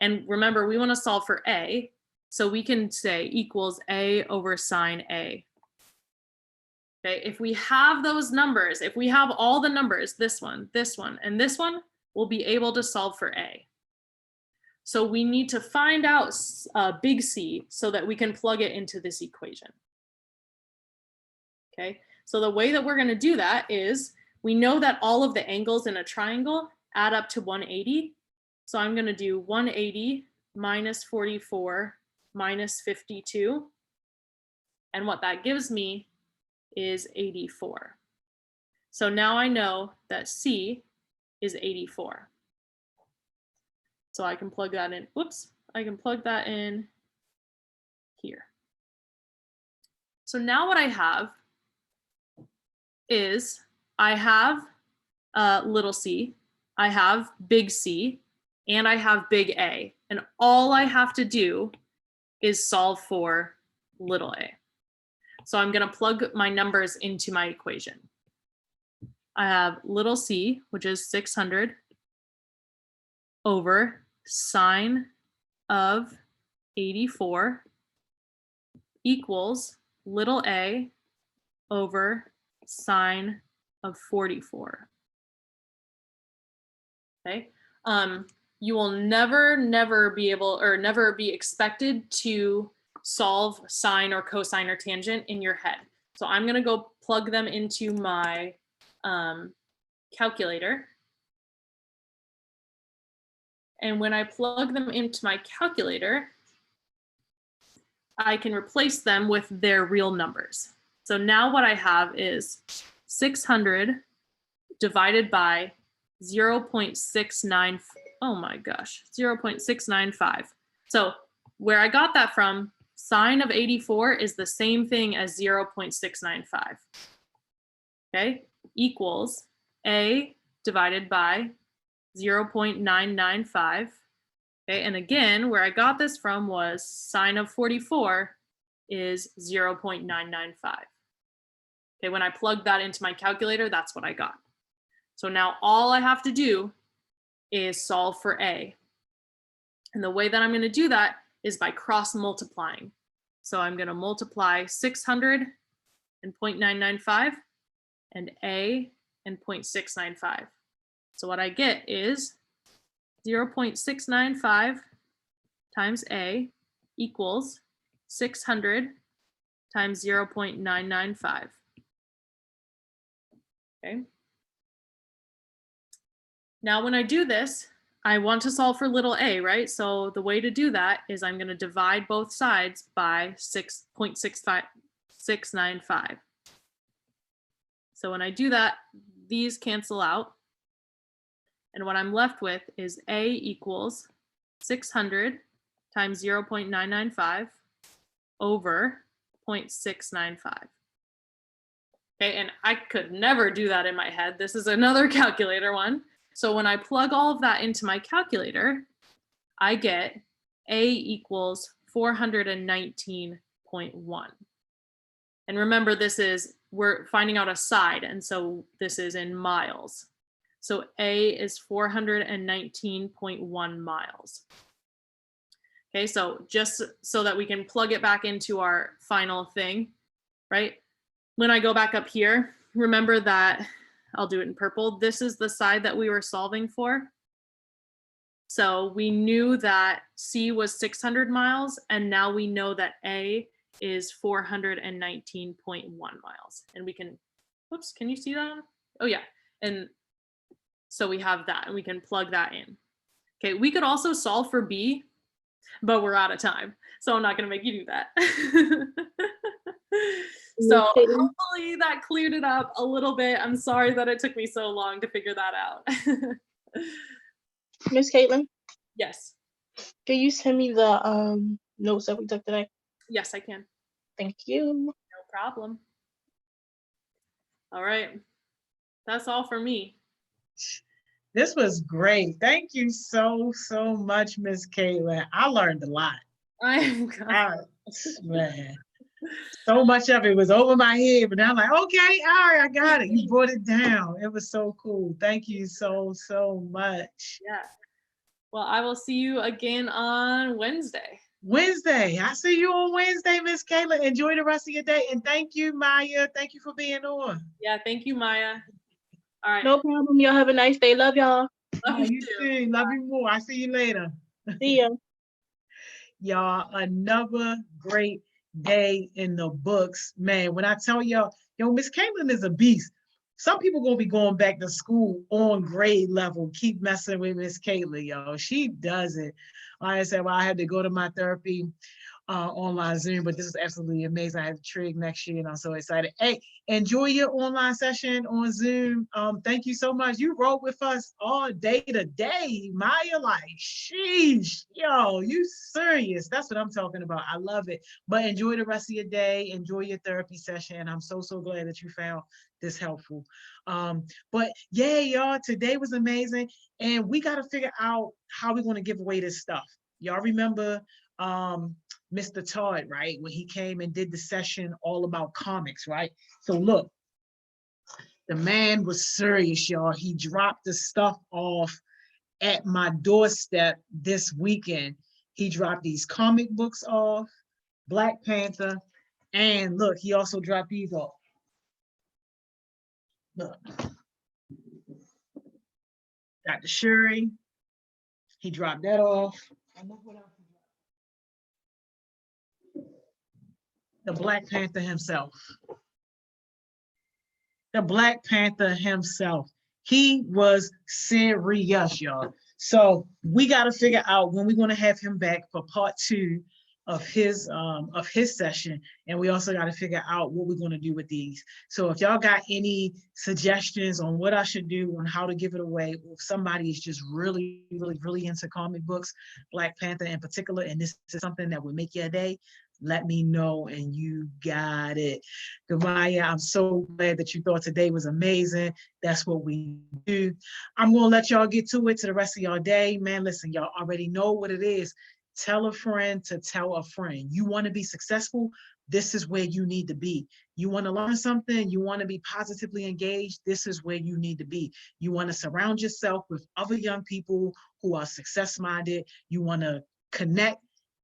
S3: And remember, we want to solve for A. So we can say equals A over sine A. Okay, if we have those numbers, if we have all the numbers, this one, and this one, we'll be able to solve for A. So we need to find out big C so that we can plug it into this equation. Okay, so the way that we're going to do that is we know that all of the angles in a triangle add up to 180. So I'm going to do 180 minus 44 minus 52. And what that gives me is 84. So now I know that C is 84. So I can plug that in. Whoops, I can plug that in here. So now what I have is I have little c, I have big C, and I have big A. And all I have to do is solve for little a. So I'm going to plug my numbers into my equation. I have little c, which is 600, over sine of 84 equals little a over sine of 44. Okay. You will never be able, or never be expected to solve sine or cosine or tangent in your head. So I'm going to go plug them into my calculator. And when I plug them into my calculator, I can replace them with their real numbers. So now what I have is 600 divided by 0.69, oh my gosh, 0.695. So where I got that from, sine of 84 is the same thing as 0.695. Okay, equals A divided by 0.995. Okay, and again, where I got this from was sine of 44 is 0.995. Okay, when I plugged that into my calculator, that's what I got. So now all I have to do is solve for A. And the way that I'm going to do that is by cross multiplying. So I'm going to multiply 600 and 0.995 and A and 0.695. So what I get is 0.695 times A equals 600 times 0.995. Okay. Now when I do this, I want to solve for little a, right? So the way to do that is I'm going to divide both sides by 6.695. So when I do that, these cancel out. And what I'm left with is A equals 600 times 0.995 over 0.695. Okay, and I could never do that in my head. This is another calculator one. So when I plug all of that into my calculator, I get A equals 419.1. And remember, we're finding out a side, and so this is in miles. So A is 419.1 miles. Okay, so just so that we can plug it back into our final thing, right? When I go back up here, remember that, I'll do it in purple, this is the side that we were solving for. So we knew that C was 600 miles, and now we know that A is 419.1 miles. And we can, whoops, can you see that? Oh yeah, and so we have that, and we can plug that in. Okay, we could also solve for B, but we're out of time. so I'm not gonna make you do that. So hopefully that cleared it up a little bit. I'm sorry that it took me so long to figure that out.
S7: Miss Kaitlyn,
S3: Yes.
S7: can you send me the notes that we took today?
S3: Yes, I can.
S7: Thank you.
S3: No problem. All right. That's all for me.
S1: This was great. Thank you so much, Miss Kaitlyn. I learned a lot. Man, so much of it was over my head, but I'm like, okay, all right, I got it. You brought it down. It was so cool. Thank you so much.
S3: Yeah. Well, I will see you again on Wednesday.
S1: Wednesday. I see you on Wednesday, Miss Kaitlyn. Enjoy the rest of your day. And thank you, Maya. Thank you for being on.
S3: Yeah, thank you, Maya. All right.
S7: No problem. Y'all have a nice day. Love y'all.
S3: Love
S1: you too. Love you more. I see you later.
S7: See ya.
S1: Y'all, another great day in the books. Man, when I tell y'all, Miss Kaitlyn is a beast. Some people gonna be going back to school on grade level. Keep messing with Miss Kaitlyn, y'all. She does it. Like I said, well, I had to go to my therapy online Zoom, but this is absolutely amazing. I have trig next year and I'm so excited. Hey, enjoy your online session on Zoom. Thank you so much. You rode with us all day today. Maya, like, sheesh, yo, you serious. That's what I'm talking about. I love it. But enjoy the rest of your day. Enjoy your therapy session. I'm so glad that you found this helpful. But yeah, y'all, today was amazing. And we got to figure out how we're going to give away this stuff. Y'all remember Mr. Todd, right? When he came and did the session all about comics, right? So look, the man was serious, y'all. He dropped the stuff off at my doorstep this weekend. He dropped these comic books off, Black Panther, and look, he also dropped these off. Look. Dr. Shuri, he dropped that off. The Black Panther himself. The Black Panther himself. He was serious, y'all. So we got to figure out when we're going to have him back for part 2 of his session, and we also got to figure out what we're going to do with these. So if y'all got any suggestions on what I should do on how to give it away, if somebody is just really into comic books, Black Panther in particular, and this is something that would make your day, let me know and you got it. Gamaya, I'm so glad that you thought today was amazing. That's what we do. I'm going to let y'all get to it to the rest of y'all day. Man, listen, y'all already know what it is. Tell a friend to tell a friend. You want to be successful? This is where you need to be. You want to learn something? You want to be positively engaged? This is where you need to be. You want to surround yourself with other young people who are success-minded. You want to connect,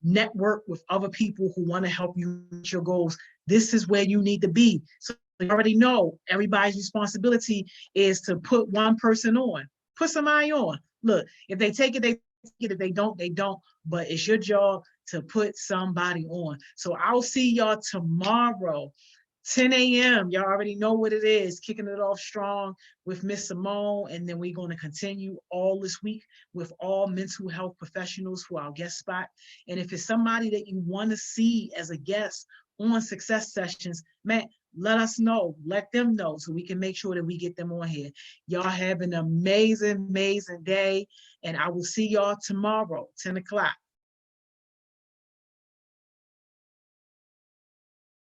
S1: network with other people who want to help you reach your goals. This is where you need to be. So you already know everybody's responsibility is to put one person on. Put somebody on. Look, if they take it, they take it. If they don't, they don't. But it's your job to put somebody on. So I'll see y'all tomorrow, 10 a.m. Y'all already know what it is. Kicking it off strong with Miss Simone. And then we're going to continue all this week with all mental health professionals for our guest spot. And if it's somebody that you want to see as a guest on Success Sessions, man, let us know. Let them know so we can make sure that we get them on here. Y'all have an amazing day. And I will see y'all tomorrow, 10 o'clock.